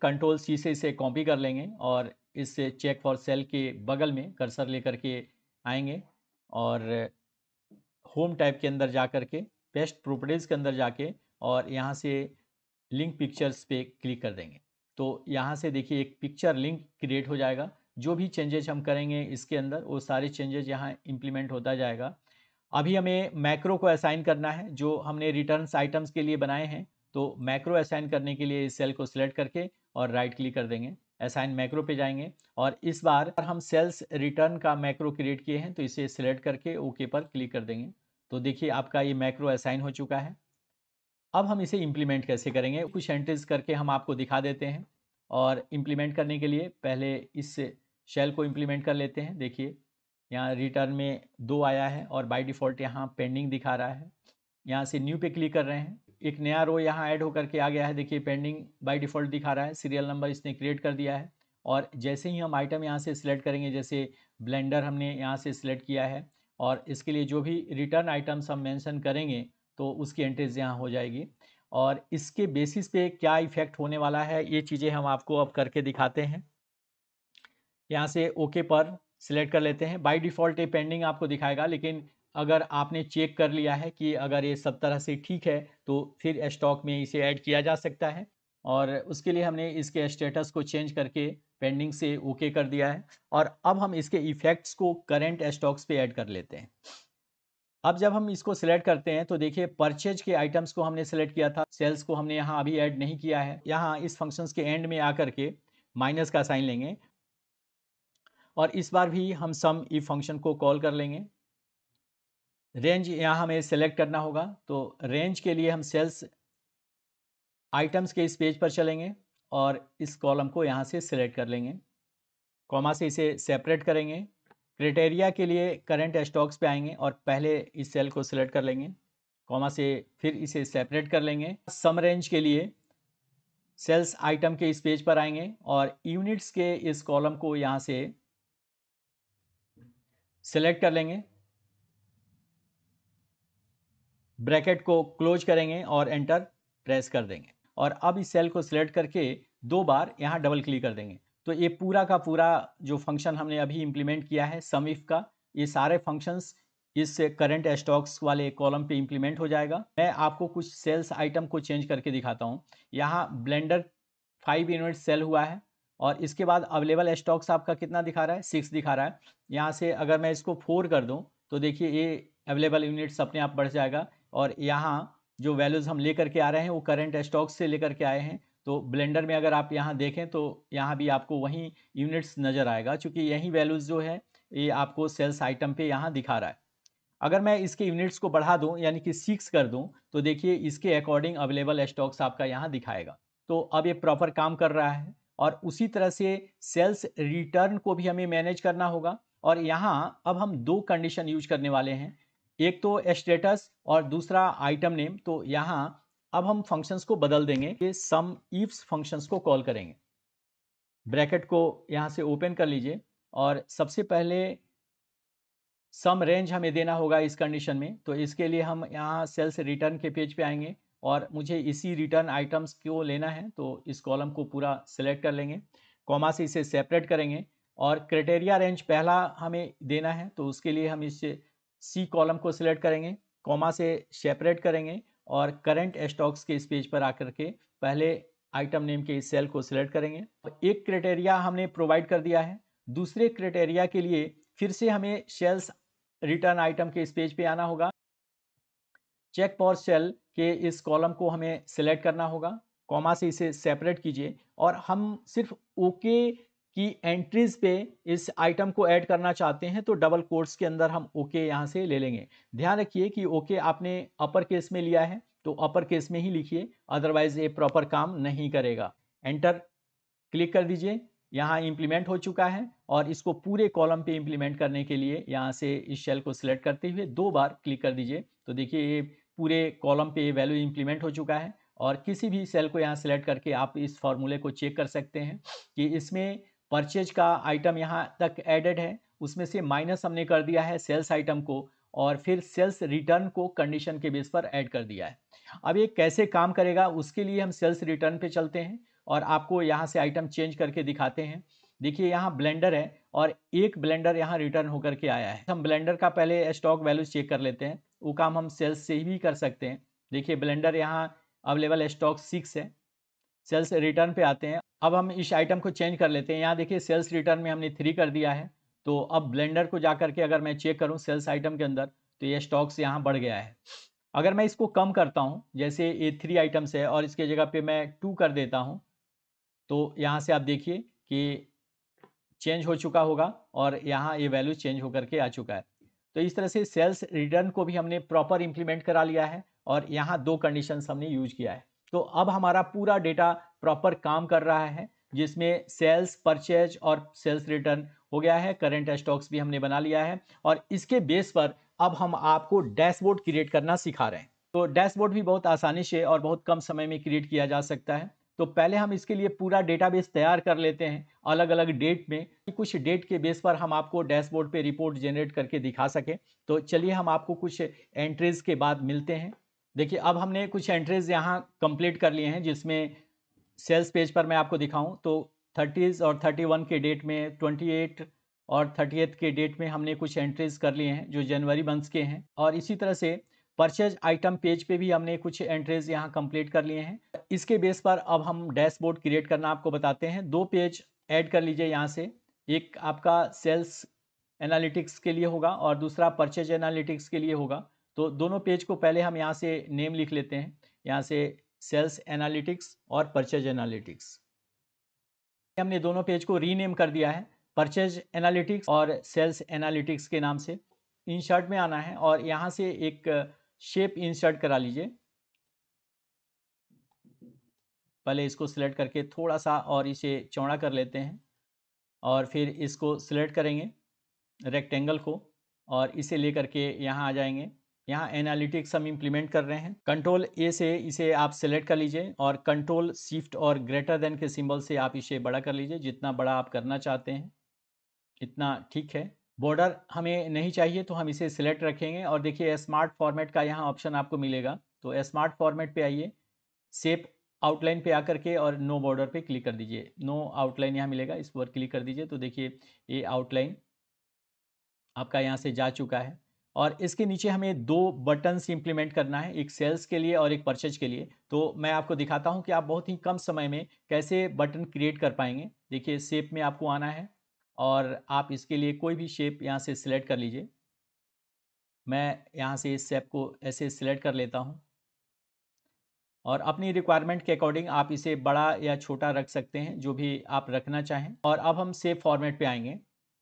Speaker 1: कंट्रोल सी से इसे कॉपी कर लेंगे और इससे चेक फॉर सेल के बगल में कर्सर लेकर के आएंगे और होम टाइप के अंदर जा कर के पेस्ट प्रॉपर्टीज़ के अंदर जाके और यहाँ से लिंक पिक्चर्स पे क्लिक कर देंगे। तो यहाँ से देखिए एक पिक्चर लिंक क्रिएट हो जाएगा। जो भी चेंजेज हम करेंगे इसके अंदर वो सारे चेंजेज यहाँ इम्प्लीमेंट होता जाएगा। अभी हमें मैक्रो को असाइन करना है जो हमने रिटर्न्स आइटम्स के लिए बनाए हैं। तो मैक्रो असाइन करने के लिए इस सेल को सिलेक्ट करके और राइट क्लिक कर देंगे, असाइन मैक्रो पे जाएंगे और इस बार हम सेल्स रिटर्न का मैक्रो क्रिएट किए हैं, तो इसे सिलेक्ट करके ओके पर क्लिक कर देंगे। तो देखिए आपका ये मैक्रो असाइन हो चुका है। अब हम इसे इम्प्लीमेंट कैसे करेंगे, कुछ एंट्रीज करके हम आपको दिखा देते हैं। और इम्प्लीमेंट करने के लिए पहले इस शेल को इम्प्लीमेंट कर लेते हैं। देखिए यहाँ रिटर्न में 2 आया है और बाय डिफ़ॉल्ट यहाँ पेंडिंग दिखा रहा है। यहाँ से न्यू पे क्लिक कर रहे हैं, एक नया रो यहाँ ऐड होकर के आ गया है। देखिए पेंडिंग बाय डिफ़ॉल्ट दिखा रहा है, सीरियल नंबर इसने क्रिएट कर दिया है। और जैसे ही हम आइटम यहाँ से सिलेक्ट करेंगे, जैसे ब्लेंडर हमने यहाँ से सिलेक्ट किया है, और इसके लिए जो भी रिटर्न आइटम्स हम मेंशन करेंगे तो उसकी एंट्रीज यहाँ हो जाएगी। और इसके बेसिस पे क्या इफ़ेक्ट होने वाला है ये चीज़ें हम आपको अब करके दिखाते हैं। यहाँ से ओके पर सिलेक्ट कर लेते हैं। बाय डिफ़ॉल्ट ये पेंडिंग आपको दिखाएगा, लेकिन अगर आपने चेक कर लिया है कि अगर ये सब तरह से ठीक है तो फिर स्टॉक में इसे ऐड किया जा सकता है। और उसके लिए हमने इसके स्टेटस को चेंज करके पेंडिंग से ओके कर दिया है। और अब हम इसके इफ़ेक्ट्स को करंट स्टॉक्स पे ऐड कर लेते हैं। अब जब हम इसको सिलेक्ट करते हैं तो देखिए परचेज के आइटम्स को हमने सिलेक्ट किया था, सेल्स को हमने यहाँ अभी ऐड नहीं किया है। यहाँ इस फंक्शंस के एंड में आकर के माइनस का साइन लेंगे और इस बार भी हम सम इफ फंक्शन को कॉल कर लेंगे। रेंज यहाँ हमें सेलेक्ट करना होगा, तो रेंज के लिए हम सेल्स आइटम्स के इस पेज पर चलेंगे और इस कॉलम को यहाँ से सिलेक्ट कर लेंगे, कॉमा से इसे सेपरेट करेंगे। क्राइटेरिया के लिए करंट स्टॉक्स पे आएंगे और पहले इस सेल को सिलेक्ट कर लेंगे, कॉमा से फिर इसे सेपरेट कर लेंगे। सम रेंज के लिए सेल्स आइटम के इस पेज पर आएंगे और यूनिट्स के इस कॉलम को यहाँ से सिलेक्ट कर लेंगे, ब्रैकेट को क्लोज करेंगे और एंटर प्रेस कर देंगे और अब इस सेल को सिलेक्ट करके 2 बार यहाँ डबल क्लिक कर देंगे। तो ये पूरा का पूरा जो फंक्शन हमने अभी इंप्लीमेंट किया है सम इफ का, ये सारे फंक्शंस इस करंट स्टॉक्स वाले कॉलम पे इंप्लीमेंट हो जाएगा। मैं आपको कुछ सेल्स आइटम को चेंज करके दिखाता हूँ। यहाँ ब्लेंडर 5 यूनिट सेल हुआ है और इसके बाद अवेलेबल स्टॉक्स आपका कितना दिखा रहा है, 6 दिखा रहा है। यहाँ से अगर मैं इसको 4 कर दूँ तो देखिए ये अवेलेबल यूनिट्स अपने आप बढ़ जाएगा और यहाँ जो वैल्यूज़ हम लेकर के आ रहे हैं वो करंट स्टॉक्स से लेकर के आए हैं। तो ब्लेंडर में अगर आप यहाँ देखें तो यहाँ भी आपको वही यूनिट्स नज़र आएगा, क्योंकि यही वैल्यूज़ जो है ये आपको सेल्स आइटम पे यहाँ दिखा रहा है। अगर मैं इसके यूनिट्स को बढ़ा दूं यानी कि 6 कर दूं तो देखिए इसके अकॉर्डिंग अवेलेबल स्टॉक्स आपका यहाँ दिखाएगा। तो अब ये प्रॉपर काम कर रहा है और उसी तरह से सेल्स रिटर्न को भी हमें मैनेज करना होगा और यहाँ अब हम 2 कंडीशन यूज करने वाले हैं, एक तो स्टेटस और दूसरा आइटम नेम। तो यहाँ अब हम फंक्शंस को बदल देंगे, ये सम इफ्स फंक्शंस को कॉल करेंगे। ब्रैकेट को यहाँ से ओपन कर लीजिए और सबसे पहले सम रेंज हमें देना होगा इस कंडीशन में। तो इसके लिए हम यहाँ सेल्स रिटर्न के पेज पे आएंगे और मुझे इसी रिटर्न आइटम्स को लेना है, तो इस कॉलम को पूरा सिलेक्ट कर लेंगे, कॉमा से इसे सेपरेट करेंगे और क्राइटेरिया रेंज पहला हमें देना है। तो उसके लिए हम इस सी कॉलम को सिलेक्ट करेंगे, कॉमा से सेपरेट करेंगे और करंट स्टॉक्स के इस पेज पर आकर के पहले आइटम नेम के इस सेल को सिलेक्ट करेंगे। एक क्राइटेरिया हमने प्रोवाइड कर दिया है, दूसरे क्राइटेरिया के लिए फिर से हमें सेल्स रिटर्न आइटम के इस पेज पे आना होगा, चेक फॉर सेल के इस कॉलम को हमें सिलेक्ट करना होगा, कॉमा से इसे सेपरेट कीजिए और हम सिर्फ ओके की एंट्रीज पे इस आइटम को ऐड करना चाहते हैं तो डबल कोट्स के अंदर हम ओके यहाँ से ले लेंगे। ध्यान रखिए कि ओके आपने अपर केस में लिया है तो अपर केस में ही लिखिए, अदरवाइज ये प्रॉपर काम नहीं करेगा। एंटर क्लिक कर दीजिए, यहाँ इंप्लीमेंट हो चुका है और इसको पूरे कॉलम पे इंप्लीमेंट करने के लिए यहाँ से इस सेल को सिलेक्ट करते हुए 2 बार क्लिक कर दीजिए। तो देखिए ये पूरे कॉलम पे वैल्यू इंप्लीमेंट हो चुका है और किसी भी सेल को यहाँ सिलेक्ट करके आप इस फॉर्मूले को चेक कर सकते हैं कि इसमें परचेज का आइटम यहाँ तक एडेड है, उसमें से माइनस हमने कर दिया है सेल्स आइटम को और फिर सेल्स रिटर्न को कंडीशन के बेस पर ऐड कर दिया है। अब ये कैसे काम करेगा उसके लिए हम सेल्स रिटर्न पे चलते हैं और आपको यहाँ से आइटम चेंज करके दिखाते हैं। देखिए यहाँ ब्लेंडर है और एक ब्लेंडर यहाँ रिटर्न होकर के आया है। हम ब्लेंडर का पहले स्टॉक वैल्यूज चेक कर लेते हैं, वो काम हम सेल्स से ही कर सकते हैं। देखिए ब्लेंडर यहाँ अवेलेबल स्टॉक 6 है। सेल्स रिटर्न पे आते हैं, अब हम इस आइटम को चेंज कर लेते हैं। यहाँ देखिए सेल्स रिटर्न में हमने 3 कर दिया है, तो अब ब्लेंडर को जा करके अगर मैं चेक करूँ सेल्स आइटम के अंदर तो ये स्टॉक्स यहाँ बढ़ गया है। अगर मैं इसको कम करता हूँ, जैसे ये 3 आइटम्स है और इसके जगह पे मैं 2 कर देता हूँ, तो यहाँ से आप देखिए कि चेंज हो चुका होगा और यहाँ ये वैल्यू चेंज होकर के आ चुका है। तो इस तरह से सेल्स रिटर्न को भी हमने प्रॉपर इंप्लीमेंट करा लिया है और यहाँ 2 कंडीशंस हमने यूज किया है। तो अब हमारा पूरा डेटा प्रॉपर काम कर रहा है, जिसमें सेल्स, परचेज और सेल्स रिटर्न हो गया है, करंट स्टॉक्स भी हमने बना लिया है और इसके बेस पर अब हम आपको डैशबोर्ड क्रिएट करना सिखा रहे हैं। तो डैशबोर्ड भी बहुत आसानी से और बहुत कम समय में क्रिएट किया जा सकता है। तो पहले हम इसके लिए पूरा डेटाबेस तैयार कर लेते हैं अलग अलग डेट में, कुछ डेट के बेस पर हम आपको डैशबोर्ड पे रिपोर्ट जनरेट करके दिखा सकें। तो चलिए हम आपको कुछ एंट्रीज के बाद मिलते हैं। देखिए अब हमने कुछ एंट्रीज यहाँ कंप्लीट कर लिए हैं, जिसमें सेल्स पेज पर मैं आपको दिखाऊं तो 30 और 31 के डेट में, 28 और 30th के डेट में हमने कुछ एंट्रीज कर लिए हैं जो जनवरी मंथ के हैं और इसी तरह से परचेज आइटम पेज पे भी हमने कुछ एंट्रीज यहाँ कंप्लीट कर लिए हैं। इसके बेस पर अब हम डैशबोर्ड क्रिएट करना आपको बताते हैं। 2 पेज ऐड कर लीजिए यहाँ से, एक आपका सेल्स एनालिटिक्स के लिए होगा और दूसरा परचेज एनालिटिक्स के लिए होगा। तो दोनों पेज को पहले हम यहाँ से नेम लिख लेते हैं, यहाँ से सेल्स एनालिटिक्स और परचेज एनालिटिक्स। हमने दोनों पेज को रीनेम कर दिया है, परचेज एनालिटिक्स और सेल्स एनालिटिक्स के नाम से। इंसर्ट में आना है और यहाँ से एक शेप इंसर्ट करा लीजिए। पहले इसको सिलेक्ट करके थोड़ा सा और इसे चौड़ा कर लेते हैं और फिर इसको सिलेक्ट करेंगे रेक्टेंगल को और इसे लेकर के यहाँ आ जाएंगे। यहाँ एनालिटिक्स हम इम्प्लीमेंट कर रहे हैं। कंट्रोल ए से इसे आप सिलेक्ट कर लीजिए और कंट्रोल शिफ्ट और ग्रेटर देन के सिंबल से आप इसे बड़ा कर लीजिए। जितना बड़ा आप करना चाहते हैं इतना ठीक है। बॉर्डर हमें नहीं चाहिए तो हम इसे सिलेक्ट रखेंगे और देखिए स्मार्ट फॉर्मेट का यहाँ ऑप्शन आपको मिलेगा। तो स्मार्ट फॉर्मेट पे आइए, शेप आउटलाइन पे आकर के और नो बॉर्डर पे क्लिक कर दीजिए। नो आउटलाइन यहाँ मिलेगा, इस पर क्लिक कर दीजिए तो देखिए ये आउटलाइन आपका यहाँ से जा चुका है। और इसके नीचे हमें दो बटन्स इंप्लीमेंट करना है, एक सेल्स के लिए और एक परचेज के लिए। तो मैं आपको दिखाता हूँ कि आप बहुत ही कम समय में कैसे बटन क्रिएट कर पाएंगे। देखिए शेप में आपको आना है और आप इसके लिए कोई भी शेप यहाँ से सिलेक्ट कर लीजिए। मैं यहाँ से इस शेप को ऐसे सिलेक्ट कर लेता हूँ और अपनी रिक्वायरमेंट के अकॉर्डिंग आप इसे बड़ा या छोटा रख सकते हैं, जो भी आप रखना चाहें। और अब हम सेव फॉर्मेट पे आएंगे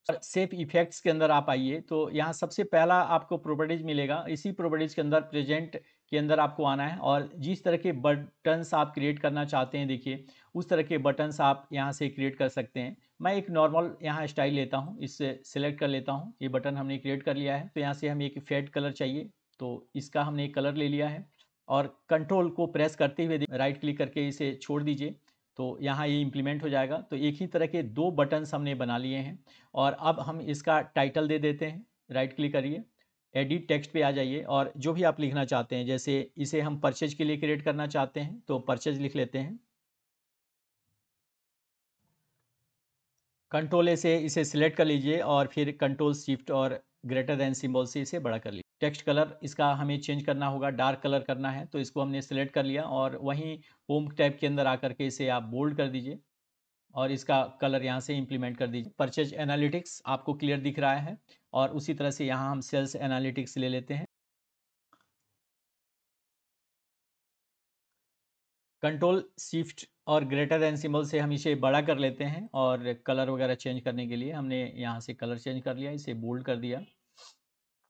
Speaker 1: और सेव इफेक्ट्स के अंदर आप आइए तो यहाँ सबसे पहला आपको प्रॉपर्टीज मिलेगा। इसी प्रॉपर्टीज के अंदर प्रेजेंट के अंदर आपको आना है और जिस तरह के बटन्स आप क्रिएट करना चाहते हैं देखिए उस तरह के बटन्स आप यहाँ से क्रिएट कर सकते हैं। मैं एक नॉर्मल यहाँ स्टाइल लेता हूँ, इससे सिलेक्ट कर लेता हूँ। ये बटन हमने क्रिएट कर लिया है तो यहाँ से हमें एक फेड कलर चाहिए तो इसका हमने एक कलर ले लिया है और कंट्रोल को प्रेस करते हुए राइट क्लिक करके इसे छोड़ दीजिए तो यहाँ ये इम्प्लीमेंट हो जाएगा। तो एक ही तरह के दो बटन्स हमने बना लिए हैं और अब हम इसका टाइटल दे देते हैं। राइट क्लिक करिए, एडिट टेक्स्ट पे आ जाइए और जो भी आप लिखना चाहते हैं, जैसे इसे हम परचेज के लिए क्रिएट करना चाहते हैं तो परचेज लिख लेते हैं। कंट्रोल ए से इसे सिलेक्ट कर लीजिए और फिर कंट्रोल शिफ्ट और ग्रेटर देन सिंबल से इसे बड़ा कर लीजिए। टेक्स्ट कलर इसका हमें चेंज करना होगा, डार्क कलर करना है तो इसको हमने सिलेक्ट कर लिया और वहीं होम टैब के अंदर आकर के इसे आप बोल्ड कर दीजिए और इसका कलर यहाँ से इंप्लीमेंट कर दीजिए। परचेज एनालिटिक्स आपको क्लियर दिख रहा है और उसी तरह से यहाँ हम सेल्स एनालिटिक्स ले लेते हैं। कंट्रोल शिफ्ट और ग्रेटर देन सिंबल से हम इसे बड़ा कर लेते हैं और कलर वगैरह चेंज करने के लिए हमने यहाँ से कलर चेंज कर लिया, इसे बोल्ड कर दिया।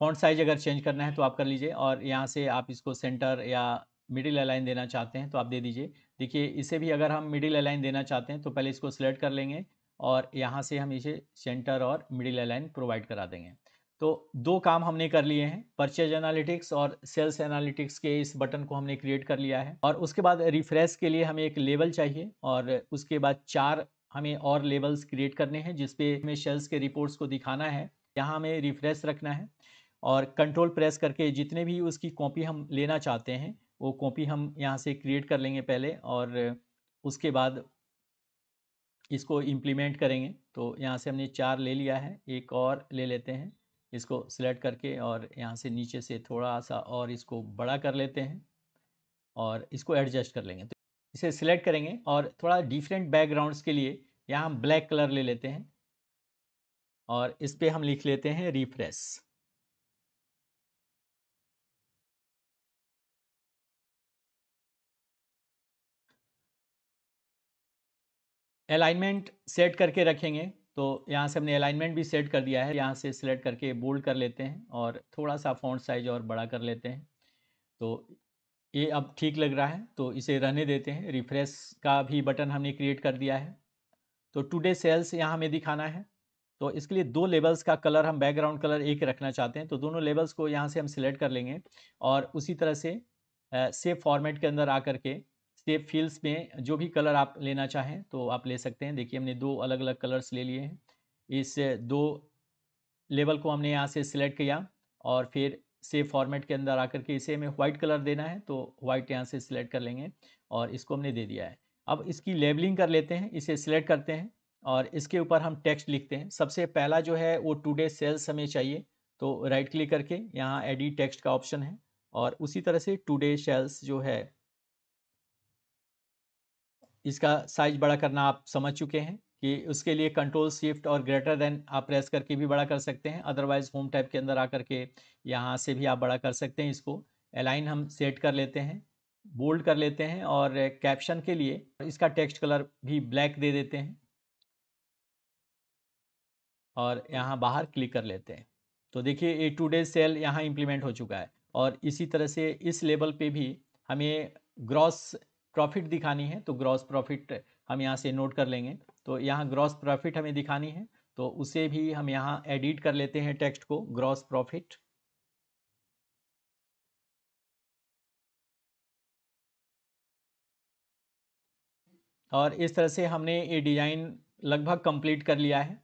Speaker 1: फॉन्ट साइज अगर चेंज करना है तो आप कर लीजिए और यहाँ से आप इसको सेंटर या मिडिल अलाइन देना चाहते हैं तो आप दे दीजिए। देखिए इसे भी अगर हम मिडिल अलाइन देना चाहते हैं तो पहले इसको सिलेक्ट कर लेंगे और यहाँ से हम इसे सेंटर और मिडिल अलाइन प्रोवाइड करा देंगे। तो दो काम हमने कर लिए हैं, परचेज एनालिटिक्स और सेल्स एनालिटिक्स के इस बटन को हमने क्रिएट कर लिया है। और उसके बाद रिफ्रेश के लिए हमें एक लेवल चाहिए और उसके बाद 4 हमें और लेवल्स क्रिएट करने हैं जिसपे हमें सेल्स के रिपोर्ट्स को दिखाना है। यहाँ हमें रिफ्रेश रखना है और कंट्रोल प्रेस करके जितने भी उसकी कॉपी हम लेना चाहते हैं वो कॉपी हम यहाँ से क्रिएट कर लेंगे पहले और उसके बाद इसको इम्प्लीमेंट करेंगे। तो यहाँ से हमने 4 ले लिया है, एक और ले लेते हैं। इसको सिलेक्ट करके और यहाँ से नीचे से थोड़ा सा और इसको बड़ा कर लेते हैं और इसको एडजस्ट कर लेंगे। तो इसे सिलेक्ट करेंगे और थोड़ा डिफरेंट बैकग्राउंड्स के लिए यहाँ हम ब्लैक कलर ले लेते हैं और इस पर हम लिख लेते हैं रिफ्रेश। अलाइनमेंट सेट करके रखेंगे तो यहाँ से हमने अलाइनमेंट भी सेट कर दिया है। यहाँ से सिलेक्ट करके बोल्ड कर लेते हैं और थोड़ा सा फॉन्ट साइज और बड़ा कर लेते हैं। तो ये अब ठीक लग रहा है तो इसे रहने देते हैं। रिफ्रेश का भी बटन हमने क्रिएट कर दिया है। तो टुडे सेल्स यहाँ हमें दिखाना है तो इसके लिए दो लेबल्स का कलर हम बैकग्राउंड कलर एक रखना चाहते हैं तो दोनों लेबल्स को यहाँ से हम सिलेक्ट कर लेंगे और उसी तरह से सेव फॉर्मेट के अंदर आकर के सेव फील्ड्स में जो भी कलर आप लेना चाहें तो आप ले सकते हैं। देखिए हमने दो अलग अलग कलर्स ले लिए हैं। इस दो लेबल को हमने यहाँ से सिलेक्ट किया और फिर सेव फॉर्मेट के अंदर आकर के इसे हमें व्हाइट कलर देना है तो व्हाइट यहाँ से सिलेक्ट कर लेंगे और इसको हमने दे दिया है। अब इसकी लेबलिंग कर लेते हैं, इसे सिलेक्ट करते हैं और इसके ऊपर हम टेक्स्ट लिखते हैं। सबसे पहला जो है वो टुडे सेल्स हमें चाहिए तो राइट क्लिक करके यहाँ एडिट टेक्स्ट का ऑप्शन है और उसी तरह से टुडे सेल्स जो है इसका साइज बड़ा करना आप समझ चुके हैं। कि उसके लिए कंट्रोल शिफ्ट और ग्रेटर देन आप प्रेस करके भी बड़ा कर सकते हैं, अदरवाइज होम टैब के अंदर आकर के यहाँ से भी आप बड़ा कर सकते हैं। इसको अलाइन हम सेट कर लेते हैं, बोल्ड कर लेते हैं और कैप्शन के लिए इसका टेक्स्ट कलर भी ब्लैक दे देते हैं और यहाँ बाहर क्लिक कर लेते हैं। तो देखिए ये टुडे सेल यहाँ इम्प्लीमेंट हो चुका है और इसी तरह से इस लेवल पे भी हमें ग्रॉस प्रॉफिट दिखानी है, तो ग्रॉस प्रॉफिट हम यहाँ से नोट कर लेंगे। तो यहाँ ग्रॉस प्रॉफिट हमें दिखानी है, तो उसे भी हम यहाँ एडिट कर लेते हैं टेक्स्ट को, ग्रॉस प्रॉफिट। और इस तरह से हमने ये डिज़ाइन लगभग कंप्लीट कर लिया है।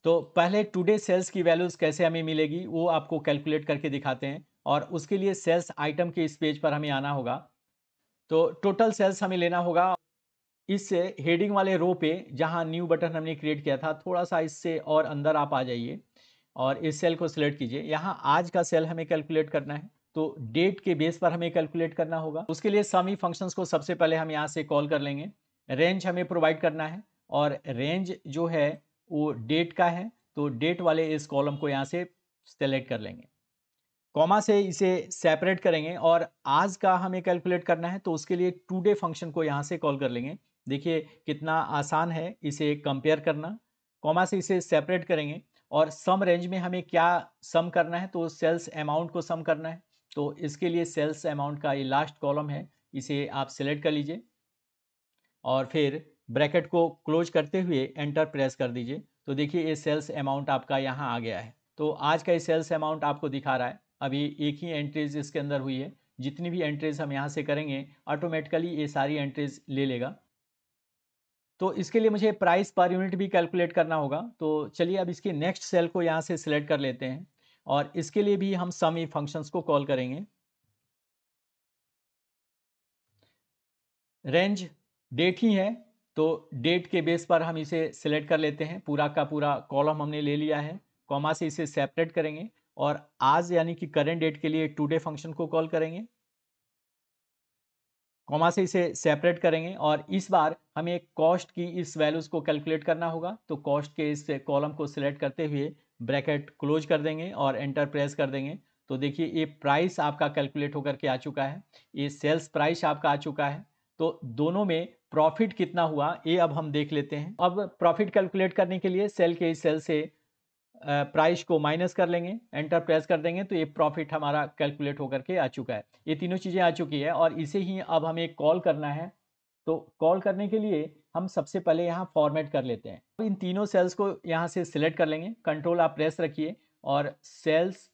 Speaker 1: तो पहले टुडे सेल्स की वैल्यूज़ कैसे हमें मिलेगी वो आपको कैलकुलेट करके दिखाते हैं और उसके लिए सेल्स आइटम के इस पेज पर हमें आना होगा। तो टोटल सेल्स हमें लेना होगा इस हेडिंग वाले रो पे, जहां न्यू बटन हमने क्रिएट किया था, थोड़ा सा इससे और अंदर आप आ जाइए और इस सेल को सिलेक्ट कीजिए। यहाँ आज का सेल हमें कैलकुलेट करना है, तो डेट के बेस पर हमें कैलकुलेट करना होगा। उसके लिए समी फंक्शंस को सबसे पहले हम यहाँ से कॉल कर लेंगे। रेंज हमें प्रोवाइड करना है और रेंज जो है वो डेट का है, तो डेट वाले इस कॉलम को यहाँ से सेलेक्ट कर लेंगे। कॉमा से इसे सेपरेट करेंगे और आज का हमें कैलकुलेट करना है, तो उसके लिए टुडे फंक्शन को यहाँ से कॉल कर लेंगे। देखिए कितना आसान है इसे कंपेयर करना। कॉमा से इसे सेपरेट करेंगे और सम रेंज में हमें क्या सम करना है, तो सेल्स अमाउंट को सम करना है। तो इसके लिए सेल्स अमाउंट का ये लास्ट कॉलम है, इसे आप सिलेक्ट कर लीजिए और फिर ब्रैकेट को क्लोज करते हुए एंटर प्रेस कर दीजिए। तो देखिए ये सेल्स अमाउंट आपका यहाँ आ गया है। तो आज का ये सेल्स अमाउंट आपको दिखा रहा है। अभी एक ही एंट्रीज इसके अंदर हुई है, जितनी भी एंट्रीज हम यहाँ से करेंगे ऑटोमेटिकली ये सारी एंट्रीज ले लेगा। तो इसके लिए मुझे प्राइस पर यूनिट भी कैलकुलेट करना होगा। तो चलिए अब इसके नेक्स्ट सेल को यहाँ से सिलेक्ट कर लेते हैं और इसके लिए भी हम सम फंक्शंस को कॉल करेंगे। रेंज डेट ही है, तो डेट के बेस पर हम इसे सिलेक्ट कर लेते हैं। पूरा का पूरा कॉलम हमने ले लिया है। कॉमा से इसे सेपरेट करेंगे और आज यानी कि करेंट डेट के लिए टुडे फंक्शन को कॉल करेंगे। कॉमा से इसे सेपरेट करेंगे और इस बार हमें कॉस्ट की इस वैल्यूज़ को कैलकुलेट करना होगा। तो कॉस्ट के इस कॉलम को सिलेक्ट करते हुए ब्रैकेट क्लोज कर देंगे और एंटर प्रेस कर देंगे। तो देखिए ये प्राइस आपका कैलकुलेट होकर के आ चुका है, ये सेल्स प्राइस आपका आ चुका है। तो दोनों में प्रॉफिट कितना हुआ ये अब हम देख लेते हैं। अब प्रॉफिट कैलकुलेट करने के लिए सेल के इस सेल से प्राइस को माइनस कर लेंगे, एंटर प्रेस कर देंगे, तो ये प्रॉफिट हमारा कैलकुलेट होकर के आ चुका है। ये तीनों चीज़ें आ चुकी है और इसे ही अब हमें कॉल करना है। तो कॉल करने के लिए हम सबसे पहले यहाँ फॉर्मेट कर लेते हैं। इन तीनों सेल्स को यहाँ से सिलेक्ट कर लेंगे, कंट्रोल आप प्रेस रखिए और सेल्स,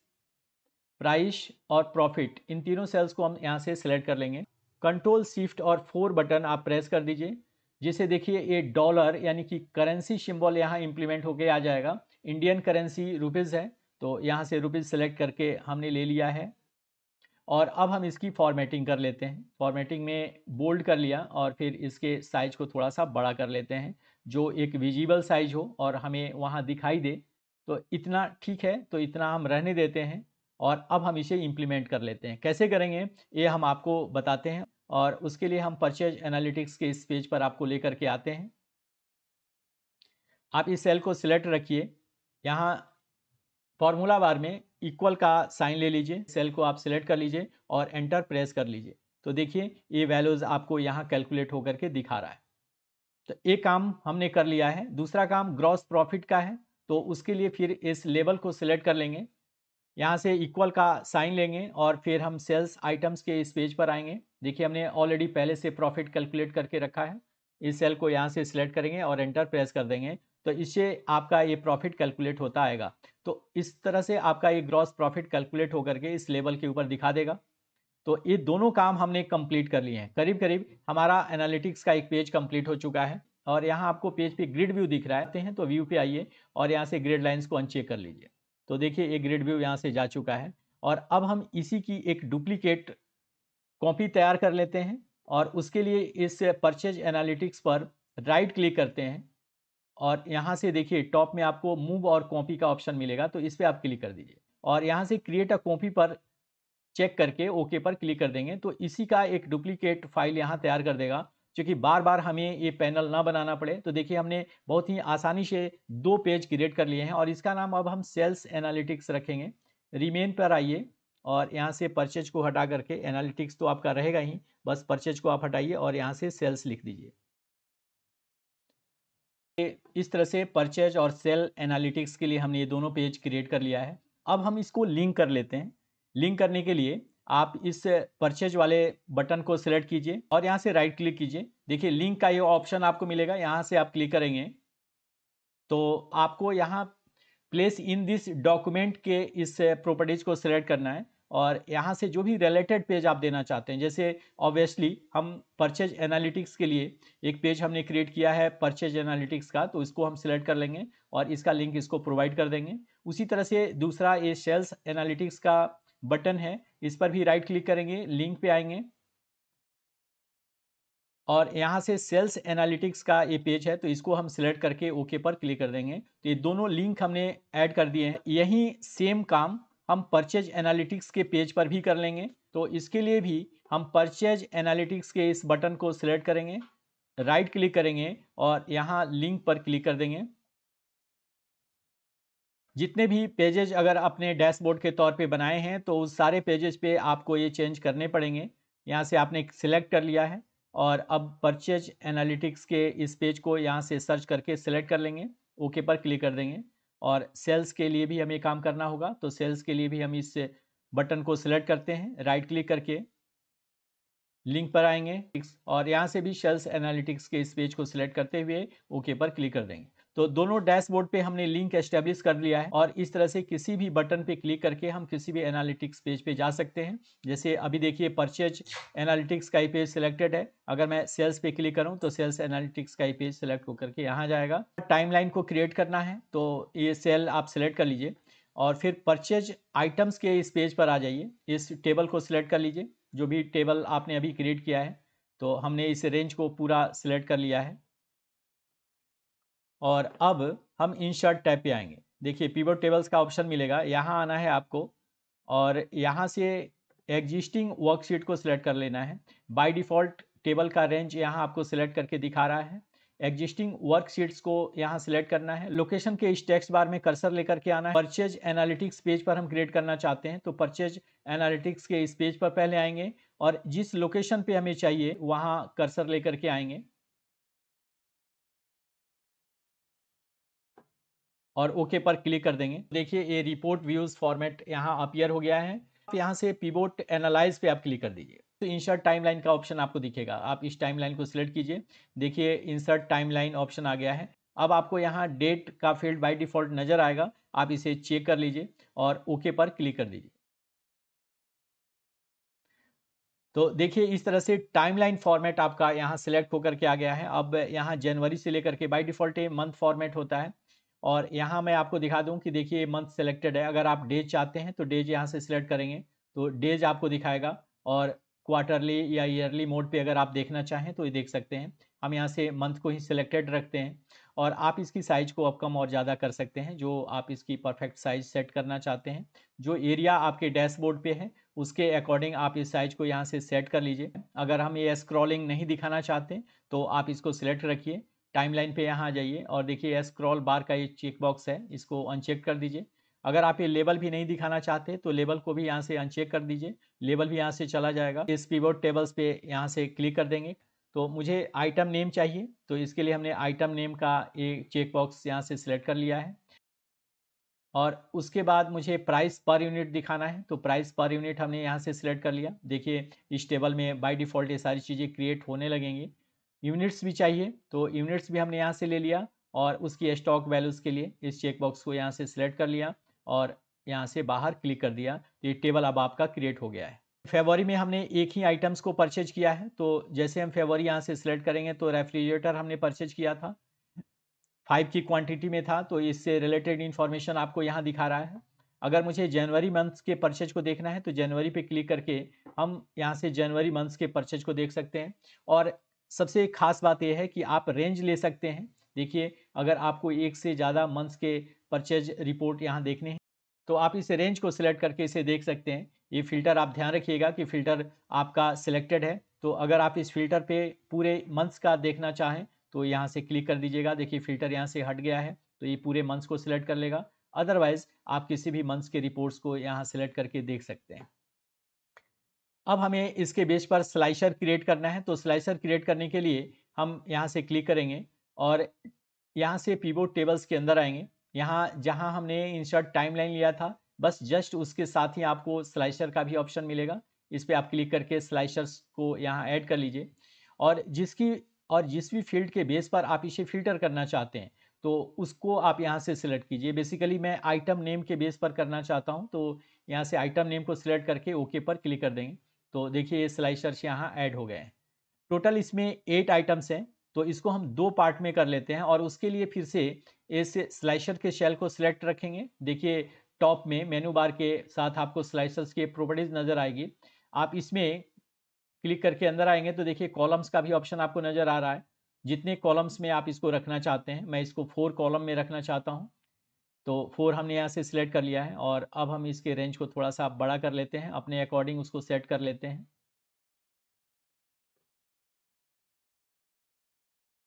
Speaker 1: प्राइस और प्रॉफिट, इन तीनों सेल्स को हम यहाँ से सिलेक्ट कर लेंगे। कंट्रोल शिफ्ट और 4 बटन आप प्रेस कर दीजिए, जिसे देखिए ये डॉलर यानी कि करेंसी सिंबल यहाँ इंप्लीमेंट होके आ जाएगा। इंडियन करेंसी रुपीज़ है, तो यहाँ से रुपीज़ सेलेक्ट करके हमने ले लिया है और अब हम इसकी फॉर्मेटिंग कर लेते हैं। फॉर्मेटिंग में बोल्ड कर लिया और फिर इसके साइज़ को थोड़ा सा बड़ा कर लेते हैं, जो एक विजिबल साइज हो और हमें वहाँ दिखाई दे। तो इतना ठीक है, तो इतना हम रहने देते हैं और अब हम इसे इम्प्लीमेंट कर लेते हैं। कैसे करेंगे ये हम आपको बताते हैं और उसके लिए हम परचेज एनालिटिक्स के इस पेज पर आपको लेकर के आते हैं। आप इस सेल को सिलेक्ट रखिए, यहाँ फॉर्मूला बार में इक्वल का साइन ले लीजिए, सेल को आप सिलेक्ट कर लीजिए और एंटर प्रेस कर लीजिए। तो देखिए ये वैल्यूज़ आपको यहाँ कैलकुलेट होकर के दिखा रहा है। तो एक काम हमने कर लिया है। दूसरा काम ग्रॉस प्रॉफिट का है, तो उसके लिए फिर इस लेबल को सिलेक्ट कर लेंगे, यहाँ से इक्वल का साइन लेंगे और फिर हम सेल्स आइटम्स के इस पेज पर आएंगे। देखिए हमने ऑलरेडी पहले से प्रॉफिट कैलकुलेट करके रखा है। इस सेल को यहाँ से सिलेक्ट करेंगे और एंटर प्रेस कर देंगे, तो इससे आपका ये प्रॉफिट कैलकुलेट होता आएगा। तो इस तरह से आपका ये ग्रॉस प्रॉफिट कैलकुलेट होकर के इस लेवल के ऊपर दिखा देगा। तो ये दोनों काम हमने कंप्लीट कर लिए हैं। करीब करीब हमारा एनालिटिक्स का एक पेज कंप्लीट हो चुका है और यहाँ आपको पेज पे ग्रिड व्यू दिख रहा है, तो व्यू पे आइए और यहाँ से ग्रिड लाइंस को अनचेक कर लीजिए। तो देखिए ये ग्रिड व्यू यहाँ से जा चुका है और अब हम इसी की एक डुप्लीकेट कॉपी तैयार कर लेते हैं और उसके लिए इस परचेज एनालिटिक्स पर राइट क्लिक करते हैं और यहाँ से देखिए टॉप में आपको मूव और कॉपी का ऑप्शन मिलेगा, तो इस पर आप क्लिक कर दीजिए और यहाँ से क्रिएट अ कॉपी पर चेक करके ओके पर क्लिक कर देंगे, तो इसी का एक डुप्लीकेट फाइल यहाँ तैयार कर देगा। क्योंकि बार बार हमें ये पैनल ना बनाना पड़े, तो देखिए हमने बहुत ही आसानी से 2 पेज क्रिएट कर लिए हैं और इसका नाम अब हम सेल्स एनालिटिक्स रखेंगे। रिमेन पर आइए और यहाँ से परचेज को हटा करके, एनालिटिक्स तो आपका रहेगा ही, बस परचेज को आप हटाइए और यहाँ से सेल्स लिख दीजिए। इस तरह से परचेज और सेल एनालिटिक्स के लिए हमने ये दोनों पेज क्रिएट कर लिया है। अब हम इसको लिंक कर लेते हैं। लिंक करने के लिए आप इस परचेज वाले बटन को सिलेक्ट कीजिए और यहाँ से राइट क्लिक कीजिए। देखिए लिंक का ये ऑप्शन आपको मिलेगा, यहाँ से आप क्लिक करेंगे तो आपको यहाँ प्लेस इन दिस डॉक्यूमेंट के इस प्रॉपर्टीज को सिलेक्ट करना है और यहाँ से जो भी रिलेटेड पेज आप देना चाहते हैं, जैसे ऑब्वियसली हम परचेज एनालिटिक्स के लिए एक पेज हमने क्रिएट किया है परचेज एनालिटिक्स का, तो इसको हम सिलेक्ट कर लेंगे और इसका लिंक इसको प्रोवाइड कर देंगे। उसी तरह से दूसरा ये सेल्स एनालिटिक्स का बटन है, इस पर भी राइट क्लिक करेंगे, लिंक पे आएंगे और यहाँ से सेल्स एनालिटिक्स का ये पेज है, तो इसको हम सिलेक्ट करके ओके पर क्लिक कर देंगे। तो ये दोनों लिंक हमने ऐड कर दिए हैं। यही सेम काम हम परचेज एनालिटिक्स के पेज पर भी कर लेंगे। तो इसके लिए भी हम परचेज एनालिटिक्स के इस बटन को सिलेक्ट करेंगे, राइट क्लिक करेंगे और यहाँ लिंक पर क्लिक कर देंगे। जितने भी पेजेज अगर अपने डैशबोर्ड के तौर पे बनाए हैं तो उस सारे पेजेज पे आपको ये चेंज करने पड़ेंगे। यहाँ से आपने सिलेक्ट कर लिया है और अब परचेज एनालिटिक्स के इस पेज को यहाँ से सर्च करके सिलेक्ट कर लेंगे, ओके पर क्लिक कर देंगे। और सेल्स के लिए भी हमें काम करना होगा, तो सेल्स के लिए भी हम इस बटन को सिलेक्ट करते हैं, राइट क्लिक करके लिंक पर आएंगे और यहाँ से भी सेल्स एनालिटिक्स के इस पेज को सिलेक्ट करते हुए ओके पर क्लिक कर देंगे। तो दोनों डैशबोर्ड पे हमने लिंक एस्टेब्लिश कर लिया है और इस तरह से किसी भी बटन पे क्लिक करके हम किसी भी एनालिटिक्स पेज पे जा सकते हैं। जैसे अभी देखिए परचेज एनालिटिक्स का ही पेज सिलेक्टेड है, अगर मैं सेल्स पे क्लिक करूं तो सेल्स एनालिटिक्स का ही पेज सिलेक्ट होकर के यहाँ जाएगा। टाइमलाइन को क्रिएट करना है तो ये सेल आप सिलेक्ट कर लीजिए और फिर परचेज आइटम्स के इस पेज पर आ जाइए, इस टेबल को सिलेक्ट कर लीजिए, जो भी टेबल आपने अभी क्रिएट किया है। तो हमने इस रेंज को पूरा सिलेक्ट कर लिया है और अब हम इंसर्ट टैब पे आएंगे। देखिए पिवट टेबल्स का ऑप्शन मिलेगा, यहाँ आना है आपको और यहाँ से एग्जिस्टिंग वर्कशीट को सिलेक्ट कर लेना है। बाय डिफ़ॉल्ट टेबल का रेंज यहाँ आपको सिलेक्ट करके दिखा रहा है। एग्जिस्टिंग वर्कशीट्स को यहाँ सिलेक्ट करना है। लोकेशन के इस टेक्स्ट बार में कर्सर लेकर के आना है। परचेज एनालिटिक्स पेज पर हम क्रिएट करना चाहते हैं तो परचेज एनालिटिक्स के इस पेज पर पहले आएंगे और जिस लोकेशन पे हमें चाहिए वहाँ कर्सर लेकर के आएंगे और ओके पर क्लिक कर देंगे। देखिए ये रिपोर्ट व्यूज फॉर्मेट यहाँ अपीयर हो गया है। यहाँ से पिवोट एनालाइज पे आप क्लिक कर दीजिए तो इंसर्ट टाइमलाइन का ऑप्शन आपको दिखेगा, आप इस टाइमलाइन को सिलेक्ट कीजिए। देखिए इंसर्ट टाइमलाइन ऑप्शन आ गया है। अब आपको यहाँ डेट का फील्ड बाय डिफॉल्ट नजर आएगा, आप इसे चेक कर लीजिए और ओके पर क्लिक कर दीजिए। तो देखिए इस तरह से टाइमलाइन फॉर्मेट आपका यहाँ सिलेक्ट होकर के आ गया है। अब यहाँ जनवरी से लेकर के बाय डिफ़ॉल्ट ये मंथ फॉर्मेट होता है और यहाँ मैं आपको दिखा दूँ कि देखिए मंथ सेलेक्टेड है। अगर आप डेज चाहते हैं तो डेज यहाँ से सिलेक्ट करेंगे तो डेज आपको दिखाएगा और क्वार्टरली या ईयरली मोड पे अगर आप देखना चाहें तो ये देख सकते हैं। हम यहाँ से मंथ को ही सिलेक्टेड रखते हैं और आप इसकी साइज़ को अब कम और ज़्यादा कर सकते हैं, जो आप इसकी परफेक्ट साइज़ सेट करना चाहते हैं। जो एरिया आपके डैशबोर्ड पे है उसके अकॉर्डिंग आप इस साइज को यहाँ से सेट कर लीजिए। अगर हम ये स्क्रॉलिंग नहीं दिखाना चाहते तो आप इसको सिलेक्ट रखिए, टाइमलाइन पे यहाँ आ जाइए और देखिए स्क्रॉल बार का ये चेक बॉक्स है, इसको अनचेक कर दीजिए। अगर आप ये लेबल भी नहीं दिखाना चाहते तो लेबल को भी यहाँ से अनचेक कर दीजिए, लेबल भी यहाँ से चला जाएगा। इस पिवट टेबल्स पे यहाँ से क्लिक कर देंगे। तो मुझे आइटम नेम चाहिए तो इसके लिए हमने आइटम नेम का ये चेक बॉक्स यहाँ से सिलेक्ट कर लिया है और उसके बाद मुझे प्राइस पर यूनिट दिखाना है तो प्राइस पर यूनिट हमने यहाँ से सिलेक्ट कर लिया। देखिए इस टेबल में बाय डिफ़ॉल्ट ये सारी चीज़ें क्रिएट होने लगेंगी। यूनिट्स भी चाहिए तो यूनिट्स भी हमने यहाँ से ले लिया और उसकी स्टॉक वैल्यूज़ के लिए इस चेक बॉक्स को यहाँ से सिलेक्ट कर लिया और यहाँ से बाहर क्लिक कर दिया। तो ये टेबल अब आपका क्रिएट हो गया है। फरवरी में हमने एक ही आइटम्स को परचेज किया है तो जैसे हम फरवरी यहाँ से सिलेक्ट करेंगे तो रेफ्रिजरेटर हमने परचेज किया था, 5 की क्वांटिटी में था, तो इससे रिलेटेड इन्फॉर्मेशन आपको यहाँ दिखा रहा है। अगर मुझे जनवरी मंथ्स के परचेज को देखना है तो जनवरी पे क्लिक करके हम यहाँ से जनवरी मंथ्स के परचेज को देख सकते हैं और सबसे खास बात यह है कि आप रेंज ले सकते हैं। देखिए अगर आपको एक से ज़्यादा मंथ्स के परचेज रिपोर्ट यहाँ देखने हैं तो आप इस रेंज को सिलेक्ट करके इसे देख सकते हैं। ये फ़िल्टर आप ध्यान रखिएगा कि फ़िल्टर आपका सिलेक्टेड है तो अगर आप इस फ़िल्टर पे पूरे मंथ्स का देखना चाहें तो यहाँ से क्लिक कर दीजिएगा। देखिए फ़िल्टर यहाँ से हट गया है, तो ये पूरे मंथ्स को सिलेक्ट कर लेगा। अदरवाइज़ आप किसी भी मंथ्स के रिपोर्ट्स को यहाँ सेलेक्ट करके देख सकते हैं। अब हमें इसके बेस पर स्लाइसर क्रिएट करना है, तो स्लाइसर क्रिएट करने के लिए हम यहाँ से क्लिक करेंगे और यहाँ से पिवोट टेबल्स के अंदर आएँगे। यहाँ जहाँ हमने इंसर्ट टाइमलाइन लिया था, बस जस्ट उसके साथ ही आपको स्लाइसर का भी ऑप्शन मिलेगा। इस पे आप क्लिक करके स्लाइसर्स को यहाँ ऐड कर लीजिए और जिस भी फ़ील्ड के बेस पर आप इसे फ़िल्टर करना चाहते हैं, तो उसको आप यहाँ से सिलेक्ट कीजिए। बेसिकली मैं आइटम नेम के बेस पर करना चाहता हूँ, तो यहाँ से आइटम नेम को सिलेक्ट करके ओके पर क्लिक कर देंगे। तो देखिए ये स्लाइसर्स यहाँ ऐड हो गए हैं। टोटल इसमें 8 आइटम्स हैं, तो इसको हम 2 पार्ट में कर लेते हैं और उसके लिए फिर से इस स्लाइसर के शेल को सिलेक्ट रखेंगे। देखिए टॉप में मेनू बार के साथ आपको स्लाइसर्स की प्रॉपर्टीज़ नज़र आएगी। आप इसमें क्लिक करके अंदर आएँगे तो देखिए कॉलम्स का भी ऑप्शन आपको नज़र आ रहा है। जितने कॉलम्स में आप इसको रखना चाहते हैं, मैं इसको 4 कॉलम में रखना चाहता हूँ। तो 4 हमने यहाँ से सिलेक्ट कर लिया है और अब हम इसके रेंज को थोड़ा-सा बड़ा कर लेते हैं, अपने अकॉर्डिंग उसको सेट कर लेते हैं।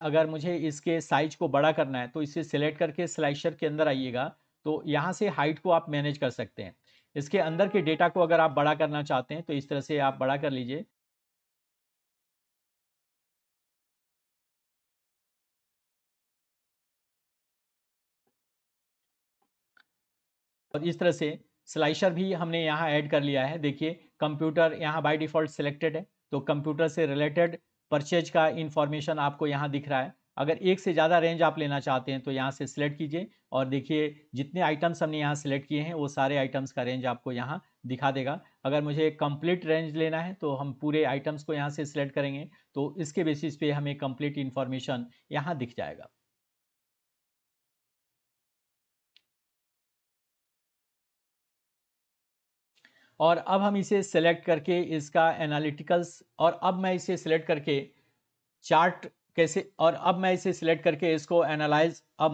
Speaker 1: अगर मुझे इसके साइज को बड़ा करना है तो इसे सिलेक्ट करके स्लाइसर के अंदर आइएगा, तो यहाँ से हाइट को आप मैनेज कर सकते हैं। इसके अंदर के डेटा को अगर आप बड़ा करना चाहते हैं तो इस तरह से आप बड़ा कर लीजिए। और इस तरह से स्लाइसर भी हमने यहाँ ऐड कर लिया है। देखिए कंप्यूटर यहाँ बाय डिफ़ॉल्ट सिलेक्टेड है, तो कंप्यूटर से रिलेटेड परचेज का इन्फॉर्मेशन आपको यहाँ दिख रहा है। अगर एक से ज़्यादा रेंज आप लेना चाहते हैं तो यहाँ से सिलेक्ट कीजिए और देखिए जितने आइटम्स हमने यहाँ सिलेक्ट किए हैं वो सारे आइटम्स का रेंज आपको यहाँ दिखा देगा। अगर मुझे कंप्लीट रेंज लेना है तो हम पूरे आइटम्स को यहाँ से सिलेक्ट करेंगे, तो इसके बेसिस पे हमें कंप्लीट इन्फॉर्मेशन यहाँ दिख जाएगा। और अब हम इसे सेलेक्ट करके इसका एनालिटिकल्स और अब मैं इसे सिलेक्ट करके चार्ट कैसे और अब मैं इसे सिलेक्ट करके इसको एनालाइज अब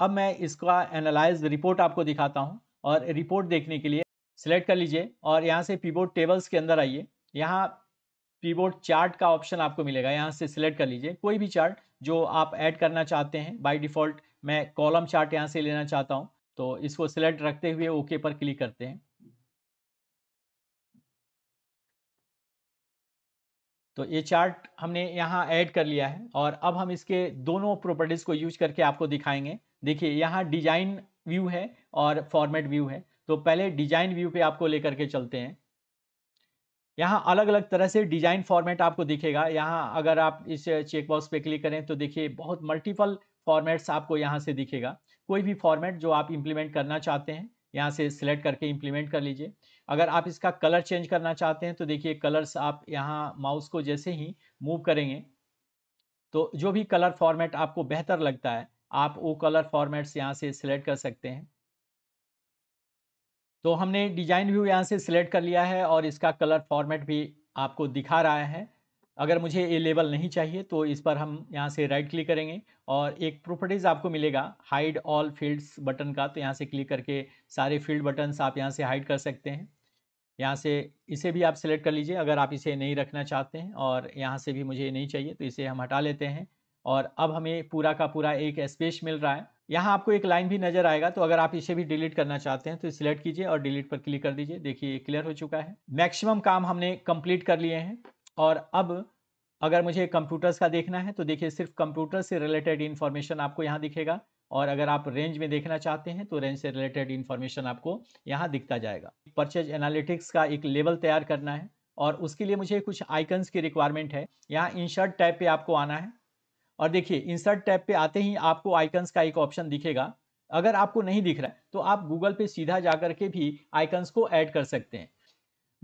Speaker 1: मैं इसका एनालाइज रिपोर्ट आपको दिखाता हूं। और रिपोर्ट देखने के लिए सिलेक्ट कर लीजिए और यहाँ से पिवोट टेबल्स के अंदर आइए। यहाँ पिवोट चार्ट का ऑप्शन आपको मिलेगा, यहाँ से सिलेक्ट कर लीजिए कोई भी चार्ट जो आप ऐड करना चाहते हैं। बाय डिफ़ॉल्ट मैं कॉलम चार्ट यहाँ से लेना चाहता हूँ, तो इसको सिलेक्ट रखते हुए ओके पर क्लिक करते हैं। तो ये चार्ट हमने यहाँ ऐड कर लिया है और अब हम इसके दोनों प्रॉपर्टीज़ को यूज करके आपको दिखाएंगे। देखिए यहाँ डिजाइन व्यू है और फॉर्मेट व्यू है, तो पहले डिजाइन व्यू पे आपको लेकर के चलते हैं। यहाँ अलग-अलग तरह से डिजाइन फॉर्मेट आपको दिखेगा। यहाँ अगर आप इस चेक बॉक्स पे क्लिक करें तो देखिए बहुत मल्टीपल फॉर्मेट्स आपको यहाँ से दिखेगा। कोई भी फॉर्मेट जो आप इम्प्लीमेंट करना चाहते हैं, यहाँ से सिलेक्ट करके इम्प्लीमेंट कर लीजिए। अगर आप इसका कलर चेंज करना चाहते हैं तो देखिए कलर्स आप यहाँ माउस को जैसे ही मूव करेंगे, तो जो भी कलर फॉर्मेट आपको बेहतर लगता है, आप वो कलर फॉर्मेट्स यहाँ से सिलेक्ट कर सकते हैं। तो हमने डिज़ाइन व्यू यहाँ से सिलेक्ट कर लिया है और इसका कलर फॉर्मेट भी आपको दिखा रहा है। अगर मुझे ये लेबल नहीं चाहिए तो इस पर हम यहाँ से राइट क्लिक करेंगे और एक प्रॉपर्टीज़ आपको मिलेगा हाइड ऑल फील्ड्स बटन का, तो यहाँ से क्लिक करके सारे फील्ड बटन्स आप यहाँ से हाइड कर सकते हैं। यहाँ से इसे भी आप सिलेक्ट कर लीजिए अगर आप इसे नहीं रखना चाहते हैं, और यहाँ से भी मुझे नहीं चाहिए तो इसे हम हटा लेते हैं। और अब हमें पूरा का पूरा एक स्पेस मिल रहा है। यहाँ आपको एक लाइन भी नज़र आएगा, तो अगर आप इसे भी डिलीट करना चाहते हैं तो सिलेक्ट कीजिए और डिलीट पर क्लिक कर दीजिए। देखिए ये क्लियर हो चुका है। मैक्सिमम काम हमने कंप्लीट कर लिए हैं और अब अगर मुझे कंप्यूटर्स का देखना है तो देखिए सिर्फ कंप्यूटर से रिलेटेड इन्फॉर्मेशन आपको यहाँ दिखेगा, और अगर आप रेंज में देखना चाहते हैं तो रेंज से रिलेटेड इन्फॉर्मेशन आपको यहाँ दिखता जाएगा। परचेज एनालिटिक्स का एक लेवल तैयार करना है और उसके लिए मुझे कुछ आइकन्स की रिक्वायरमेंट है। यहाँ इंसर्ट टैब पे आपको आना है और देखिए इंसर्ट टैब पे आते ही आपको आइकन्स का एक ऑप्शन दिखेगा। अगर आपको नहीं दिख रहा है तो आप गूगल पे सीधा जाकर के भी आइकन्स को ऐड कर सकते हैं।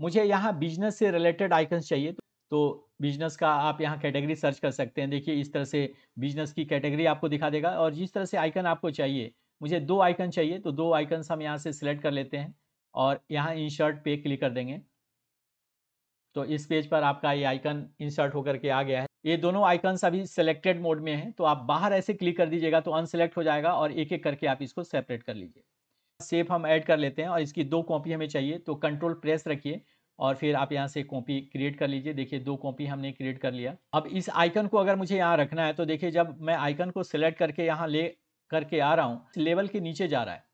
Speaker 1: मुझे यहाँ बिजनेस से रिलेटेड आइकन्स चाहिए, तो बिजनेस का आप यहाँ कैटेगरी सर्च कर सकते हैं। देखिए इस तरह से बिजनेस की कैटेगरी आपको दिखा देगा और जिस तरह से आइकन आपको चाहिए, मुझे 2 आइकन चाहिए तो 2 आइकन्स हम यहाँ से सिलेक्ट कर लेते हैं और यहाँ इंसर्ट पे क्लिक कर देंगे। तो इस पेज पर आपका ये आइकन इंसर्ट होकर के आ गया है। ये दोनों आइकन्स अभी सिलेक्टेड मोड में हैं, तो आप बाहर ऐसे क्लिक कर दीजिएगा तो अनसिलेक्ट हो जाएगा और एक-एक करके आप इसको सेपरेट कर लीजिए। शेप हम ऐड कर लेते हैं और इसकी 2 कॉपी हमें चाहिए, तो कंट्रोल प्रेस रखिए और फिर आप यहाँ से कॉपी क्रिएट कर लीजिए। देखिए 2 कॉपी हमने क्रिएट कर लिया। अब इस आइकन को अगर मुझे यहाँ रखना है तो देखिए जब मैं आइकन को सिलेक्ट करके यहाँ ले करके आ रहा हूँ, लेवल के नीचे जा रहा है।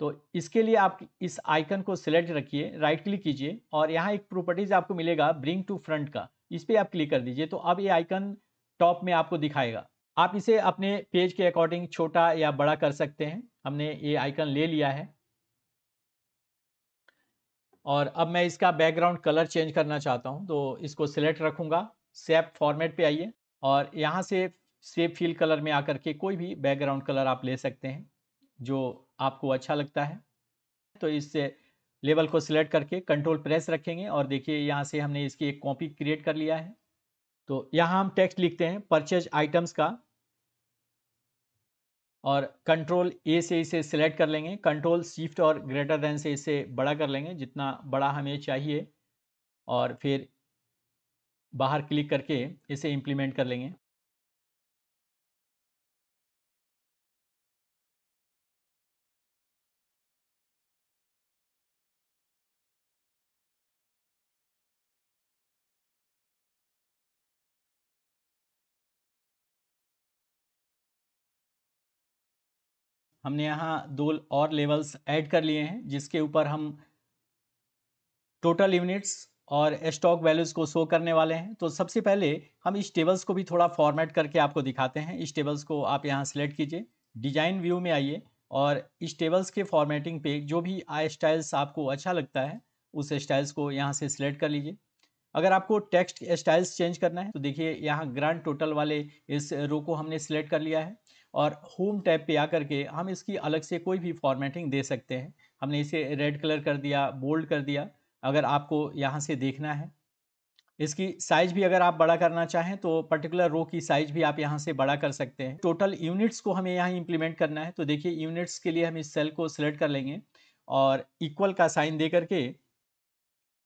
Speaker 1: तो इसके लिए आप इस आइकन को सिलेक्ट रखिए, राइट क्लिक कीजिए और यहाँ एक प्रॉपर्टीज आपको मिलेगा ब्रिंग टू फ्रंट का, इस पे आप क्लिक कर दीजिए। तो अब ये आइकन टॉप में आपको दिखाएगा। आप इसे अपने पेज के अकॉर्डिंग छोटा या बड़ा कर सकते हैं। हमने ये आइकन ले लिया है और अब मैं इसका बैकग्राउंड कलर चेंज करना चाहता हूँ, तो इसको सिलेक्ट रखूँगा। शेप फॉर्मेट पे आइए और यहाँ से शेप फिल कलर में आकर के कोई भी बैकग्राउंड कलर आप ले सकते हैं जो आपको अच्छा लगता है। तो इससे लेबल को सिलेक्ट करके कंट्रोल प्रेस रखेंगे और देखिए यहाँ से हमने इसकी एक कॉपी क्रिएट कर लिया है। तो यहाँ हम टेक्स्ट लिखते हैं परचेज आइटम्स का और कंट्रोल ए से इसे सिलेक्ट कर लेंगे, कंट्रोल शिफ्ट और ग्रेटर देन से इसे बड़ा कर लेंगे जितना बड़ा हमें चाहिए और फिर बाहर क्लिक करके इसे इम्प्लीमेंट कर लेंगे। हमने यहाँ 2 और लेवल्स ऐड कर लिए हैं जिसके ऊपर हम टोटल यूनिट्स और स्टॉक वैल्यूज़ को शो करने वाले हैं। तो सबसे पहले हम इस टेबल्स को भी थोड़ा फॉर्मेट करके आपको दिखाते हैं। इस टेबल्स को आप यहाँ सेलेक्ट कीजिए, डिजाइन व्यू में आइए और इस टेबल्स के फॉर्मेटिंग पे जो भी स्टाइल्स आपको अच्छा लगता है उस स्टाइल्स को यहाँ से सिलेक्ट कर लीजिए। अगर आपको टेक्स्ट स्टाइल्स चेंज करना है तो देखिए यहाँ ग्रांड टोटल वाले इस रो को हमने सिलेक्ट कर लिया है और होम टैब पे आकर के हम इसकी अलग से कोई भी फॉर्मेटिंग दे सकते हैं। हमने इसे रेड कलर कर दिया, बोल्ड कर दिया। अगर आपको यहाँ से देखना है इसकी साइज भी अगर आप बड़ा करना चाहें तो पर्टिकुलर रो की साइज भी आप यहाँ से बड़ा कर सकते हैं। टोटल यूनिट्स को हमें यहाँ इंप्लीमेंट करना है तो देखिए यूनिट्स के लिए हम इस सेल को सिलेक्ट कर लेंगे और इक्वल का साइन दे करके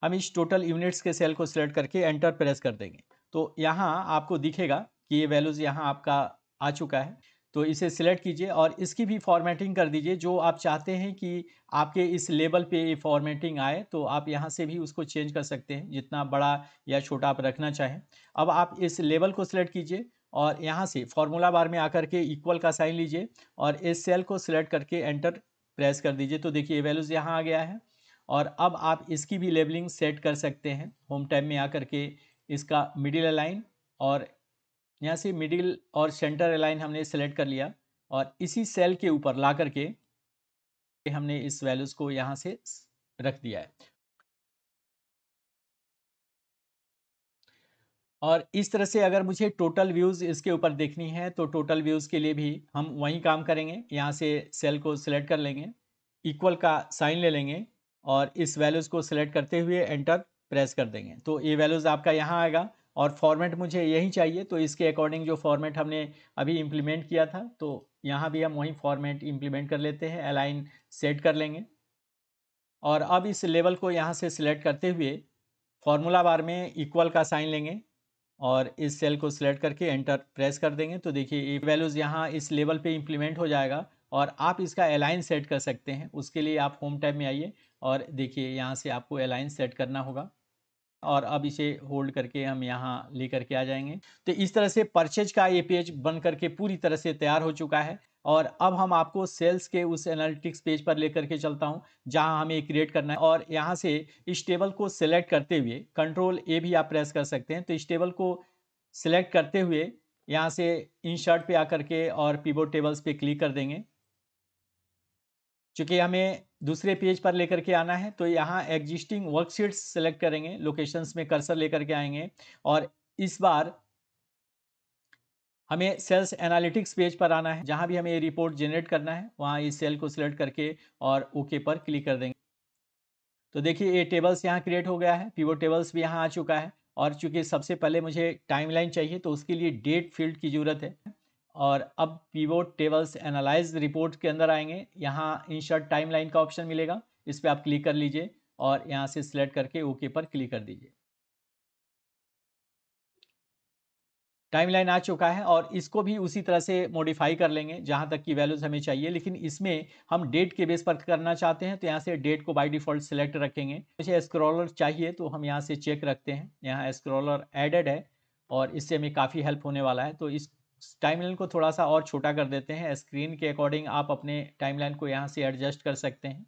Speaker 1: हम इस टोटल यूनिट्स के सेल को सिलेक्ट करके एंटर प्रेस कर देंगे। तो यहाँ आपको दिखेगा कि ये वैल्यूज़ यहाँ आपका आ चुका है। तो इसे सिलेक्ट कीजिए और इसकी भी फॉर्मेटिंग कर दीजिए जो आप चाहते हैं कि आपके इस लेवल पे ये फॉर्मेटिंग आए तो आप यहाँ से भी उसको चेंज कर सकते हैं जितना बड़ा या छोटा आप रखना चाहें। अब आप इस लेवल को सिलेक्ट कीजिए और यहाँ से फॉर्मूला बार में आकर के इक्वल का साइन लीजिए और इस सेल को सिलेक्ट करके एंटर प्रेस कर दीजिए। तो देखिए वैल्यूज़ यहाँ आ गया है और अब आप इसकी भी लेबलिंग सेट कर सकते हैं। होम टैब में आकर के इसका मिडिल अलाइन और यहाँ से मिडिल और सेंटर अलाइन हमने सेलेक्ट कर लिया और इसी सेल के ऊपर ला करके हमने इस वैल्यूज़ को यहाँ से रख दिया है। और इस तरह से अगर मुझे टोटल व्यूज़ इसके ऊपर देखनी है तो टोटल व्यूज़ के लिए भी हम वही काम करेंगे। यहाँ से सेल को सिलेक्ट कर लेंगे, इक्वल का साइन ले लेंगे और इस वैल्यूज़ को सिलेक्ट करते हुए एंटर प्रेस कर देंगे। तो ये वैल्यूज़ आपका यहाँ आएगा और फॉर्मेट मुझे यही चाहिए तो इसके अकॉर्डिंग जो फॉर्मेट हमने अभी इम्प्लीमेंट किया था तो यहाँ भी हम वही फॉर्मेट इम्प्लीमेंट कर लेते हैं, अलाइन सेट कर लेंगे। और अब इस लेवल को यहाँ से सिलेक्ट करते हुए फॉर्मूला बार में इक्वल का साइन लेंगे और इस सेल को सिलेक्ट करके एंटर प्रेस कर देंगे। तो देखिए ये वैल्यूज़ यहाँ इस लेवल पे इंप्लीमेंट हो जाएगा और आप इसका अलाइन सेट कर सकते हैं। उसके लिए आप होम टैब में आइए और देखिए यहाँ से आपको अलाइन सेट करना होगा और अब इसे होल्ड करके हम यहाँ लेकर के आ जाएंगे। तो इस तरह से परचेज का ये पेज बन करके पूरी तरह से तैयार हो चुका है और अब हम आपको सेल्स के उस एनालिटिक्स पेज पर लेकर के चलता हूँ जहाँ हमें क्रिएट करना है और यहाँ से इस टेबल को सिलेक्ट करते हुए कंट्रोल ए भी आप प्रेस कर सकते हैं। तो इस टेबल को सिलेक्ट करते हुए यहाँ से इंसर्ट पे आकर के और पिवोट टेबल्स पे क्लिक कर देंगे। चूँकि हमें दूसरे पेज पर लेकर के आना है तो यहाँ एग्जिस्टिंग वर्कशीट्स सेलेक्ट करेंगे, लोकेशंस में कर्सर लेकर के आएंगे और इस बार हमें सेल्स एनालिटिक्स पेज पर आना है। जहाँ भी हमें रिपोर्ट जनरेट करना है वहाँ इस सेल को सिलेक्ट करके और ओके पर क्लिक कर देंगे। तो देखिए ये टेबल्स यहाँ क्रिएट हो गया है, पिवोट टेबल्स भी यहाँ आ चुका है और चूँकि सबसे पहले मुझे टाइमलाइन चाहिए तो उसके लिए डेट फील्ड की ज़रूरत है। और अब पिवोट टेबल्स एनालाइज रिपोर्ट के अंदर आएंगे, यहाँ इंसर्ट टाइमलाइन का ऑप्शन मिलेगा, इस पर आप क्लिक कर लीजिए और यहाँ से सिलेक्ट करके ओके पर क्लिक कर दीजिए। टाइमलाइन आ चुका है और इसको भी उसी तरह से मॉडिफाई कर लेंगे जहाँ तक की वैल्यूज़ हमें चाहिए, लेकिन इसमें हम डेट के बेस पर करना चाहते हैं तो यहाँ से डेट को बाय डिफ़ॉल्ट सेलेक्ट रखेंगे। मुझे स्क्रॉलर चाहिए तो हम यहाँ से चेक रखते हैं, यहाँ स्क्रॉलर एडेड है और इससे हमें काफ़ी हेल्प होने वाला है। तो इस टाइमलाइन को थोड़ा-सा और छोटा कर देते हैं, स्क्रीन के अकॉर्डिंग आप अपने टाइमलाइन को यहाँ से एडजस्ट कर सकते हैं।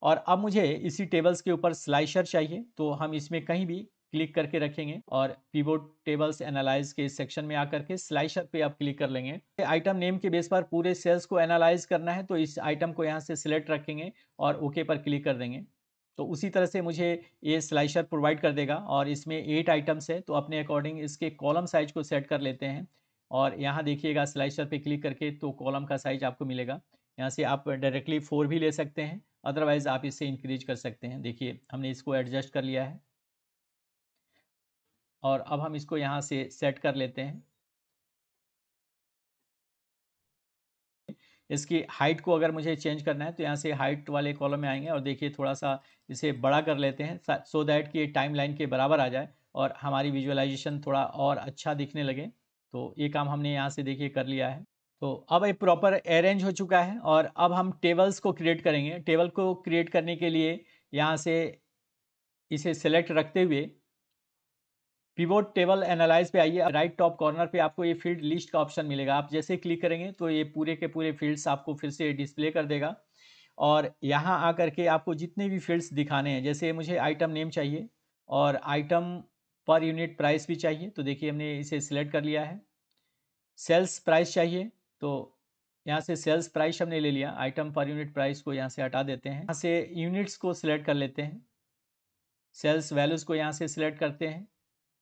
Speaker 1: और अब मुझे इसी टेबल्स के ऊपर स्लाइसर चाहिए, तो हम इसमें कहीं भी क्लिक करके रखेंगे और पिवोट टेबल्स एनालाइज के इस सेक्शन में आकर के स्लाइसर पे आप क्लिक कर लेंगे। आइटम नेम के बेस पर पूरे सेल्स को एनालाइज करना है तो इस आइटम को यहाँ से सिलेक्ट रखेंगे और ओके पर क्लिक कर देंगे। तो उसी तरह से मुझे ये स्लाइसर प्रोवाइड कर देगा और इसमें 8 आइटम्स है, तो अपने अकॉर्डिंग इसके कॉलम साइज को सेट कर लेते हैं और यहाँ देखिएगा स्लाइसर पे क्लिक करके तो कॉलम का साइज आपको मिलेगा। यहाँ से आप डायरेक्टली 4 भी ले सकते हैं, अदरवाइज आप इसे इंक्रीज कर सकते हैं। देखिए हमने इसको एडजस्ट कर लिया है और अब हम इसको यहाँ से सेट कर लेते हैं। इसकी हाइट को अगर मुझे चेंज करना है तो यहाँ से हाइट वाले कॉलम में आएंगे और देखिए थोड़ा सा इसे बड़ा कर लेते हैं सो दैट कि ये टाइम लाइन के बराबर आ जाए और हमारी विजुअलाइजेशन थोड़ा और अच्छा दिखने लगे। तो ये काम हमने यहाँ से देखिए कर लिया है। तो अब एक प्रॉपर अरेंज हो चुका है और अब हम टेबल्स को क्रिएट करेंगे। टेबल को क्रिएट करने के लिए यहाँ से इसे सेलेक्ट रखते हुए पिवोट टेबल एनालाइज पे आइए। राइट टॉप कॉर्नर पे आपको ये फील्ड लिस्ट का ऑप्शन मिलेगा। आप जैसे क्लिक करेंगे तो ये पूरे के पूरे फील्ड्स आपको फिर से डिस्प्ले कर देगा और यहाँ आकर के आपको जितने भी फील्ड्स दिखाने हैं, जैसे मुझे आइटम नेम चाहिए और आइटम पर यूनिट प्राइस भी चाहिए, तो देखिए हमने इसे सिलेक्ट कर लिया है। सेल्स प्राइस चाहिए तो यहाँ से सेल्स प्राइस हमने ले लिया। आइटम पर यूनिट प्राइस को यहाँ से हटा देते हैं, यहाँ से यूनिट्स को सिलेक्ट कर लेते हैं। सेल्स वैल्यूज़ को यहाँ से सिलेक्ट करते हैं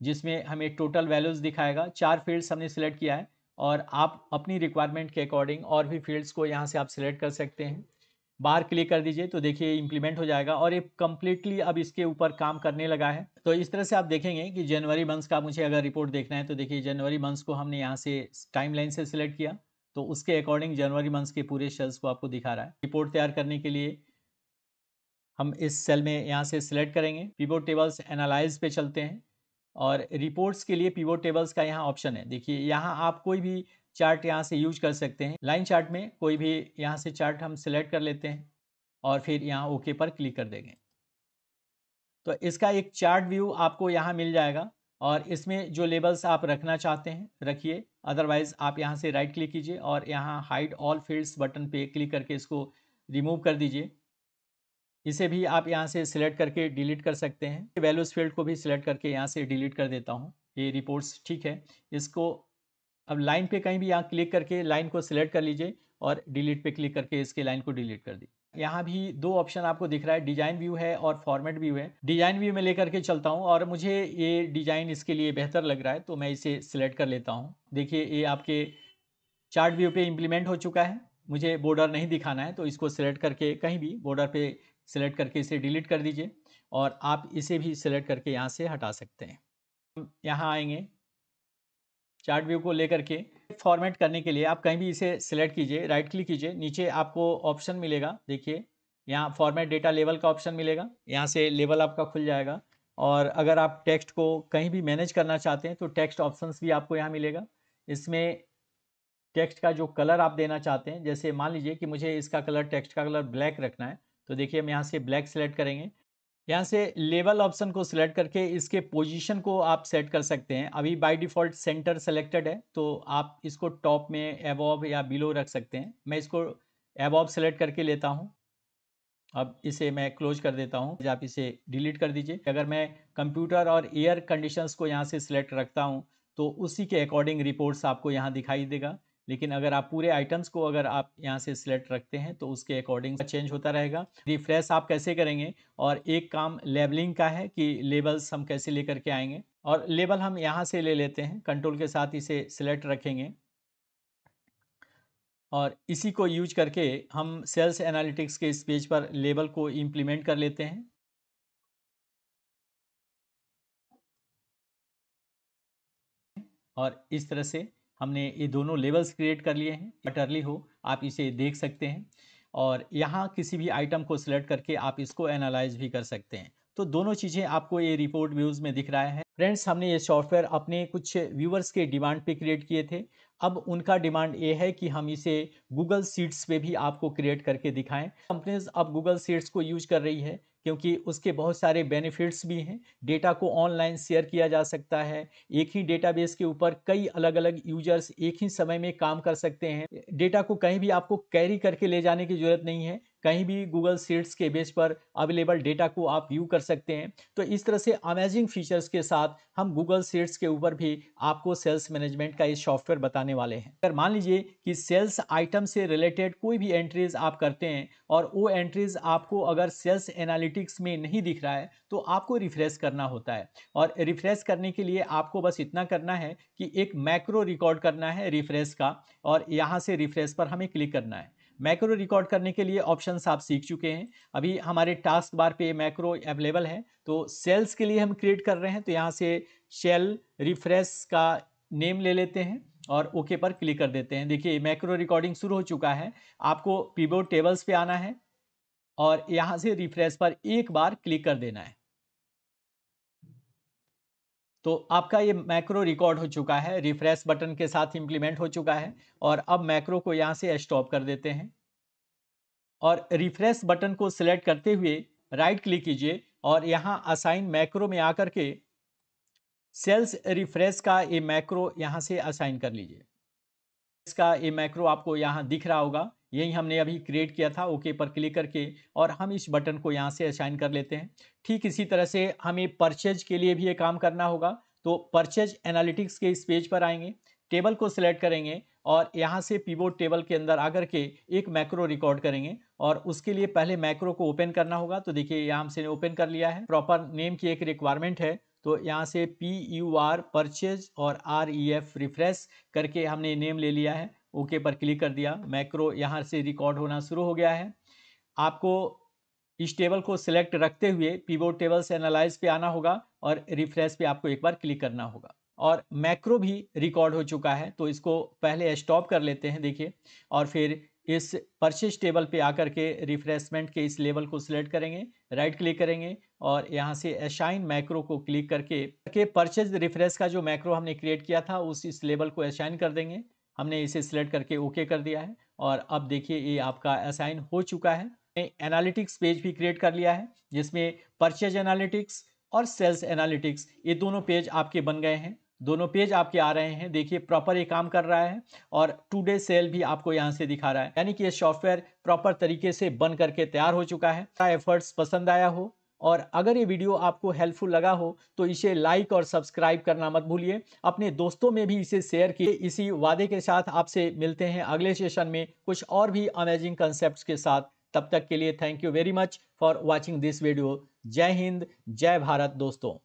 Speaker 1: जिसमें हमें टोटल वैल्यूज़ दिखाएगा। 4 फील्ड्स हमने सिलेक्ट किया है और आप अपनी रिक्वायरमेंट के अकॉर्डिंग और भी फील्ड्स को यहाँ से आप सिलेक्ट कर सकते हैं। बाहर क्लिक कर दीजिए तो देखिए इम्प्लीमेंट हो जाएगा और ये कंप्लीटली अब इसके ऊपर काम करने लगा है। तो इस तरह से आप देखेंगे कि जनवरी मंथ्स का मुझे अगर रिपोर्ट देखना है तो देखिए जनवरी मंथ्स को हमने यहाँ से टाइमलाइन से सिलेक्ट किया तो उसके अकॉर्डिंग जनवरी मंथ्स के पूरे सेल्स को आपको दिखा रहा है। रिपोर्ट तैयार करने के लिए हम इस सेल में यहाँ से सिलेक्ट करेंगे, पिवोट टेबल्स एनालाइज पे चलते हैं और रिपोर्ट्स के लिए पिवोट टेबल्स का यहाँ ऑप्शन है। देखिए यहाँ आप कोई भी चार्ट यहाँ से यूज कर सकते हैं। लाइन चार्ट में कोई भी यहाँ से चार्ट हम सिलेक्ट कर लेते हैं और फिर यहाँ ओके पर क्लिक कर देंगे तो इसका एक चार्ट व्यू आपको यहाँ मिल जाएगा और इसमें जो लेबल्स आप रखना चाहते हैं रखिए, अदरवाइज आप यहाँ से राइट क्लिक कीजिए और यहाँ हाइड ऑल फील्ड्स बटन पे क्लिक करके इसको रिमूव कर दीजिए। इसे भी आप यहाँ से सिलेक्ट करके डिलीट कर सकते हैं। वैल्यूज़ फील्ड को भी सिलेक्ट करके यहाँ से डिलीट कर देता हूँ। ये रिपोर्ट्स ठीक है। इसको अब लाइन पे कहीं भी यहाँ क्लिक करके लाइन को सिलेक्ट कर लीजिए और डिलीट पे क्लिक करके इसके लाइन को डिलीट कर दीजिए। यहाँ भी 2 ऑप्शन आपको दिख रहा है, डिजाइन व्यू है और फॉर्मेट व्यू है। डिजाइन व्यू में लेकर के चलता हूँ और मुझे ये डिजाइन इसके लिए बेहतर लग रहा है तो मैं इसे सिलेक्ट कर लेता हूँ। देखिए ये आपके चार्ट व्यू पे इम्प्लीमेंट हो चुका है। मुझे बॉर्डर नहीं दिखाना है तो इसको सिलेक्ट करके कहीं भी बॉर्डर पे सिलेक्ट करके इसे डिलीट कर दीजिए और आप इसे भी सिलेक्ट करके यहाँ से हटा सकते हैं। यहाँ आएंगे चार्ट व्यू को लेकर के फॉर्मेट करने के लिए आप कहीं भी इसे सिलेक्ट कीजिए, राइट क्लिक कीजिए, नीचे आपको ऑप्शन मिलेगा। देखिए यहाँ फॉर्मेट डेटा लेवल का ऑप्शन मिलेगा, यहाँ से लेवल आपका खुल जाएगा और अगर आप टेक्स्ट को कहीं भी मैनेज करना चाहते हैं तो टेक्स्ट ऑप्शंस भी आपको यहाँ मिलेगा। इसमें टेक्स्ट का जो कलर आप देना चाहते हैं, जैसे मान लीजिए कि मुझे इसका कलर टेक्स्ट का कलर ब्लैक रखना है तो देखिए हम यहाँ से ब्लैक सेलेक्ट करेंगे। यहाँ से लेवल ऑप्शन को सिलेक्ट करके इसके पोजीशन को आप सेट कर सकते हैं। अभी बाय डिफ़ॉल्ट सेंटर सेलेक्टेड है तो आप इसको टॉप में अबव या बिलो रख सकते हैं। मैं इसको अबव सेलेक्ट करके लेता हूँ। अब इसे मैं क्लोज कर देता हूँ, आप इसे डिलीट कर दीजिए। अगर मैं कंप्यूटर और एयर कंडीशंस को यहाँ से सिलेक्ट रखता हूँ तो उसी के अकॉर्डिंग रिपोर्ट्स आपको यहाँ दिखाई देगा, लेकिन अगर आप पूरे आइटम्स को अगर आप यहाँ से सिलेक्ट रखते हैं तो उसके अकॉर्डिंग चेंज होता रहेगा। रिफ्रेश आप कैसे करेंगे और एक काम लेबलिंग का है कि लेबल्स हम कैसे लेकर के आएंगे और लेबल हम यहाँ से ले लेते हैं, कंट्रोल के साथ इसे सिलेक्ट रखेंगे और इसी को यूज करके हम सेल्स एनालिटिक्स के इस पेज पर लेबल को इम्प्लीमेंट कर लेते हैं। और इस तरह से हमने ये दोनों लेवल्स क्रिएट कर लिए हैं। क्वार्टरली हो आप इसे देख सकते हैं और यहाँ किसी भी आइटम को सिलेक्ट करके आप इसको एनालाइज भी कर सकते हैं। तो दोनों चीज़ें आपको ये रिपोर्ट व्यूज़ में दिख रहा है। फ्रेंड्स, हमने ये सॉफ्टवेयर अपने कुछ व्यूअर्स के डिमांड पे क्रिएट किए थे। अब उनका डिमांड ये है कि हम इसे गूगल शीट्स पे भी आपको क्रिएट करके दिखाएं। कंपनीज अब गूगल शीट्स को यूज कर रही है क्योंकि उसके बहुत सारे बेनिफिट्स भी हैं। डेटा को ऑनलाइन शेयर किया जा सकता है। एक ही डेटाबेस के ऊपर कई अलग अलग यूजर्स एक ही समय में काम कर सकते हैं। डेटा को कहीं भी आपको कैरी करके ले जाने की जरूरत नहीं है। कहीं भी गूगल शीट्स के बेस पर अवेलेबल डेटा को आप व्यू कर सकते हैं। तो इस तरह से अमेजिंग फीचर्स के साथ हम गूगल शीट्स के ऊपर भी आपको सेल्स मैनेजमेंट का ये सॉफ्टवेयर बताने वाले हैं। अगर मान लीजिए कि सेल्स आइटम से रिलेटेड कोई भी एंट्रीज आप करते हैं और वो एंट्रीज आपको अगर सेल्स एनालिटिक्स में नहीं दिख रहा है तो आपको रिफ्रेश करना होता है। और रिफ्रेश करने के लिए आपको बस इतना करना है कि एक मैक्रो रिकॉर्ड करना है रिफ्रेश का, और यहाँ से रिफ्रेश पर हमें क्लिक करना है। मैक्रो रिकॉर्ड करने के लिए ऑप्शंस आप सीख चुके हैं। अभी हमारे टास्क बार पे मैक्रो अवेलेबल है। तो सेल्स के लिए हम क्रिएट कर रहे हैं, तो यहाँ से शेल रिफ्रेश का नेम ले लेते हैं और ओके पर क्लिक कर देते हैं। देखिए मैक्रो रिकॉर्डिंग शुरू हो चुका है। आपको पिवोट टेबल्स पे आना है और यहाँ से रिफ्रेश पर एक बार क्लिक कर देना है। तो आपका ये मैक्रो रिकॉर्ड हो चुका है, रिफ्रेश बटन के साथ इंप्लीमेंट हो चुका है। और अब मैक्रो को यहाँ से स्टॉप कर देते हैं और रिफ्रेश बटन को सिलेक्ट करते हुए राइट क्लिक कीजिए और यहाँ असाइन मैक्रो में आकर के सेल्स रिफ्रेश का ये मैक्रो यहाँ से असाइन कर लीजिए। इसका ये मैक्रो आपको यहाँ दिख रहा होगा, यही हमने अभी क्रिएट किया था। ओके पर क्लिक करके और हम इस बटन को यहाँ से असाइन कर लेते हैं। ठीक इसी तरह से हमें परचेज के लिए भी ये काम करना होगा। तो परचेज एनालिटिक्स के इस पेज पर आएंगे, टेबल को सिलेक्ट करेंगे और यहाँ से पिवोट टेबल के अंदर आकर के एक मैक्रो रिकॉर्ड करेंगे। और उसके लिए पहले मैक्रो को ओपन करना होगा। तो देखिए यहाँ हमसे ओपन कर लिया है। प्रॉपर नेम की एक रिक्वायरमेंट है, तो यहाँ से PUR परचेज और REF रिफ्रेश करके हमने नेम ले लिया है। ओके पर क्लिक कर दिया। मैक्रो यहाँ से रिकॉर्ड होना शुरू हो गया है। आपको इस टेबल को सिलेक्ट रखते हुए पिवोट टेबल से एनालाइज पे आना होगा और रिफ्रेश पे आपको एक बार क्लिक करना होगा। और मैक्रो भी रिकॉर्ड हो चुका है, तो इसको पहले स्टॉप कर लेते हैं। देखिए, और फिर इस परचेज टेबल पे आकर के रिफ्रेशमेंट के इस लेवल को सिलेक्ट करेंगे, राइट क्लिक करेंगे और यहाँ से असाइन मैक्रो को क्लिक करके परचेज रिफ्रेश का जो मैक्रो हमने क्रिएट किया था उस इस लेवल को असाइन कर देंगे। हमने इसे सिलेक्ट करके ओके कर दिया है और अब देखिए ये आपका असाइन हो चुका है। एनालिटिक्स पेज भी क्रिएट कर लिया है जिसमें परचेज एनालिटिक्स और सेल्स एनालिटिक्स ये दोनों पेज आपके बन गए हैं। दोनों पेज आपके आ रहे हैं। देखिए प्रॉपर ये काम कर रहा है और टुडे सेल भी आपको यहाँ से दिखा रहा है, यानी कि ये सॉफ्टवेयर प्रॉपर तरीके से बन करके तैयार हो चुका है। एफर्ट्स पसंद आया हो और अगर ये वीडियो आपको हेल्पफुल लगा हो तो इसे लाइक और सब्सक्राइब करना मत भूलिए। अपने दोस्तों में भी इसे शेयर किए। इसी वादे के साथ आपसे मिलते हैं अगले सेशन में कुछ और भी अमेजिंग कंसेप्ट्स के साथ। तब तक के लिए thank you very much for watching this video. जय हिंद, जय भारत दोस्तों।